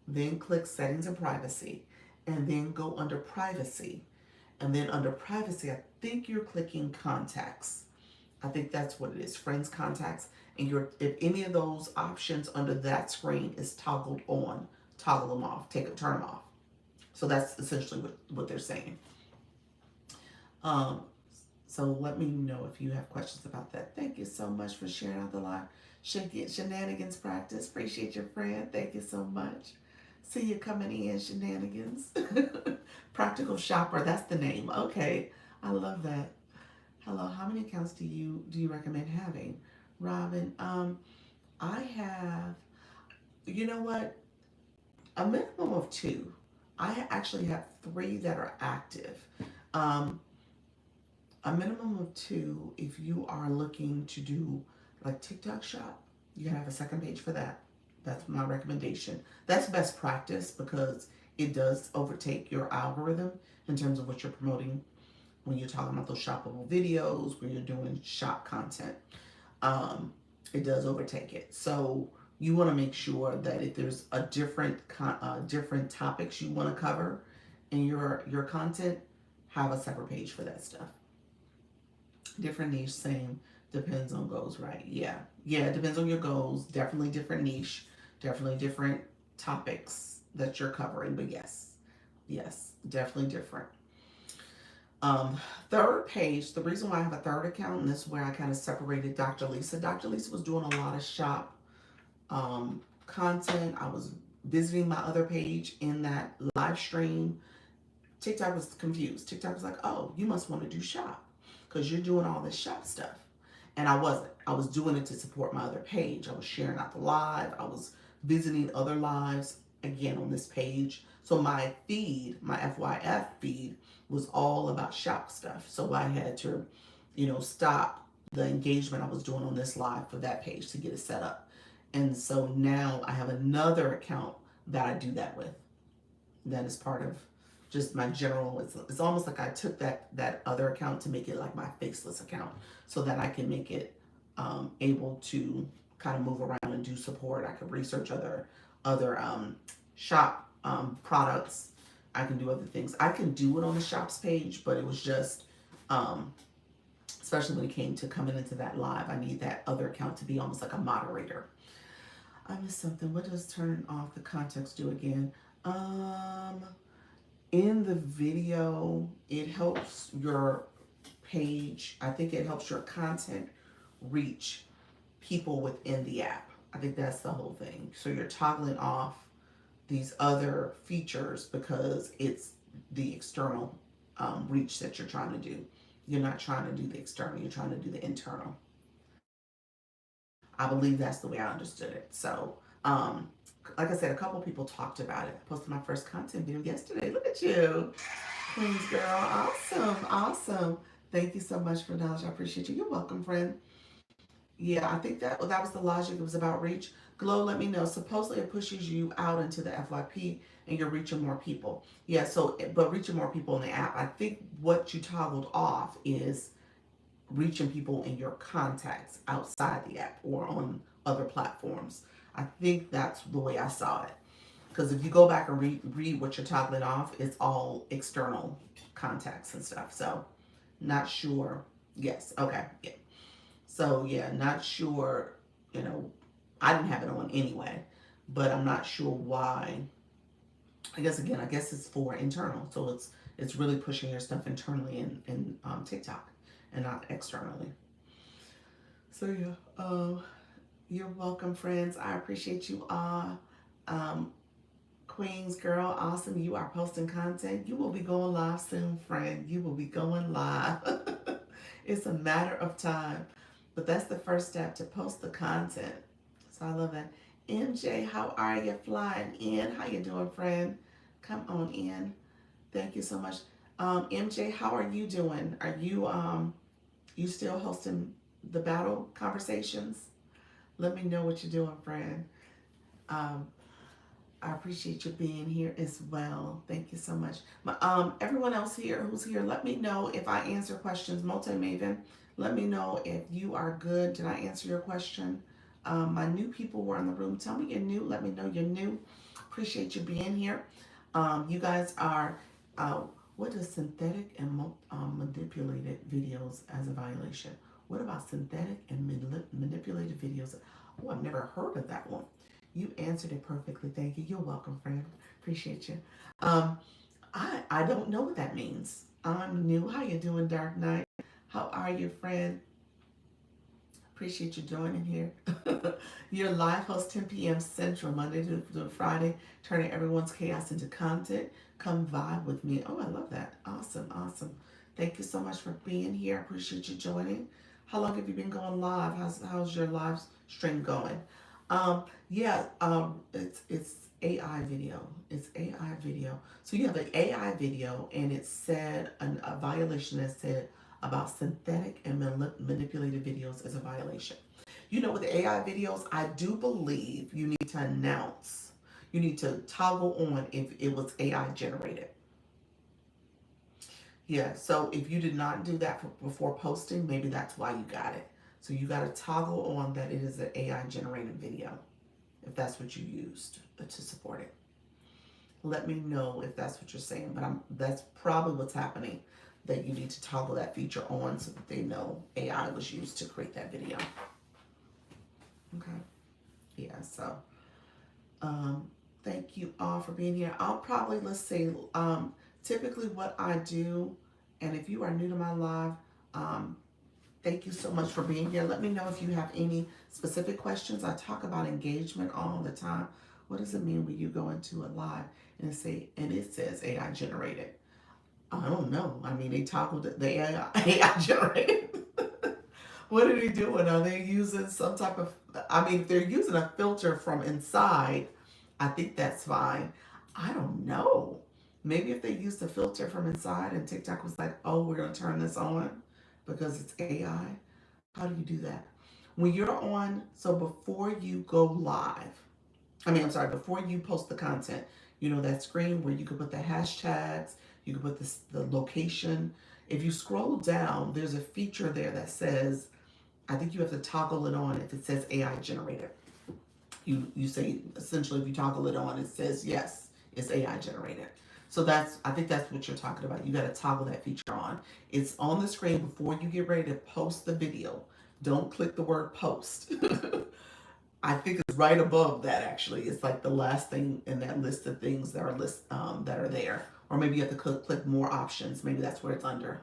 then click settings and privacy, and then go under privacy. And then under privacy, I think you're clicking contacts. I think that's what it is, friends, contacts. And if any of those options under that screen is toggled on, toggle them off, turn them off. So that's essentially what they're saying. Um, so let me know if you have questions about that. Thank you so much for sharing out the live. Shenanigans practice. Appreciate your friend. Thank you so much. See you coming in, Shenanigans. Practical shopper. That's the name. Okay, I love that. Hello. How many accounts do you recommend having, Robin? I have. You know what? A minimum of 2. I actually have 3 that are active. Um, a minimum of 2 if you are looking to do like TikTok shop. You can have a second page for that. That's my recommendation. That's best practice because it does overtake your algorithm in terms of what you're promoting when you're talking about those shoppable videos, when you're doing shop content. It does overtake it. So you want to make sure that if there's a different topics you want to cover in your content, have a separate page for that stuff. Different niche, same. Depends on goals, right? Yeah. It depends on your goals. Definitely different niche. Definitely different topics that you're covering. But yes, definitely different. Third page, the reason why I have a third account, and this is where I kind of separated Dr. Lisa. Dr. Lisa was doing a lot of shop content. I was visiting my other page in that live stream. TikTok was confused. TikTok was like, oh, you must want to do shop because you're doing all this shop stuff. And I wasn't. I was doing it to support my other page. I was sharing out the live. I was visiting other lives again on this page. So my feed, my FYF feed, was all about shop stuff. So I had to, stop the engagement I was doing on this live for that page to get it set up. And so now I have another account that I do that with. That is part of just my general, it's almost like I took that other account to make it like my faceless account so that I can make it able to kind of move around and do support. I could research other shop products. I can do other things. I can do it on the shops page, but it was just, especially when it came to coming into that live, I need that other account to be almost like a moderator. I missed something. What does turn off the context do again? In the video, it helps your page. I think it helps your content reach people within the app. I think that's the whole thing. So you're toggling off these other features because it's the external reach that you're trying to do. You're not trying to do the external, you're trying to do the internal. I believe that's the way I understood it. So, like I said, a couple people talked about it. I posted my first content video yesterday. Look at you, Queens girl. Awesome. Thank you so much for knowledge. I appreciate you. You're welcome, friend. Yeah, I think that was the logic. It was about reach. Glow, let me know. Supposedly it pushes you out into the FYP and you're reaching more people. Yeah, but reaching more people in the app. I think what you toggled off is reaching people in your contacts outside the app or on other platforms. I think that's the way I saw it. Because if you go back and read what you're toggling off, it's all external contacts and stuff. So, not sure. Yes, okay, yeah. So, yeah, not sure. You know, I didn't have it on anyway, but I'm not sure why. I guess again, I guess it's for internal. So it's really pushing your stuff internally in TikTok and not externally. So yeah, you're welcome, friends. I appreciate you all. Um, Queens girl, awesome. You are posting content. You will be going live soon, friend. You will be going live. It's a matter of time. But that's the first step to post the content. So I love that. MJ, how are you flying in? How you doing, friend? Come on in. Thank you so much. MJ, how are you doing? Are you still hosting the battle conversations? Let me know what you're doing, friend. Um, I appreciate you being here as well. Thank you so much. Everyone else here who's here, let me know if I answer questions. Multi Maven, let me know if you are good. Did I answer your question? My new people were in the room. Tell me you're new. Let me know you're new. Appreciate you being here. You guys are, uh, what is synthetic and manipulated videos as a violation? What about synthetic and manipulated videos? Oh, I've never heard of that one. You answered it perfectly. Thank you. You're welcome, friend. Appreciate you. Um, I don't know what that means. I'm new. How you doing, Dark Knight? How are you, friend? Appreciate you joining here. Your live host 10 p.m. Central, Monday to Friday, turning everyone's chaos into content. Come vibe with me. Oh, I love that. Awesome, awesome. Thank you so much for being here. I appreciate you joining. How long have you been going live? How's your live stream going? Yeah, it's AI video. It's AI video. So you have an AI video, and it said a violation that said about synthetic and manipulated videos as a violation. You know, with the AI videos, I do believe you need to announce, you need to toggle on if it was AI generated. Yeah, so if you did not do that before posting, maybe that's why you got it. So you got to toggle on that it is an AI generated video if that's what you used to support it. Let me know if that's what you're saying, but that's probably what's happening, that you need to toggle that feature on so that they know AI was used to create that video. Okay. Yeah, so thank you all for being here. I'll probably, let's say, typically what I do, and if you are new to my live, um, thank you so much for being here. Let me know if you have any specific questions. I talk about engagement all the time. What does it mean when you go into a live and it says AI generated? I don't know. I mean, they toggled the AI generated. What are they doing? Are they using some type of? I mean, if they're using a filter from inside, I think that's fine. I don't know. Maybe if they used a filter from inside and TikTok was like, "Oh, we're gonna turn this on because it's AI." How do you do that? When you're on, so before you go live, I'm sorry, before you post the content, you know that screen where you can put the hashtags, you can put the location. If you scroll down, there's a feature there that says, I think you have to toggle it on if it says AI generated. You say essentially if you toggle it on, it says yes, it's AI generated. So I think that's what you're talking about. You got to toggle that feature on. It's on the screen before you get ready to post the video. Don't click the word post. I think it's right above that actually. It's like the last thing in that list of things that are there. Or maybe you have to click more options. Maybe that's where it's under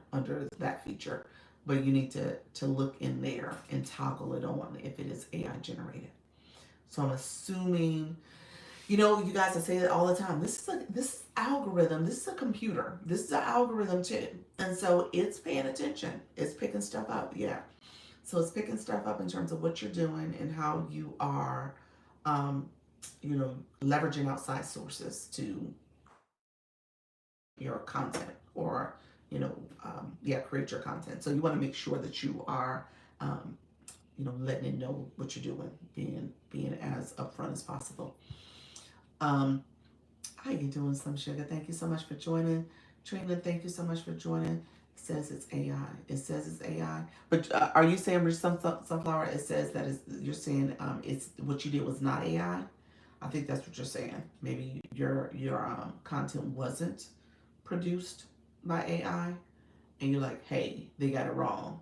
that feature. But you need to look in there and toggle it on if it is AI generated. So I'm assuming, you guys, I say that all the time. This algorithm. This is a computer. This is an algorithm too, and so it's paying attention. It's picking stuff up. Yeah. So it's picking stuff up in terms of what you're doing and how you are, um, leveraging outside sources to your content or, create your content. So you want to make sure that you are, um, letting it know what you're doing, being as upfront as possible. How you doing, Slim Sugar? Thank you so much for joining. Trina, thank you so much for joining. says it's AI. It says it's AI. But are you saying with sunflower? It says that you're saying it's what you did was not AI. I think that's what you're saying. Maybe your content wasn't produced by AI, and you're like, hey, they got it wrong.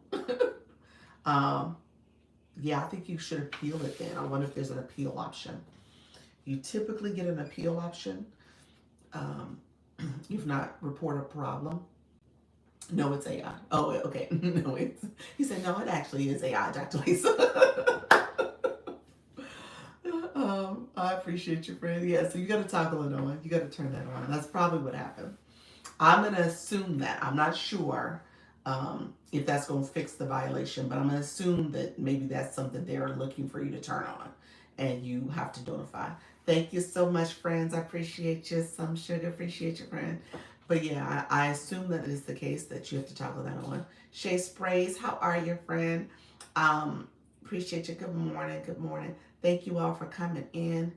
um, yeah, I think you should appeal it then. I wonder if there's an appeal option. You typically get an appeal option. Um, if not, report a problem. No, it's AI. Oh, okay. No, it's. He said, no, it actually is AI, Dr. Lisa. I appreciate you, friend. Yeah, so you got to toggle it on. You got to turn that on. That's probably what happened. I'm going to assume that. I'm not sure if that's going to fix the violation, but I'm going to assume that maybe that's something they're looking for you to turn on and you have to notify. Thank you so much, friends. I appreciate you. Some sugar, appreciate you, friend. But yeah, I assume that is the case that you have to toggle that on. Shay Sprays, how are you, friend? Appreciate you. Good morning. Good morning. Thank you all for coming in.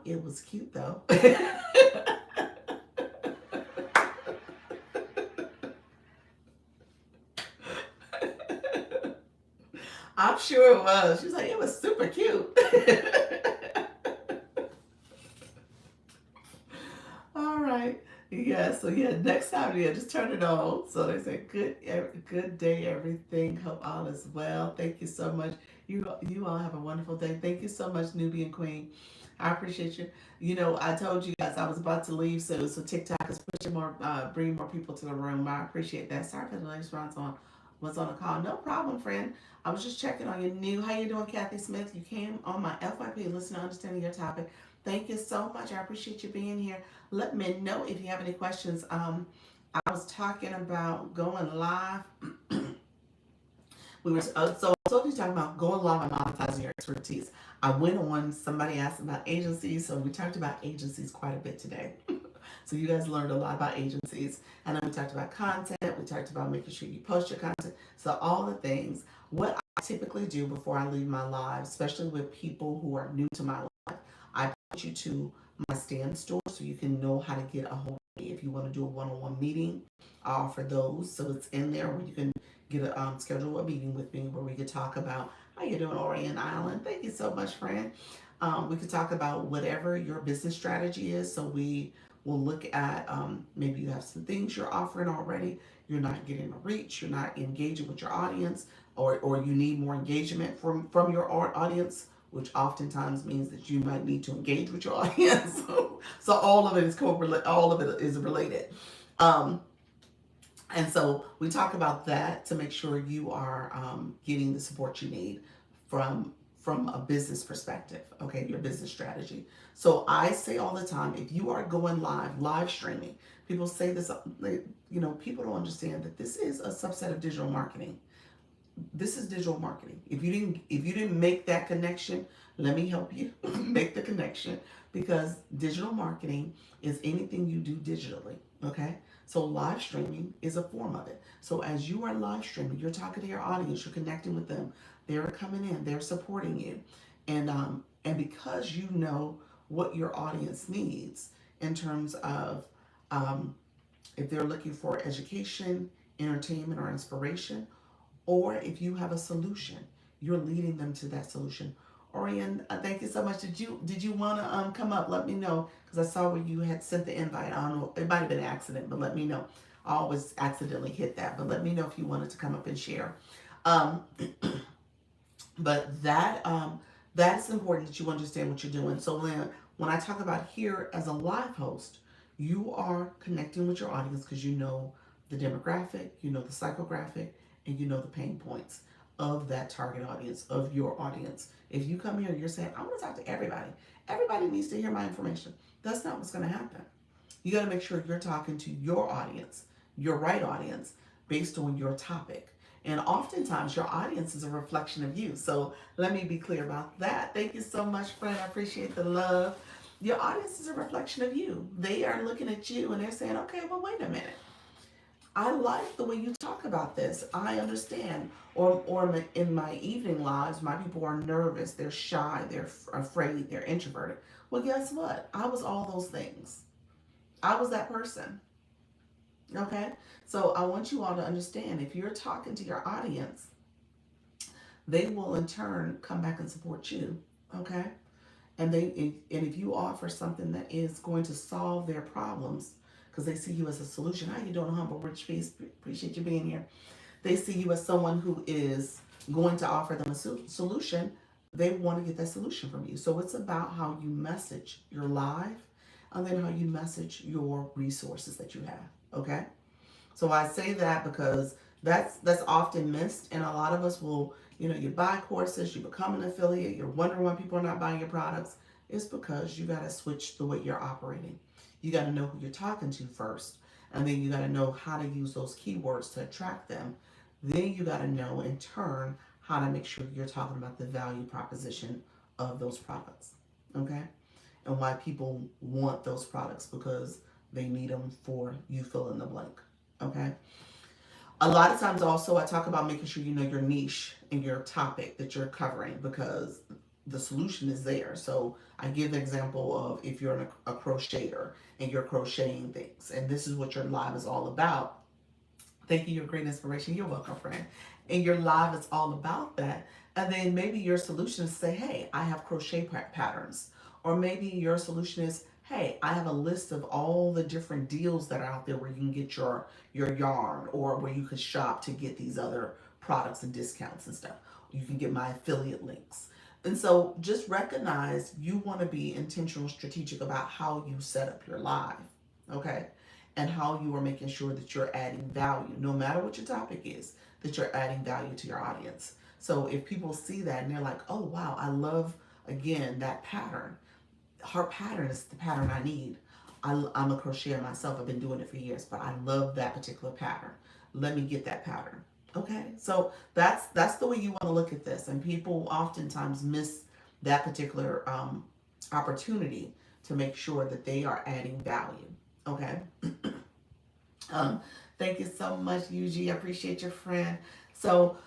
It was cute though. I'm sure it was. She's like, it was super cute. All right. Yeah. So yeah, next time, yeah, just turn it on. So they say, good day, everything. Hope all is well. Thank you so much. You all have a wonderful day. Thank you so much, Nubian Queen. I appreciate you. You know, I told you guys I was about to leave, so TikTok is pushing more, bringing more people to the room. I appreciate that. Sorry for the late response on was on a call. No problem, friend. I was just checking on you. New, how you doing, Kathy Smith? You came on my FYP, listen to understanding your topic. Thank you so much. I appreciate you being here. Let me know if you have any questions. I was talking about going live. We were so we talking about going live and monetizing your expertise. I went on. Somebody asked about agencies, so we talked about agencies quite a bit today. So you guys learned a lot about agencies, and then we talked about content. We talked about making sure you post your content. So all the things. What I typically do before I leave my live, especially with people who are new to my live, I point you to my stand store so you can know how to get a hold of me. If you want to do a one-on-one meeting, I offer those. So it's in there where you can get a schedule a meeting with me where we could talk about how you're doing, Orion Island. Thank you so much, friend. We could talk about whatever your business strategy is. So we will look at maybe you have some things you're offering already. You're not getting a reach. You're not engaging with your audience, or you need more engagement from your audience, which oftentimes means that you might need to engage with your audience. So all of it is all of it is related. Um, and so we talk about that to make sure you are getting the support you need from a business perspective, okay, your business strategy. So I say all the time, if you are going live streaming, people say this, people don't understand that this is a subset of digital marketing. This is digital marketing. If you didn't make that connection, let me help you make the connection, because digital marketing is anything you do digitally. Okay, so live streaming is a form of it. So as you are live streaming, you're talking to your audience, you're connecting with them, they're coming in, they're supporting you, and because you know what your audience needs in terms of if they're looking for education, entertainment, or inspiration, or if you have a solution, you're leading them to that solution. Orion, thank you so much. Did you want to come up? Let me know, because I saw where you had sent the invite. I don't know, it might have been an accident, but let me know. I always accidentally hit that, but let me know if you wanted to come up and share. Um, but that's important that you understand what you're doing. So when I talk about here as a live host, you are connecting with your audience because you know the demographic, you know the psychographic, and you know the pain points of that target audience, of your audience. If you come here, you're saying, I want to talk to everybody. Everybody needs to hear my information. That's not what's going to happen. You got to make sure you're talking to your audience, your right audience, based on your topic. And oftentimes, your audience is a reflection of you. So let me be clear about that. Thank you so much, friend. I appreciate the love. Your audience is a reflection of you. They are looking at you and they're saying, okay, well, wait a minute. I like the way you talk about this. I understand. Or in my evening lives, my people are nervous, they're shy, they're afraid, they're introverted. Well, guess what? I was all those things. I was that person. Okay? So I want you all to understand, if you're talking to your audience, they will in turn come back and support you. Okay? And if you offer something that is going to solve their problems, because they see you as a solution. How you doing, humble rich peace? Appreciate you being here. They see you as someone who is going to offer them a solution. They want to get that solution from you. So it's about how you message your live, and then how you message your resources that you have. Okay. So I say that because that's often missed, and a lot of us will, you buy courses, you become an affiliate, you're wondering why people are not buying your products. It's because you got to switch the way you're operating. You got to know who you're talking to first, and then you got to know how to use those keywords to attract them. Then you got to know in turn how to make sure you're talking about the value proposition of those products. Okay? And why people want those products, because they need them for you fill in the blank. Okay. A lot of times also I talk about making sure you know your niche and your topic that you're covering, because the solution is there. So I give the example of, if you're a crocheter and you're crocheting things and this is what your live is all about. Thank you, you're a great inspiration. You're welcome, friend. And your live is all about that. And then maybe your solution is say, hey, I have crochet patterns. Or maybe your solution is, hey, I have a list of all the different deals that are out there where you can get your yarn, or where you can shop to get these other products and discounts and stuff. You can get my affiliate links. And so just recognize you want to be intentional, strategic about how you set up your live. Okay, and how you are making sure that you're adding value, no matter what your topic is, that you're adding value to your audience. So if people see that and they're like, oh, wow, I love, again, that pattern. Her pattern is the pattern I need. I'm a crocheter myself. I've been doing it for years, but I love that particular pattern. Let me get that pattern. Okay, so that's the way you want to look at this, and people oftentimes miss that particular opportunity to make sure that they are adding value. Okay. Um, Thank you so much, UG. I appreciate your friend. So,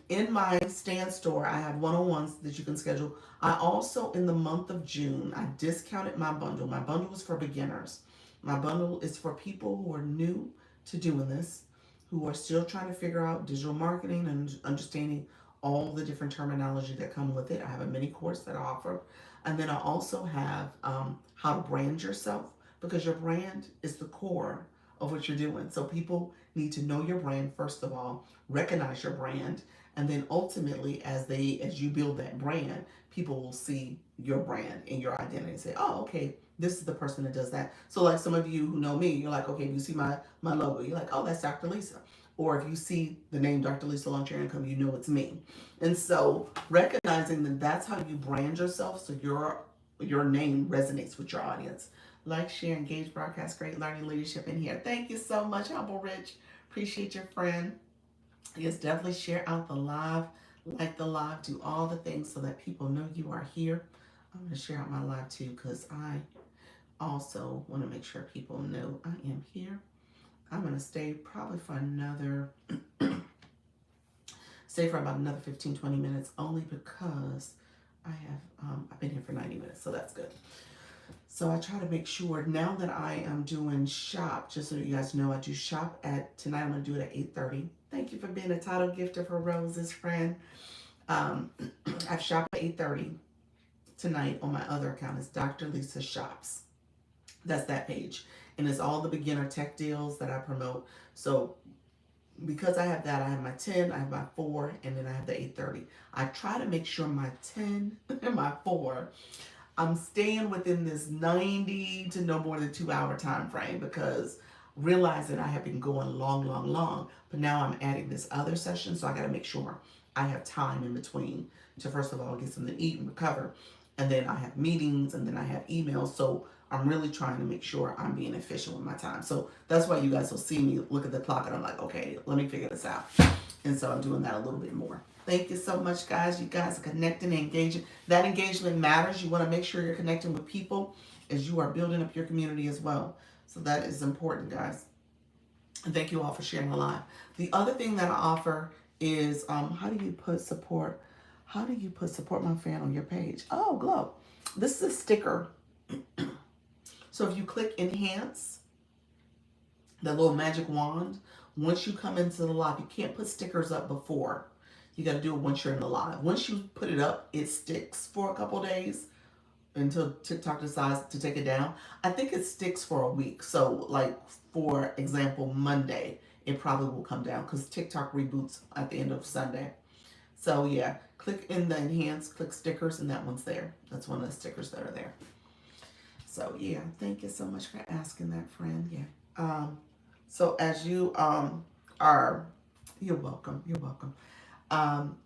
in my stand store, I have one-on-ones that you can schedule. I also, in the month of June, I discounted my bundle. My bundle is for beginners. My bundle is for people who are new to doing this, who are still trying to figure out digital marketing and understanding all the different terminology that come with it. I have a mini course that I offer. And then I also have how to brand yourself, because your brand is the core of what you're doing. So people need to know your brand first of all, recognize your brand, and then ultimately as you build that brand, people will see your brand and your identity and say, "Oh, okay, this is the person that does that." So like some of you who know me, you're like, "Okay, if you see my logo, you're like, "Oh, that's Dr. Lisa." Or if you see the name Dr. Lisa Launch Your Income, you know it's me. And so recognizing that that's how you brand yourself, so your name resonates with your audience. Like, share, engage, broadcast, great learning, leadership in here. Thank you so much, Humble Rich. Appreciate your friend. Yes, definitely share out the live, like the live, do all the things so that people know you are here. I'm going to share out my live too, because I also want to make sure people know I am here. I'm going to stay probably for stay for about another 15-20 minutes, only because I've been here for 90 minutes, so that's good. So I try to make sure now that I am doing shop, just so you guys know, I do shop tonight. I'm going to do it at 8:30. Thank you for being a title gifter for Rose's friend. I've shopped at 8:30 tonight on my other account. It's Dr. Lisa Shops. That's that page. And it's all the beginner tech deals that I promote. So because I have that, I have my 10, I have my 4, and then I have the 8:30. I try to make sure my 10 and my 4, I'm staying within this 90 to no more than 2 hour time frame, because realizing I have been going long, but now I'm adding this other session, so I got to make sure I have time in between to first of all get something to eat and recover, and then I have meetings, and then I have emails. So I'm really trying to make sure I'm being efficient with my time. So that's why you guys will see me look at the clock and I'm like, okay, let me figure this out. And so I'm doing that a little bit more. Thank you so much, guys. You guys are connecting and engaging. That engagement matters. You want to make sure you're connecting with people as you are building up your community as well. So that is important, guys. And thank you all for sharing a lot. The other thing that I offer is how do you put support? How do you put support my fan on your page? Oh, Glow. This is a sticker. So if you click enhance, that little magic wand. Once you come into the live, you can't put stickers up before. You got to do it once you're in the live. Once you put it up, it sticks for a couple days until TikTok decides to take it down. I think it sticks for a week. So, like, for example, Monday, it probably will come down because TikTok reboots at the end of Sunday. So, yeah, click in the enhance, click stickers, and that one's there. That's one of the stickers that are there. So, yeah, thank you so much for asking that, friend. Yeah. So, as you are, you're welcome. You're welcome.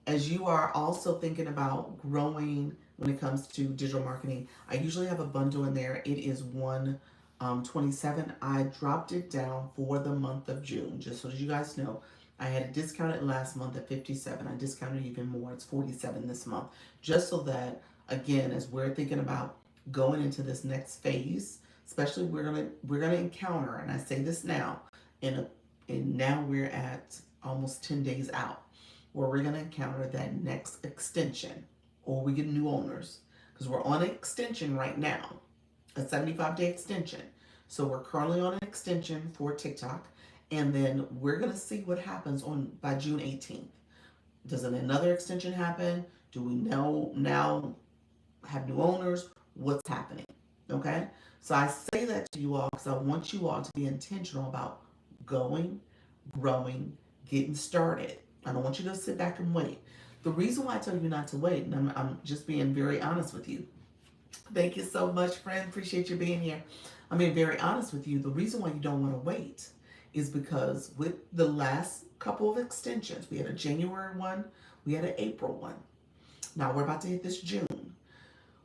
As you are also thinking about growing when it comes to digital marketing, I usually have a bundle in there. It is 127. I dropped it down for the month of June, just so that you guys know. I had it discounted last month at 57. I discounted even more. It's 47 this month, just so that again, as we're thinking about going into this next phase, especially we're gonna encounter, and I say this now, in a and now we're at almost 10 days out where we're going to encounter that next extension or we get new owners because we're on an extension right now, a 75-day extension. So we're currently on an extension for TikTok, and then we're going to see what happens on by June 18th. Does another extension happen? Do we know now have new owners? What's happening? Okay? So I say that to you all because I want you all to be intentional about going, growing, getting started. I don't want you to sit back and wait. The reason why I tell you not to wait, and I'm just being very honest with you. Thank you so much, friend. Appreciate you being here. I'm being very honest with you. The reason why you don't want to wait is because with the last couple of extensions, we had a January one, we had an April one. Now we're about to hit this June.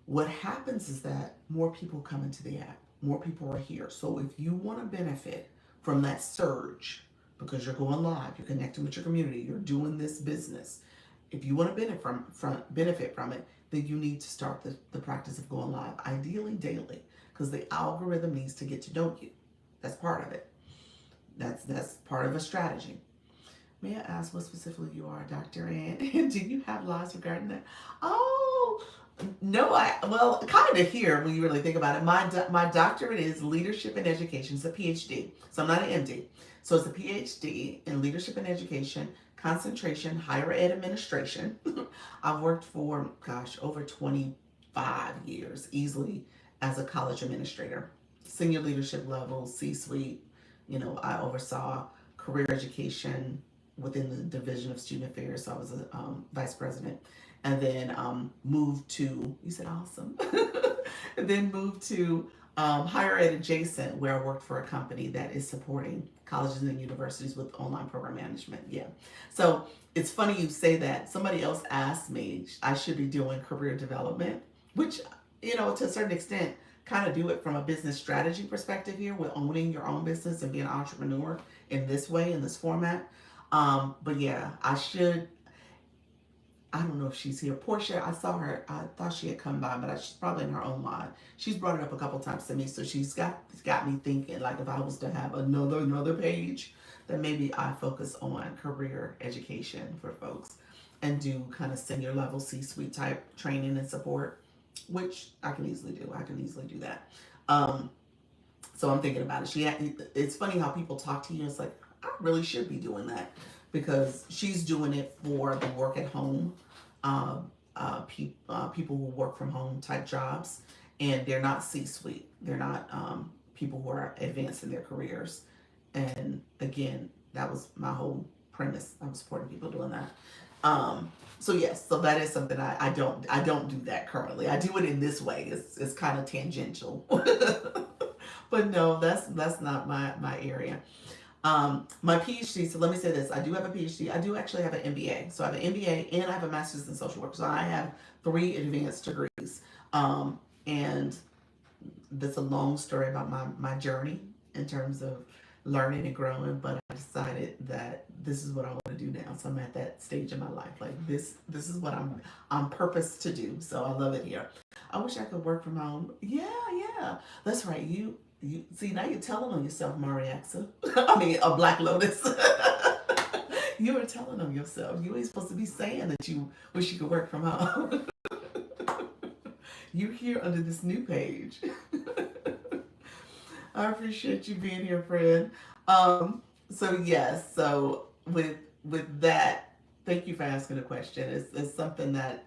What happens is that more people come into the app, more people are here. So if you want to benefit from that surge, because you're going live, you're connecting with your community, you're doing this business. If you want to benefit from it, then you need to start the practice of going live, ideally daily, because the algorithm needs to get to know you. That's part of it. That's part of a strategy. May I ask what specifically you are, Dr. Ann? Do you have lives regarding that? Oh, no, well, kind of here when you really think about it. My doctorate is leadership and education. It's a PhD, so I'm not an MD. So it's a PhD in leadership and education, concentration, higher ed administration. I've worked for, gosh, over 25 years easily as a college administrator, senior leadership level, C-suite. I oversaw career education within the division of student affairs. So I was a vice president, and then moved to, you said awesome, and then moved to higher ed adjacent, where I worked for a company that is supporting colleges and universities with online program management. Yeah. So it's funny you say that. Somebody else asked me I should be doing career development, which, to a certain extent, kind of do it from a business strategy perspective here with owning your own business and being an entrepreneur in this way, in this format. But yeah, I don't know if she's here. Portia, I saw her. I thought she had come by, but she's probably in her own live. She's brought it up a couple times to me, so she's got me thinking. Like if I was to have another page, then maybe I focus on career education for folks and do kind of senior level C-suite type training and support, which I can easily do. I can easily do that. So I'm thinking about it. It's funny how people talk to you. It's like I really should be doing that because she's doing it for the work at home, people who work from home type jobs, and they're not C-suite. They're not people who are advancing their careers. And again, that was my whole premise. I'm supporting people doing that. So yes, so that is something I don't do that currently. I do it in this way. It's kind of tangential, but no, that's not my area. My PhD, so let me say this. I do have a PhD. I do actually have an MBA. So I have an MBA and I have a master's in social work. So I have 3 advanced degrees. And that's a long story about my journey in terms of learning and growing, but I decided that this is what I want to do now. So I'm at that stage in my life. Like this is what I'm purposed to do. So I love it here. I wish I could work from home. Yeah. That's right. You see, now you're telling on yourself, Mariaxa. I mean, a Black Lotus. You are telling on yourself. You ain't supposed to be saying that you wish you could work from home. You're here under this new page. I appreciate you being here, friend. So yes, so with that, thank you for asking the question. It's something that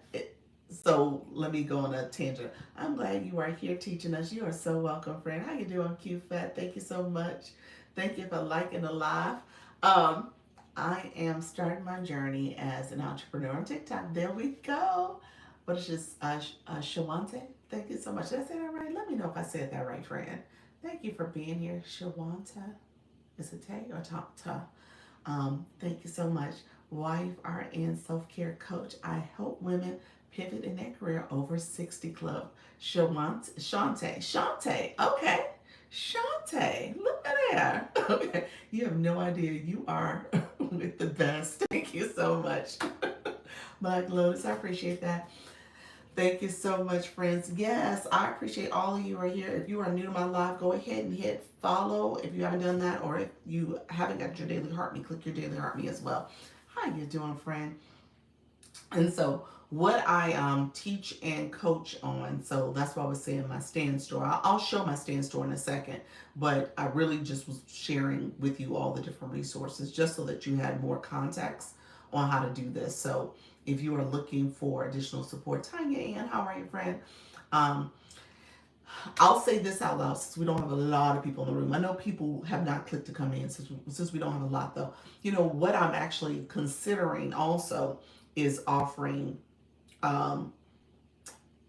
so let me go on a tangent. I'm glad you are here teaching us. You are so welcome, friend. How you doing, QFAT? Thank you so much. Thank you for liking the live. Um, I am starting my journey as an entrepreneur on TikTok. There we go. What is this? Shawante? Thank you so much. Did I say that right? Let me know if I said that right, friend. Thank you for being here, Shawanta. Is it Tay or Ta? Thank you so much. Wife, RN, self care coach. I help women pivot in their career over 60 club. Shante. Okay. Shante, look at there. Okay. You have no idea. You are with the best. Thank you so much. Black Lotus, I appreciate that. Thank you so much, friends. Yes, I appreciate all of you are here. If you are new to my live, go ahead and hit follow if you haven't done that, or if you haven't got your daily heart me, click your daily heart me as well. How you doing, friend? And so what I teach and coach on, so that's why I was saying my stand store. I'll show my stand store in a second, but I really just was sharing with you all the different resources just so that you had more context on how to do this. So if you are looking for additional support, Tanya Ann, how are you, friend? Um, I'll say this out loud since we don't have a lot of people in the room. I know people have not clicked to come in since we don't have a lot though. You know what I'm actually considering also is offering um,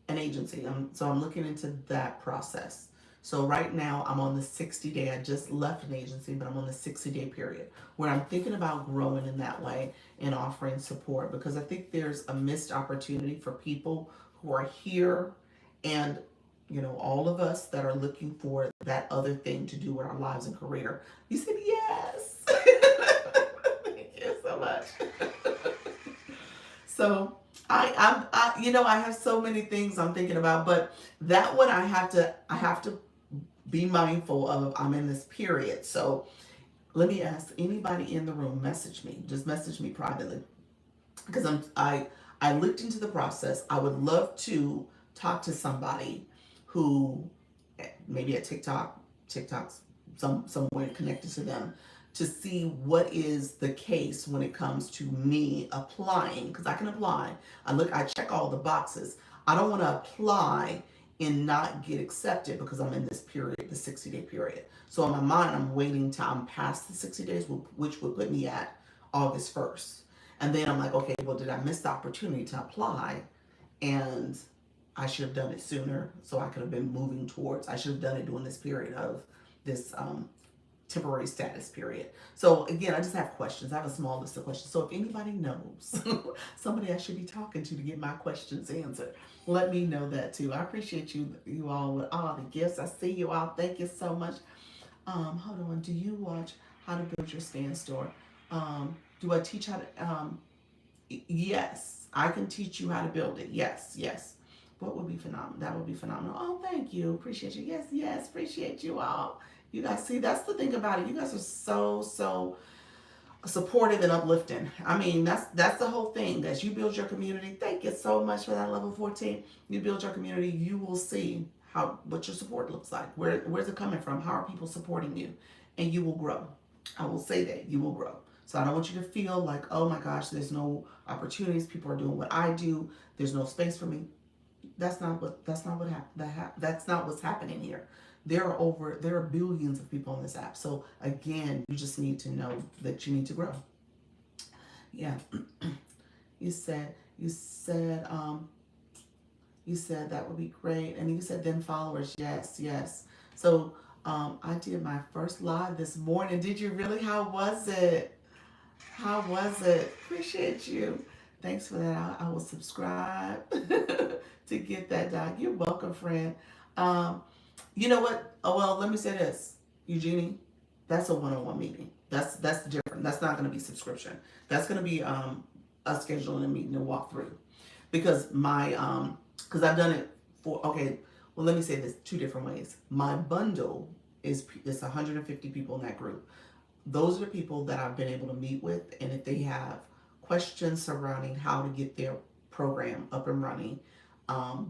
an agency. So I'm looking into that process. So right now I'm on the 60 day. I just left an agency, but I'm on the 60-day period where I'm thinking about growing in that way and offering support because I think there's a missed opportunity for people who are here and all of us that are looking for that other thing to do with our lives and career. You said yes. Thank you so much. So I have so many things I'm thinking about, but that one I have to be mindful of. I'm in this period, so let me ask anybody in the room. Message me, just message me privately, because I looked into the process. I would love to talk to somebody who maybe at TikTok's somewhere connected to them to see what is the case when it comes to me applying because I can apply. I check all the boxes. I don't want to apply and not get accepted because I'm in this period, the 60-day period. So in my mind, I'm waiting till I'm past the 60 days, which would put me at August 1st. And then I'm like, okay, well, did I miss the opportunity to apply? And I should have done it sooner so I could have been moving towards, I should have done it during this period of this temporary status period. So again, I just have questions. I have a small list of questions. So if anybody knows somebody I should be talking to get my questions answered, let me know that too. I appreciate you all with all the gifts. I see you all. Thank you so much. Hold on. Do you watch How to Build Your Stand Store? Do I teach how to yes, I can teach you how to build it. Yes. What would be phenomenal? That would be phenomenal. Oh, thank you. Appreciate you. Yes. Appreciate you all. You guys see, that's the thing about it. You guys are so supportive and uplifting. I mean, that's the whole thing. As you build your community, thank you so much for that level 14. You build your community, you will see what your support looks like. Where's it coming from? How are people supporting you? And you will grow. I will say that you will grow. So I don't want you to feel like, oh my gosh, there's no opportunities. People are doing what I do. There's no space for me. That's not what's happening here. There are billions of people on this app. So again, you just need to know that you need to grow. Yeah. You said that would be great. And you said then followers. Yes. So I did my first live this morning. Did you really? How was it? How was it? Appreciate you. Thanks for that. I will subscribe to get that done. You're welcome, friend. Um, you know what? Oh well, let me say this, Eugenie. That's a one-on-one meeting. That's different. That's not going to be subscription. That's going to be us scheduling a meeting and walk through. Because because I've done it for okay. Well, let me say this two different ways. My bundle is 150 people in that group. Those are the people that I've been able to meet with, and if they have questions surrounding how to get their program up and running,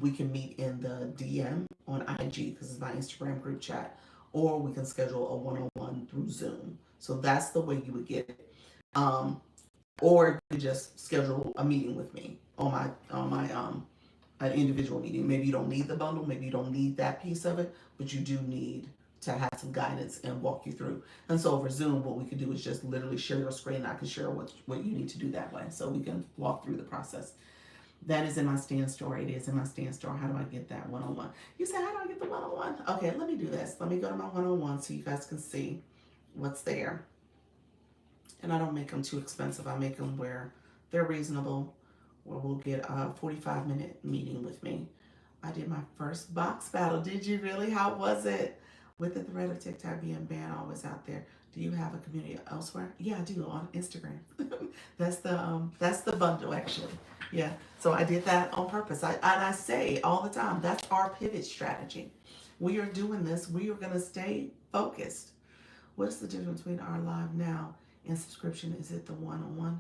we can meet in the DM on IG because it's my Instagram group chat, or we can schedule a one-on-one through Zoom. So that's the way you would get it. Um, or you just schedule a meeting with me on my an individual meeting. Maybe you don't need the bundle, maybe you don't need that piece of it, but you do need to have some guidance and walk you through. And so over Zoom, what we could do is just literally share your screen. I can share what you need to do that way, so we can walk through the process. That is in my stand store. It is in my stand store. How do I get that one-on-one? You say, how do I get the one-on-one? Okay, let me do this. Let me go to my one-on-one so you guys can see what's there. And I don't make them too expensive. I make them where they're reasonable, where we'll get a 45-minute meeting with me. I did my first box battle. Did you really? How was it? With the threat of TikTok being banned always out there, do you have a community elsewhere? Yeah, I do on Instagram. That's the bundle actually. Yeah. So I did that on purpose. I say all the time, that's our pivot strategy. We are doing this. We are gonna stay focused. What's the difference between our live now and subscription? Is it the one-on-one?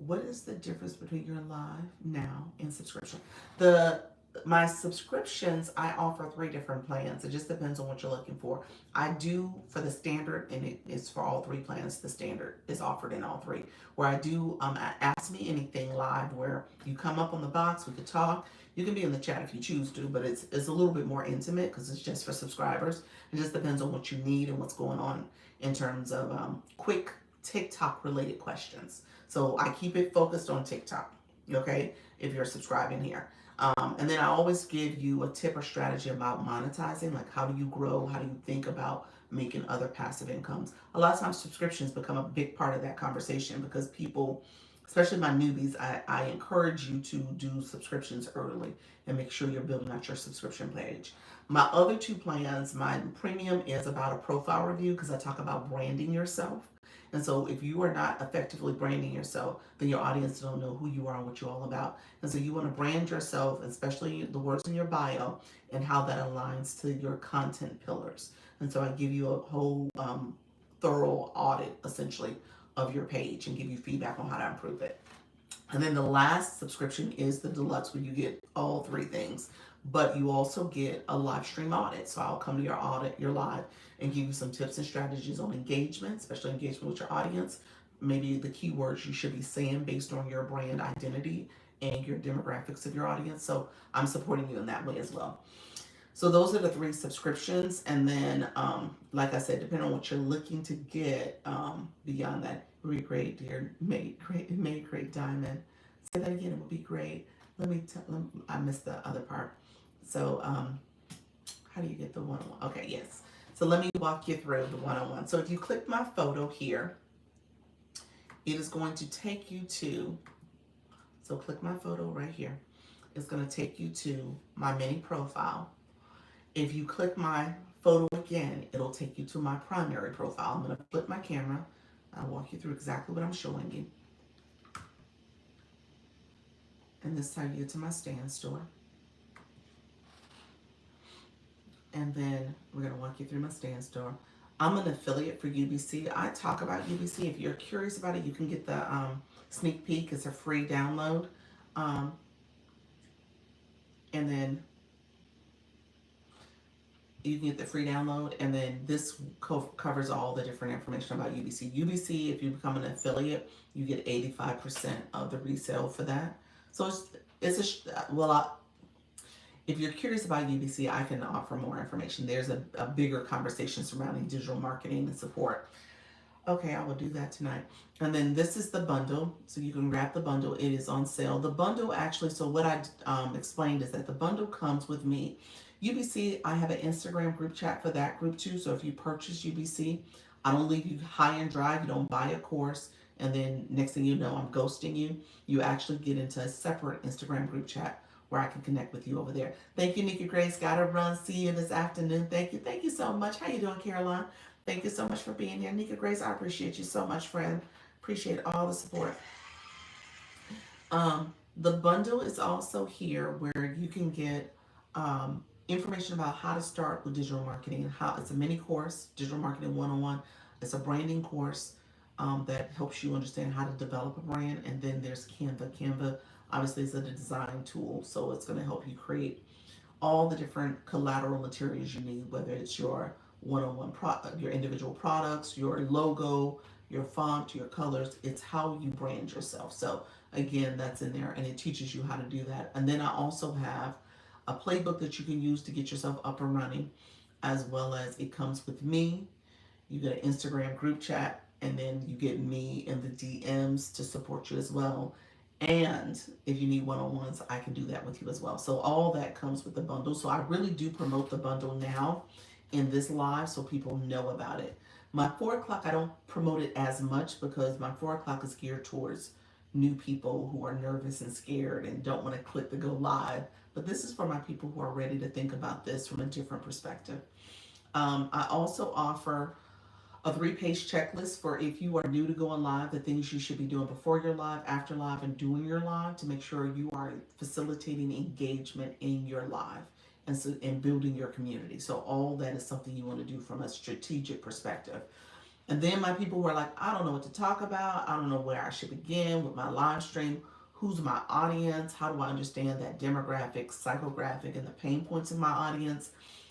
What is the difference between your live now and subscription? The My subscriptions, I offer 3 different plans. It just depends on what you're looking for. I do for the standard, and it is for all 3 plans. The standard is offered in all 3. Where I do Ask Me Anything live, where you come up on the box, we could talk. You can be in the chat if you choose to, but it's a little bit more intimate because it's just for subscribers. It just depends on what you need and what's going on in terms of quick TikTok related questions. So I keep it focused on TikTok, okay, if you're subscribing here. And then I always give you a tip or strategy about monetizing, like how do you grow, how do you think about making other passive incomes. A lot of times subscriptions become a big part of that conversation because people, especially my newbies, I encourage you to do subscriptions early and make sure you're building out your subscription page. My other 2 plans, my premium is about a profile review because I talk about branding yourself. And so if you are not effectively branding yourself, then your audience don't know who you are and what you're all about. And so you want to brand yourself, especially the words in your bio and how that aligns to your content pillars. And so I give you a whole thorough audit essentially of your page and give you feedback on how to improve it. And then the last subscription is the deluxe, where you get all 3 things, but you also get a live stream audit. So I'll come to your audit, your live, and give you some tips and strategies on engagement, especially engagement with your audience. Maybe the keywords you should be saying based on your brand identity and your demographics of your audience. So I'm supporting you in that way as well. So those are the 3 subscriptions, and then, like I said, depending on what you're looking to get, beyond that, it would be great, dear. Made great diamond. Say that again. It would be great. I missed the other part. So, how do you get the one-on-one? Okay, yes. So let me walk you through the one-on-one. So if you click my photo here, it is going to take you to. So click my photo right here. It's going to take you to my mini profile. If you click my photo again, it'll take you to my primary profile. I'm going to flip my camera. I'll walk you through exactly what I'm showing you. And this time you get to my stand store. And then we're going to walk you through my stand store. I'm an affiliate for UBC. I talk about UBC. If you're curious about it, you can get the sneak peek. It's a free download. And then you can get the free download, and then this covers all the different information about UBC. UBC, if you become an affiliate, you get 85% of the resale for that. So if you're curious about UBC, I can offer more information. There's a bigger conversation surrounding digital marketing and support. Okay, I will do that tonight. And then this is the bundle. So you can grab the bundle. It is on sale. The bundle actually, so what I explained is that the bundle comes with me. UBC, I have an Instagram group chat for that group too. So if you purchase UBC, I don't leave you high and dry. You don't buy a course and then next thing you know, I'm ghosting you. You actually get into a separate Instagram group chat where I can connect with you over there. Thank you, Nikki Grace. Gotta run. See you this afternoon. Thank you. Thank you so much. How you doing, Caroline? Thank you so much for being here. Nika Grace, I appreciate you so much, friend. Appreciate all the support. The bundle is also here where you can get information about how to start with digital marketing and how it's a mini course, Digital Marketing 101. It's a branding course that helps you understand how to develop a brand. And then there's Canva. Canva obviously is a design tool, so it's going to help you create all the different collateral materials you need, whether it's your one-on-one your individual products, your logo, your font, your colors. It's how you brand yourself. So again, that's in there, and it teaches you how to do that. And then I also have a playbook that you can use to get yourself up and running, as well as it comes with me. You get an Instagram group chat, and then you get me in the DMs to support you as well. And if you need one-on-ones, I can do that with you as well. So all that comes with the bundle. So I really do promote the bundle now in this live so people know about it. My 4 o'clock, I don't promote it as much because my 4 o'clock is geared towards new people who are nervous and scared and don't want to click the go live. But this is for my people who are ready to think about this from a different perspective. I also offer a 3-page checklist for if you are new to going live, the things you should be doing before your live, after live, and doing your live to make sure you are facilitating engagement in your live and so and building your community. So all that is something you want to do from a strategic perspective. And then my people who are like, I don't know what to talk about. I don't know where I should begin with my live stream. Who's my audience? How do I understand that demographic, psychographic, and the pain points of my audience?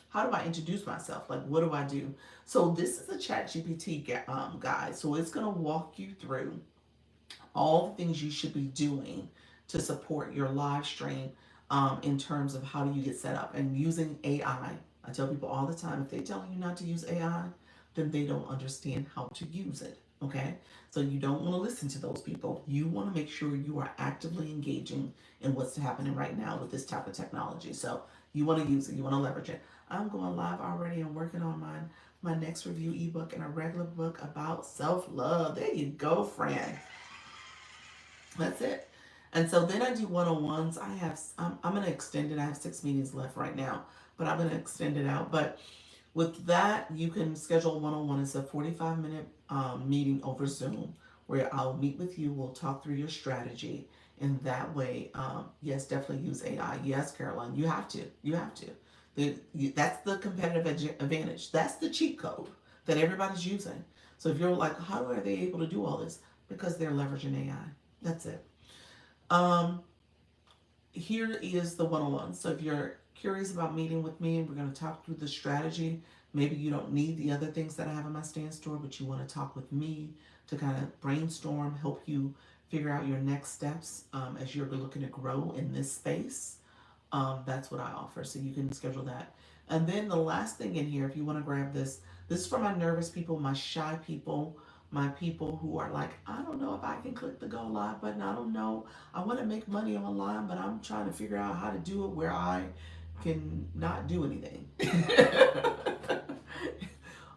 How do I introduce myself? Like, what do I do? So this is a Chat GPT guide. So it's going to walk you through all the things you should be doing to support your live stream in terms of how do you get set up and using AI. I tell people all the time, if they're telling you not to use AI, then they don't understand how to use it. Okay, so you don't want to listen to those people. You want to make sure you are actively engaging in what's happening right now with this type of technology. So you want to use it, you want to leverage it. I'm going live already and working on my next review ebook and a regular book about self-love. There you go, friend. That's it. And so then I do one-on-ones. I'm going to extend it. I have 6 meetings left right now, but I'm going to extend it out. But with that, you can schedule one-on-one. It's a 45-minute meeting over Zoom where I'll meet with you. We'll talk through your strategy. And that way, yes, definitely use AI. Yes, Caroline, you have to. You have to. That's the competitive advantage. That's the cheat code that everybody's using. So if you're like, how are they able to do all this? Because they're leveraging AI. That's it. Um, Here is the one-on-one. So if you're curious about meeting with me and we're going to talk through the strategy, maybe you don't need the other things that I have in my stand store, but you want to talk with me to kind of brainstorm, help you figure out your next steps as you're looking to grow in this space. That's what I offer. So you can schedule that. And then the last thing in here, if you want to grab this, this is for my nervous people, my shy people, my people who are like, I don't know if I can click the go live button. I don't know. I want to make money online, but I'm trying to figure out how to do it where I can not do anything.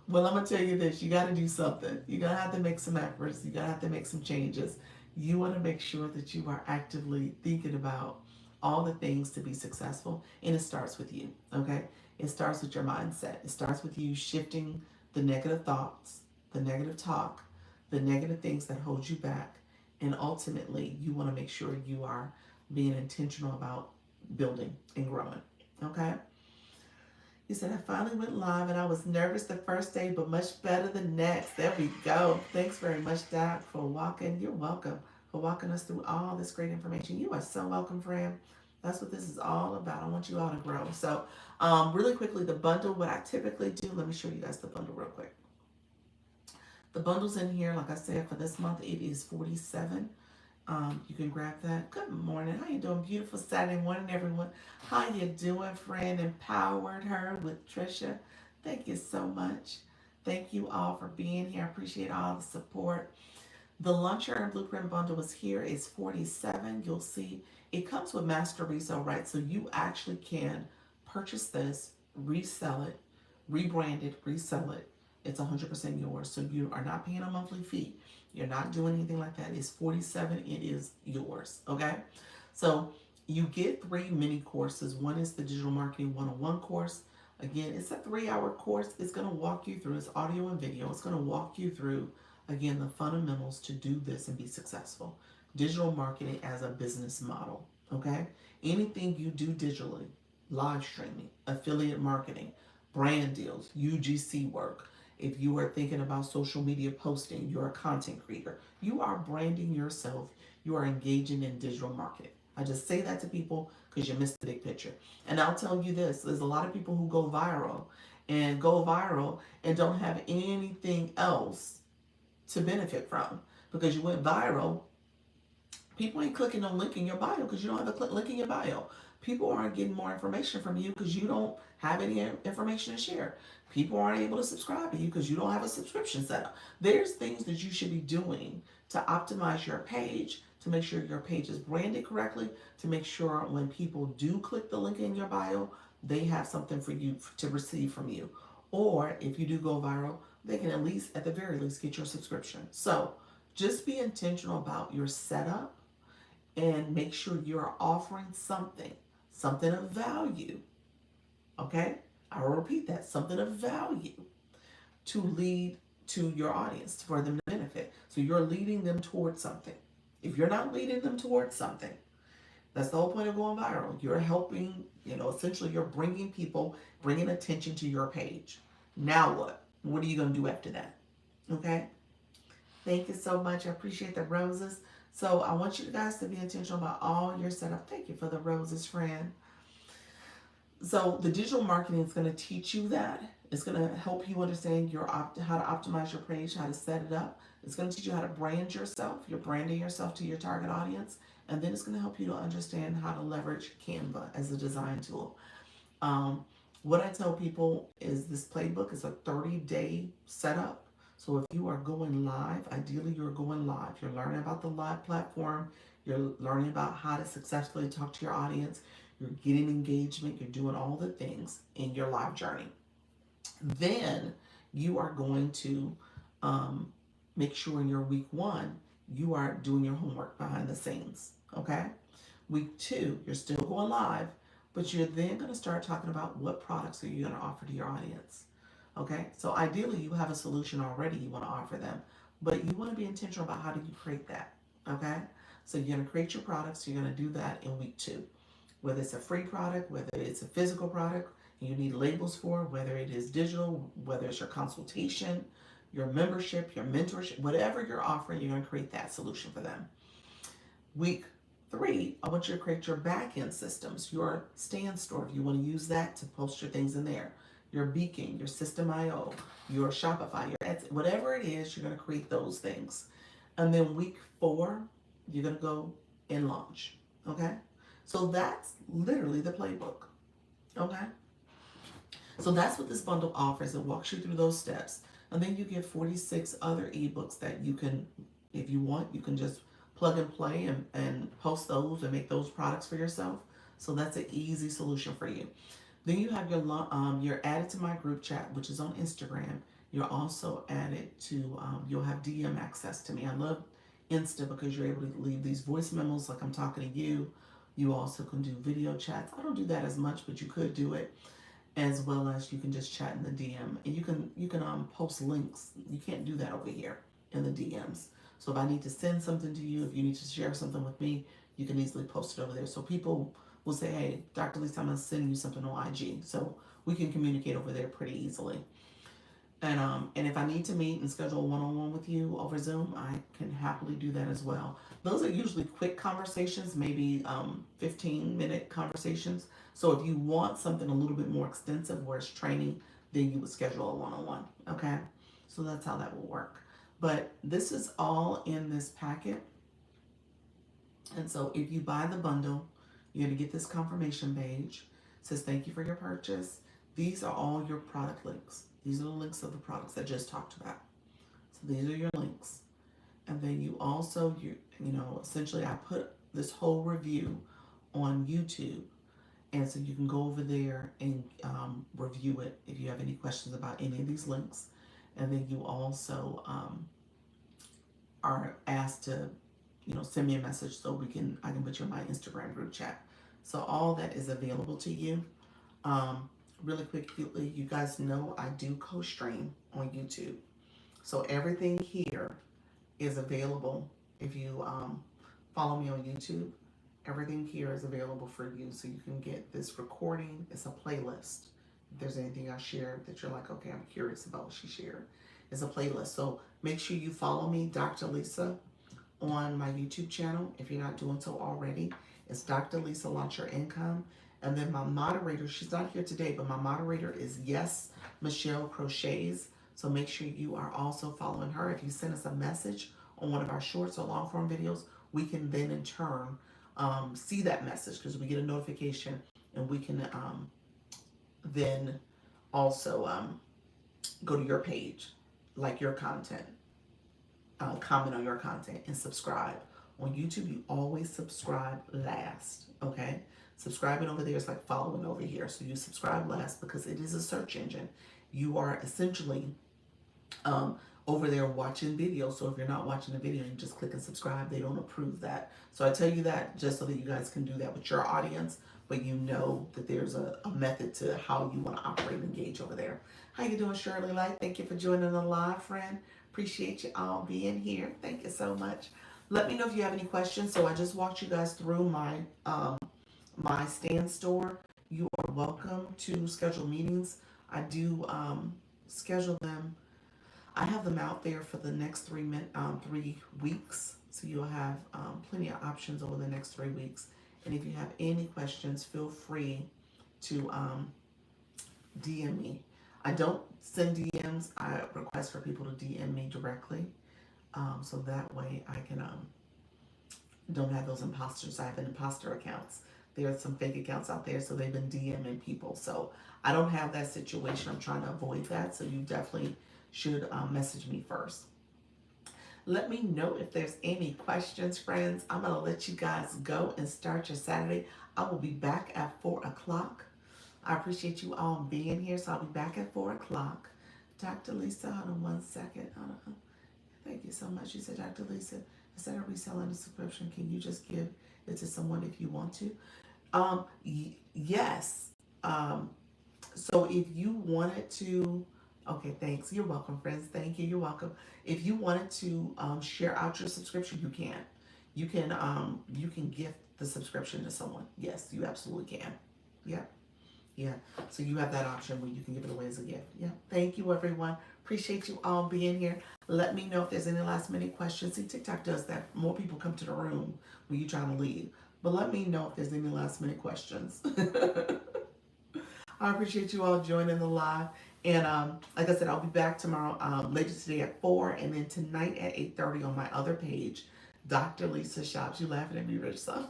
Well, I'm gonna tell you this: you got to do something. You're gonna have to make some efforts. You gotta have to make some changes. You want to make sure that you are actively thinking about all the things to be successful, and it starts with you. Okay, it starts with your mindset. It starts with you shifting the negative thoughts, the negative talk, the negative things that hold you back, and ultimately, you want to make sure you are being intentional about building and growing. Okay. He said, I finally went live and I was nervous the first day, but much better the next. There we go. Thanks very much, Doc, for walking. You're welcome for walking us through all this great information. You are so welcome, friend. That's what this is all about. I want you all to grow. So, really quickly, the bundle, what I typically do, let me show you guys the bundle real quick. The bundle's in here, like I said, for this month, it is 47. You can grab that. Good morning. How you doing? Beautiful Saturday morning, everyone. How you doing, friend? Empowered her with Trisha. Thank you so much. Thank you all for being here. I appreciate all the support. The Lunch Earn Blueprint Bundle is here. It's 47. You'll see it comes with master resale, right? So you actually can purchase this, resell it, rebrand it, resell it. It's 100% yours. So you are not paying a monthly fee. You're not doing anything like that. It's 47. It is yours. Okay. So you get 3 mini courses. One is the Digital Marketing 101 course. Again, it's a 3-hour course. It's going to walk you through, it's audio and video. It's going to walk you through, again, the fundamentals to do this and be successful. Digital marketing as a business model. Okay. Anything you do digitally, live streaming, affiliate marketing, brand deals, UGC work. If you are thinking about social media posting, you're a content creator, you are branding yourself, you are engaging in digital marketing. I just say that to people because you missed the big picture. And I'll tell you this, there's a lot of people who go viral and go viral and don't have anything else to benefit from because you went viral. People ain't clicking on link in your bio because you don't have a link in your bio. People aren't getting more information from you because you don't have any information to share. People aren't able to subscribe to you because you don't have a subscription set up. There's things that you should be doing to optimize your page, to make sure your page is branded correctly, to make sure when people do click the link in your bio, they have something for you to receive from you. Or if you do go viral, they can at least, at the very least, get your subscription. So just be intentional about your setup and make sure you're offering something of value. Okay? I will repeat that, something of value to lead to your audience for them to benefit. So you're leading them towards something. If you're not leading them towards something, that's the whole point of going viral. You're helping, essentially you're bringing people, bringing attention to your page. Now what? What are you going to do after that? Okay? Thank you so much. I appreciate the roses. So I want you guys to be intentional about all your setup. Thank you for the roses, friend. So the digital marketing is going to teach you that. It's going to help you understand how to optimize your page, how to set it up. It's going to teach you how to brand yourself. You're branding yourself to your target audience. And then it's going to help you to understand how to leverage Canva as a design tool. What I tell people is this playbook is a 30-day setup. So if you are going live, ideally you're going live. You're learning about the live platform. You're learning about how to successfully talk to your audience. You're getting engagement. You're doing all the things in your live journey. Then you are going to make sure in your week 1, you are doing your homework behind the scenes. Okay? Week 2, you're still going live, but you're then going to start talking about what products are you going to offer to your audience. Okay, so ideally you have a solution already you want to offer them, but you want to be intentional about how do you create that. Okay, so you're going to create your products. You're going to do that in week 2, whether it's a free product, whether it's a physical product, and you need labels for, whether it is digital, whether it's your consultation, your membership, your mentorship, whatever you're offering, you're going to create that solution for them. Week 3, I want you to create your back-end systems, your stand store. If you want to use that to post your things in there, your Beacon, your System.io, your Shopify, your Etsy, whatever it is, you're going to create those things. And then week 4, you're going to go and launch. Okay? So that's literally the playbook. Okay? So that's what this bundle offers. It walks you through those steps. And then you get 46 other ebooks that you can, if you want, you can just plug and play and post those and make those products for yourself. So that's an easy solution for you. Then you have you're added to my group chat, which is on Instagram. You're also added to, you'll have DM access to me. I love Insta because you're able to leave these voice memos like I'm talking to you. You also can do video chats. I don't do that as much, but you could do it, as well as you can just chat in the DM. And you can post links. You can't do that over here in the DMs. So if I need to send something to you, if you need to share something with me, you can easily post it over there. So people will say, hey, Dr. Lisa, I'm going to send you something on IG. So we can communicate over there pretty easily. And if I need to meet and schedule a one-on-one with you over Zoom, I can happily do that as well. Those are usually quick conversations, maybe 15-minute conversations. So if you want something a little bit more extensive where it's training, then you would schedule a one-on-one, okay? So that's how that will work. But this is all in this packet. And so if you buy the bundle, you're going to get this confirmation page. It says, thank you for your purchase. These are all your product links. These are the links of the products I just talked about. So these are your links. And then you also, essentially I put this whole review on YouTube. And so you can go over there and review it if you have any questions about any of these links. And then you also are asked to, send me a message so I can put you in my Instagram group chat. So all that is available to you. Really quickly, you guys know I do co-stream on YouTube. So everything here is available. If you follow me on YouTube, everything here is available for you. So you can get this recording. It's a playlist. If there's anything I shared that you're like, okay, I'm curious about what she shared, it's a playlist. So make sure you follow me, Dr. Lisa, on my YouTube channel if you're not doing so already. It's Dr. Lisa Launch Your Income. And then my moderator, she's not here today, but my moderator is Yes Michelle Crochets. So make sure you are also following her. If you send us a message on one of our shorts or long form videos, we can then in turn see that message because we get a notification, and we can then also go to your page, like your content, comment on your content, and subscribe. On YouTube, you always subscribe last, okay? Subscribing over there is like following over here. So you subscribe last because it is a search engine. You are essentially over there watching videos. So if you're not watching the video, you just click and subscribe. They don't approve that. So I tell you that just so that you guys can do that with your audience, but you know that there's a method to how you want to operate and engage over there. How you doing, Shirley Light? Thank you for joining the live, friend. Appreciate you all being here. Thank you so much. Let me know if you have any questions. So I just walked you guys through my stand store. You are welcome to schedule meetings. I do schedule them. I have them out there for the next 3 weeks. So you'll have plenty of options over the next 3 weeks. And if you have any questions, feel free to DM me. I don't send DMs. I request for people to DM me directly. So that way I can don't have those imposters. I have imposter accounts. There are some fake accounts out there, so they've been DMing people. So I don't have that situation. I'm trying to avoid that. So you definitely should message me first. Let me know if there's any questions, friends. I'm going to let you guys go and start your Saturday. I will be back at 4 o'clock. I appreciate you all being here, so I'll be back at 4 o'clock. Dr. Lisa, hold on one second. Thank you so much. You said, Dr. Lisa, instead of reselling the subscription, can you just give it to someone if you want to? Yes. So if you wanted to, okay, thanks. You're welcome, friends. Thank you. You're welcome. If you wanted to share out your subscription, you can. You can gift the subscription to someone. Yes, you absolutely can. Yeah. Yeah. So you have that option where you can give it away as a gift. Yeah. Thank you, everyone. Appreciate you all being here. Let me know if there's any last minute questions. See, TikTok does that. More people come to the room when you're trying to leave. But let me know if there's any last minute questions. I appreciate you all joining the live. And like I said, I'll be back tomorrow, later today at 4, and then tonight at 8:30 on my other page, Dr. Lisa Shops. You laughing at me, Rich? So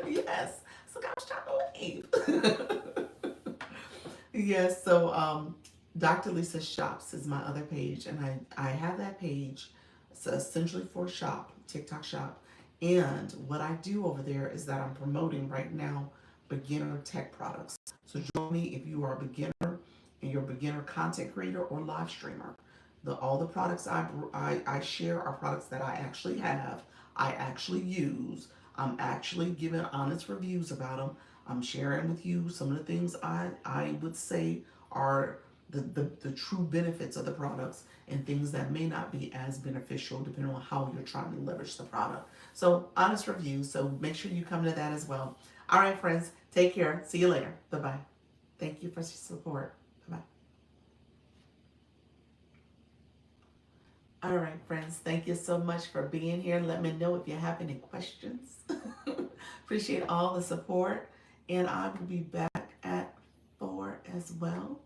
yes. So I was trying to leave. Yes. So Dr. Lisa Shops is my other page, and I have that page. It's essentially for shop, TikTok shop. And what I do over there is that I'm promoting right now beginner tech products. So join me if you are a beginner and you're a beginner content creator or live streamer. All the products I share are products that I actually have, I actually use. I'm actually giving honest reviews about them. I'm sharing with you some of the things I would say are the true benefits of the products, and things that may not be as beneficial depending on how you're trying to leverage the product. So honest reviews. So make sure you come to that as well. All right, friends. Take care. See you later. Bye-bye. Thank you for your support. Bye-bye. All right, friends. Thank you so much for being here. Let me know if you have any questions. Appreciate all the support. And I will be back at 4 as well.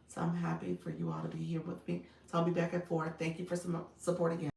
So I'm happy for you all to be here with me. So I'll be back at 4. Thank you for some support again.